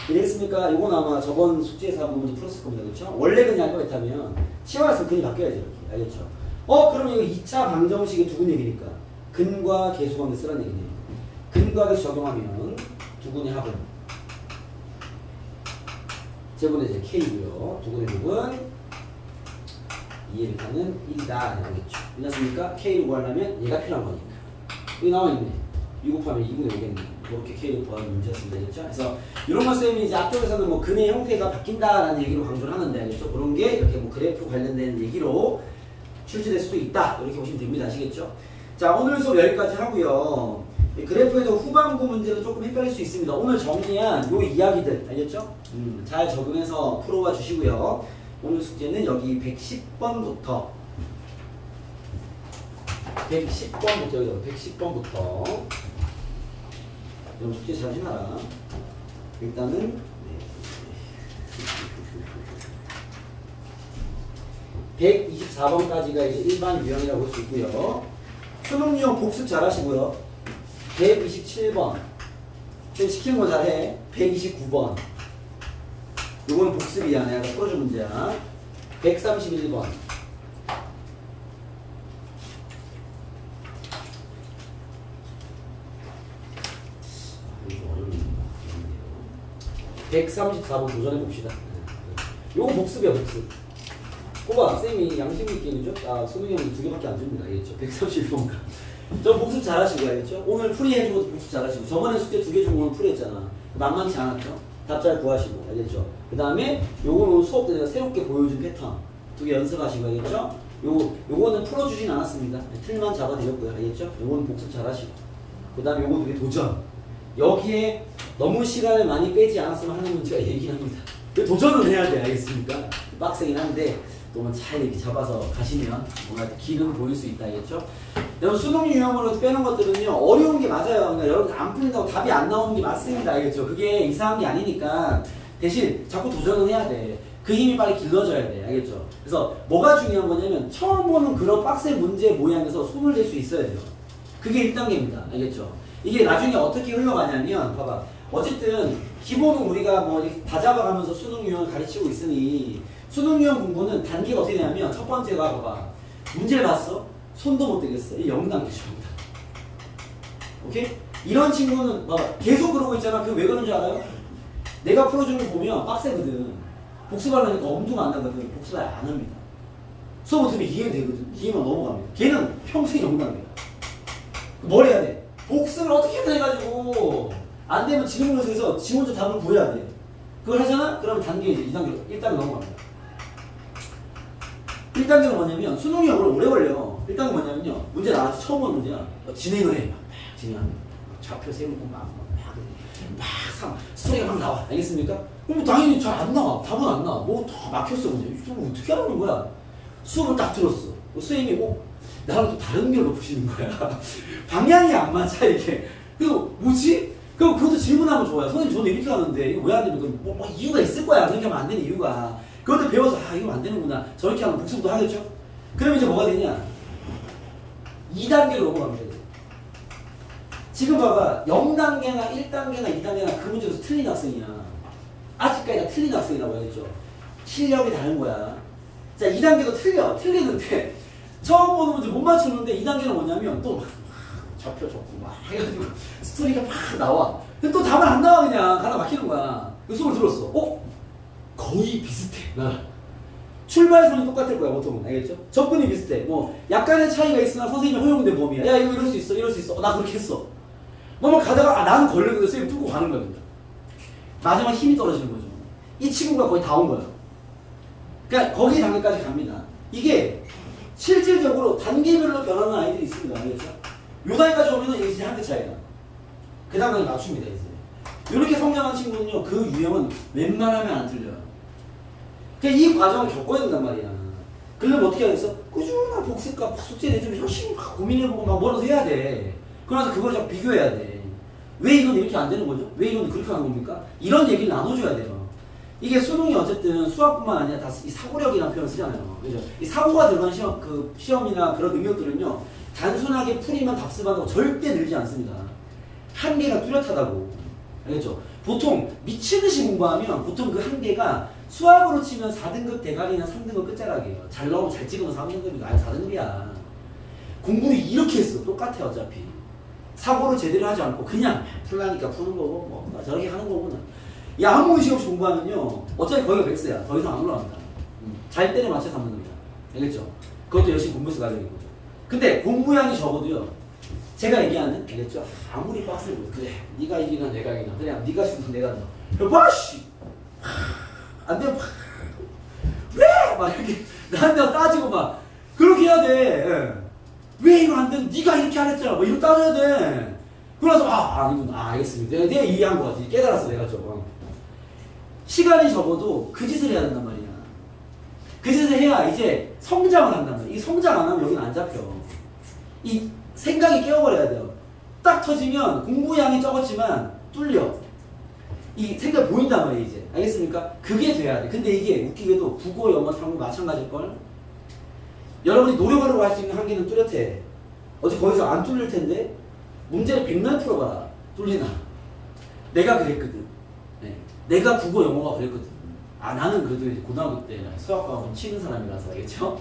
이해됐습니까? 이건 아마 저번 숙제에서 한번 문제 풀었을 겁니다. 그렇죠? 원래 근이 알파 베타면 치환했으면 근이 바뀌어야지 이렇게. 알겠죠? 그럼 이거 2차 방정식의 두근 얘기니까 근과 계수 관계 쓰라는 얘기네요. 근과 계수 적용하면 두근의 합은 제분의 이제 K고요. 두근의 합은 2의 베타는 1이다. 나오겠죠. 이해했습니까? K를 구하려면 얘가 필요한 거니까. 여기 나와있네. 2 곱하면 2분의 5겠네. 이렇게 K를 구하는 문제였습니다. 알겠죠? 그래서 이런 것 쌤이 이제 앞쪽에서는 뭐 근의 형태가 바뀐다라는 얘기로 강조를 하는데, 알겠죠? 그런 게 이렇게 뭐 그래프 관련된 얘기로 출제될 수도 있다. 이렇게 보시면 됩니다. 아시겠죠? 자, 오늘 수업 여기까지 하고요. 그래프에도 후반부 문제는 조금 헷갈릴 수 있습니다. 오늘 정리한 요 이야기들, 알겠죠? 잘 적용해서 풀어봐 주시고요. 오늘 숙제는 여기 110번부터 여기 110번부터 여러분 숙제 잘 해놔라. 일단은 124번까지가 이제 일반 유형이라고 볼 수 있고요. 수능 유형 복습 잘 하시고요. 127번 지금 시키는 거 잘해. 129번 요거는 복습이야. 내가 풀어준 문제야. 131번 134번 도전해봅시다. 요거 복습이야. 복습. 꼬봐 쌤이 양심 있게 그죠? 수능이 형이 2개밖에 안 줍니다. 알겠죠? 131번가 저 복습 잘하시고. 알겠죠? 오늘 풀이해주고 복습 잘하시고. 저번에 숙제 2개 주고 오늘 풀이했잖아. 만만치 않았죠? 답 잘 구하시고. 알겠죠? 그 다음에 요거는 수업 때 내가 새롭게 보여준 패턴 2개 연습하시고. 알겠죠? 요거는 풀어주진 않았습니다. 틀만 잡아드렸고요. 알겠죠? 요거는 복습 잘하시고. 그 다음에 요거 2개 도전. 여기에 너무 시간을 많이 빼지 않았으면 하는 문제가 얘기합니다. 도전은 해야 돼. 알겠습니까? 빡세긴 한데 또 잘 이렇게 잡아서 가시면 뭔가 길은 보일 수 있다. 알겠죠? 여러분 수능 유형으로 빼는 것들은요 어려운 게 맞아요. 그러니까 여러분 안 풀린다고 답이 안 나오는 게 맞습니다. 알겠죠? 그게 이상한 게 아니니까 대신 자꾸 도전은 해야 돼. 그 힘이 빨리 길러져야 돼. 알겠죠? 그래서 뭐가 중요한 거냐면 처음 보는 그런 빡센 문제 모양에서 손을 댈 수 있어야 돼요. 그게 1단계입니다. 알겠죠? 이게 나중에 어떻게 흘러가냐면 봐봐. 어쨌든 기본은 우리가 뭐 이렇게 다 잡아가면서 수능 유형을 가르치고 있으니 수능 유형 공부는 단계가 어떻게 되냐면 첫 번째가 봐봐. 문제를 봤어? 손도 못 대겠어. 이 0단계죠. 오케이? 이런 친구는 봐봐. 계속 그러고 있잖아. 그게 왜 그런 줄 알아요? 내가 풀어주는 거 보면 빡세거든. 복습하려니까 엄두가 안 나거든. 복습을 안 합니다. 수업 들으면 이해되거든. 이해만 넘어갑니다. 걔는 평생 0단계야. 뭘 해야 돼? 복습을 어떻게든 해가지고 안 되면 지능문서에서 지 혼자 답을 구해야 돼. 그걸 하잖아? 그러면 단계 이제 2단계로 1단계 넘어갑니다. 1단계는 뭐냐면 수능이 오래 걸려. 1단계 뭐냐면요. 문제 나왔지. 처음 본 문제야. 진행을 해. 막 진행하면 좌표 세우고 막 스토리가 막 나와. 알겠습니까? 그럼 당연히 잘 안 나와. 답은 안 나와. 뭐 다 막혔어. 문제. 이거 어떻게 하는 거야? 수업을 딱 들었어. 선생님이 나랑 또 다른 결로 푸시는 거야. 방향이 안 맞아 이게. 그래서 뭐지? 그럼 그것도 질문하면 좋아요. 선생님 저는 이렇게 하는데 이거 왜 안 됩니까? 뭐 이유가 있을 거야. 그렇게 하면 안 되는 이유가. 그것도 배워서 아 이거 안 되는구나. 저렇게 하면 복습도 하겠죠? 그럼 이제 뭐가 되냐? 2단계로 넘어가면 돼. 지금 봐봐. 0단계나 1단계나 2단계나 그 문제에서 틀린 학생이야. 아직까지 다 틀린 학생이라고 해야겠죠. 실력이 다른 거야. 자, 2단계도 틀리는데 처음 보는 문제 못 맞추는데 2단계는 뭐냐면 또 막 좌표 적고 막 해가지고 스토리가 막 나와. 근데 또 답은 안 나와. 그냥 가다 막히는 거야. 그 수업을 들었어. 거의 비슷해. 나 출발선이 똑같을 거야 보통은. 알겠죠? 접근이 비슷해. 뭐 약간의 차이가 있으나 선생님이 허용된 범위야. 야 이거 이럴 수 있어 이럴 수 있어. 나 그렇게 했어. 뭐 가다가 나는 걸렸는데 선생님 뚫고 가는 거야. 그냥. 마지막 힘이 떨어지는 거죠. 이 친구가 거의 다 온 거야. 그러니까 거기 단계까지 갑니다. 이게 실질적으로 단계별로 변하는 아이들이 있습니다. 알겠죠? 요 단계까지 오면은 이게 이제 한계 차이다. 그 단계를 맞춥니다. 이제 이렇게 성장한 친구는요, 그 유형은 웬만하면 안 틀려요. 그러니까 이 과정을 겪어야 된단 말이야. 그러면 어떻게 하겠어? 꾸준한 복습과 숙제 내주면 열심히 막 고민해보고 막 뭐라도 해야 돼. 그러면서 그걸 자꾸 비교해야 돼. 왜 이건 이렇게 안 되는 거죠? 왜 이건 그렇게 하는 겁니까? 이런 얘기를 나눠줘야 돼요. 이게 수능이 어쨌든 수학뿐만 아니라 다 이 사고력이라는 표현을 쓰잖아요. 그죠? 이 사고가 들어간 시험이나 그런 능력들은요, 단순하게 풀이만 답습한다고 절대 늘지 않습니다. 한계가 뚜렷하다고. 알겠죠? 보통 미친듯이 공부하면 보통 그 한계가 수학으로 치면 4등급 대가리나 3등급 끝자락이에요. 잘 나오면 잘 찍으면 3등급이고 아니 4등급이야. 공부를 이렇게 했어. 똑같아 어차피. 사고를 제대로 하지 않고 그냥 풀라니까 푸는 거고 뭐 저렇게 하는 거구나. 야, 아무 의식 없이 공부하면요 어차피 거기가 맥스야. 더 이상 안 올라갑니다. 잘 때에 맞춰서 하는 겁니다. 알겠죠? 그것도 열심히 공부해서 가져야 되는 거죠. 근데 공부량이 적어도요, 제가 얘기하는, 알겠죠? 아무리 빡세고 그래 네가 이기나 내가 이기나 그냥 네가 죽든 내가 봐 씨! 안 돼! 왜! 막 이렇게 나한테 따지고 막 그렇게 해야 돼. 예. 왜 이거 안 돼? 네가 이렇게 하랬잖아. 뭐 이거 따져야 돼. 그래서 아니구나. 알겠습니다. 내가 이해한 거 같아. 깨달았어 내가 좀. 시간이 적어도 그 짓을 해야 된단 말이야. 그 짓을 해야 이제 성장을 한단 말이야. 이 성장 안 하면 여기는 안 잡혀. 이 생각이 깨어버려야 돼요. 딱 터지면 공부량이 적었지만 뚫려. 이 생각 보인단 말이야 이제. 알겠습니까? 그게 돼야 돼. 근데 이게 웃기게도 국어, 영어, 탐구 마찬가지일걸? 여러분이 노력하려고 할 수 있는 한계는 뚜렷해. 어제 거기서 안 뚫릴 텐데 문제를 100날 풀어봐라. 뚫리나? 내가 그랬거든. 네. 내가 국어, 영어가 그랬거든. 나는 그래도 이제 고등학교 때 수학과학은 치는 사람이라서 알겠죠?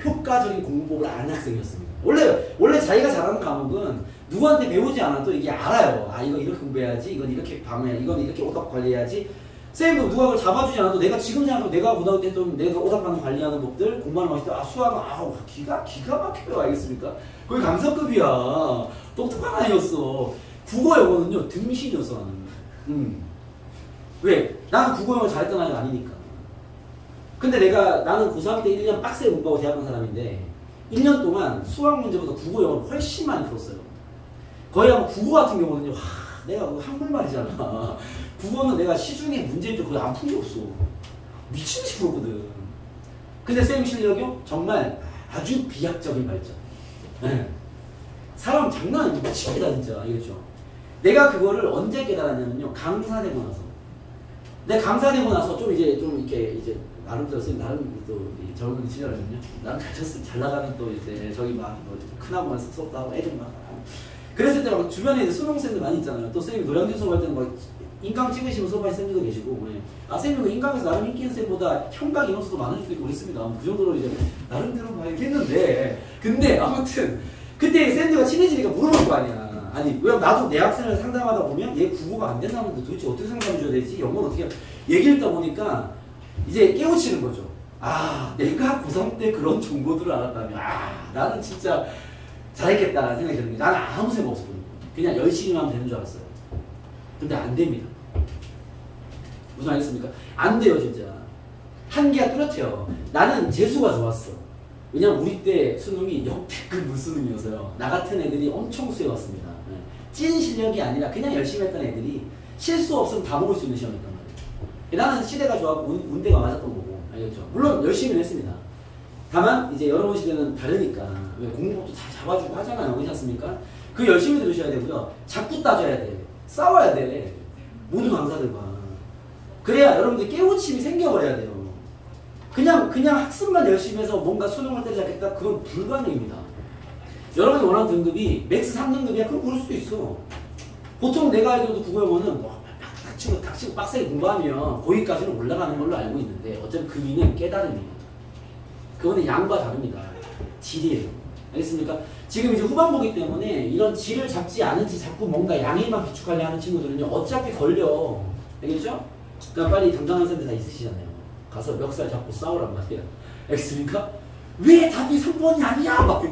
효과적인 공부법을 아는 학생이었습니다. 원래 자기가 잘하는 과목은 누구한테 배우지 않아도 이게 알아요. 이건 이렇게 공부해야지, 이건 이렇게 방어해야, 이건 이렇게 오답 관리해야지. 쌤도 누가 그걸 잡아주지 않아도 내가 지금 생각하면 내가 고등학교 때 했던 내가 오답방송 관리하는 법들 공부하는 맛이 수학은 기가 막혀요. 알겠습니까? 거의 강사급이야. 똑똑한 아이였어. 국어 영어는요 등신이었어 나는. 왜? 나는 국어 영어 잘했던 아이가 아니니까. 근데 나는 고3 때 1년 빡세게 공부하고 대학 간 사람인데 1년 동안 수학 문제보다 국어 영어를 훨씬 많이 풀었어요. 거의 아마 국어 같은 경우는요, 내가 한글말이잖아. 국어는 내가 시중에 문제집 거의 안 푼 게 없어. 미친듯이 풀었거든. 근데 쌤 실력이요? 정말 아주 비약적인 발전. 네. 사람 장난 아니고 미치겠다 진짜. 알겠죠? 내가 그거를 언제 깨달았냐면요, 강사 되고 나서. 내가 강사 되고 나서 좀 이렇게 이제 나름대로 쌤 나름 또 젊은 시절이거든요. 나름 잘 나가는 또 이제 저기 막 큰아버만 수업도 하고 애들 막. 그랬을 때 막 주변에 이제 수능생들 많이 있잖아요. 또 쌤이 노량진 수업할 때는 막 인강 찍으시면 수업하신 쌤들도 계시고. 쌤이 인강에서 나름 인기 있는 쌤보다 현각 인원수도 많을 수도 있고 그랬습니다. 그 정도로 이제 나름대로 막 이렇게 했는데, 근데 아무튼 그때 쌤들과 친해지니까 물어볼 거 아니야. 왜 나도 내 학생을 상담하다 보면 얘 국어가 안 된다는데 도대체 어떻게 상담해줘야 되지? 영어를 어떻게 얘기를 듣다 보니까 이제 깨우치는 거죠. 내가 고3 때 그런 정보들을 알았다면 나는 진짜 잘했겠다라는 생각이 드는 게, 나는 아무 생각 없었거든요. 그냥 열심히 하면 되는 줄 알았어요. 근데 안 됩니다. 무슨 알겠습니까? 안 돼요 진짜. 한계가 뚜렷해요. 나는 재수가 좋았어. 왜냐면 우리 때 수능이 역대급 물수능이어서요. 나 같은 애들이 엄청 수해왔습니다. 찐 실력이 아니라 그냥 열심히 했던 애들이 실수 없으면 다 먹을 수 있는 시험이었단 말이에요. 나는 시대가 좋았고 운대가 맞았던 거고. 알겠죠? 물론 열심히 했습니다. 다만 이제 여러분 시대는 다르니까 왜 공부법도 다 잡아주고 하잖아요. 그렇지 않습니까? 그 열심히 들으셔야 되고요. 자꾸 따져야 돼. 싸워야 돼. 모든 강사들과. 그래야 여러분들 깨우침이 생겨버려야 돼요. 그냥 학습만 열심히 해서 뭔가 수능을 때리자겠다. 그건 불가능입니다. 여러분이 원하는 등급이 맥스 3등급이야. 그럼 그럴 수도 있어. 보통 내가 알기로도 국어영어는 뭐 닥치고 빡세게 공부하면 거기까지는 올라가는 걸로 알고 있는데 어차피 그 위는 깨달음이에요. 그거는 양과 다릅니다. 질이에요. 알겠습니까? 지금 이제 후반부기 때문에 이런 질을 잡지 않은지 자꾸 뭔가 양에만 비축하려 하는 친구들은요 어차피 걸려. 알겠죠? 그러니까 빨리 당당한 선생님 다 있으시잖아요. 가서 멱살 잡고 싸우란 말이야. 알겠습니까? 왜 답이 3번이 아니야? 막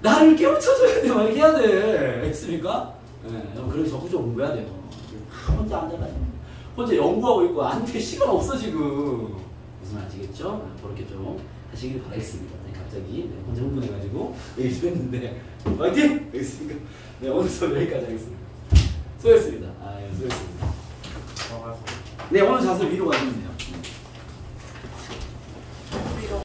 나를 깨우쳐줘야 돼. 막 이렇게 해야 돼. 알겠습니까? 네, 그렇게 적극적으로 공부해야 돼요. 혼자 앉아가지고 혼자 연구하고 있고 안 돼. 시간 없어 지금. 무슨 말 아시겠죠? 그렇게 좀 하시길 바라겠습니다. 네, 갑자기 혼자 흥분해가지고 얘기 좀 했는데 화이팅! 알겠습니까? 네, 오늘 수업 여기까지 하겠습니다. 수고했습니다. 수고했습니다. 네, 오늘 자세 위로 가줍니다.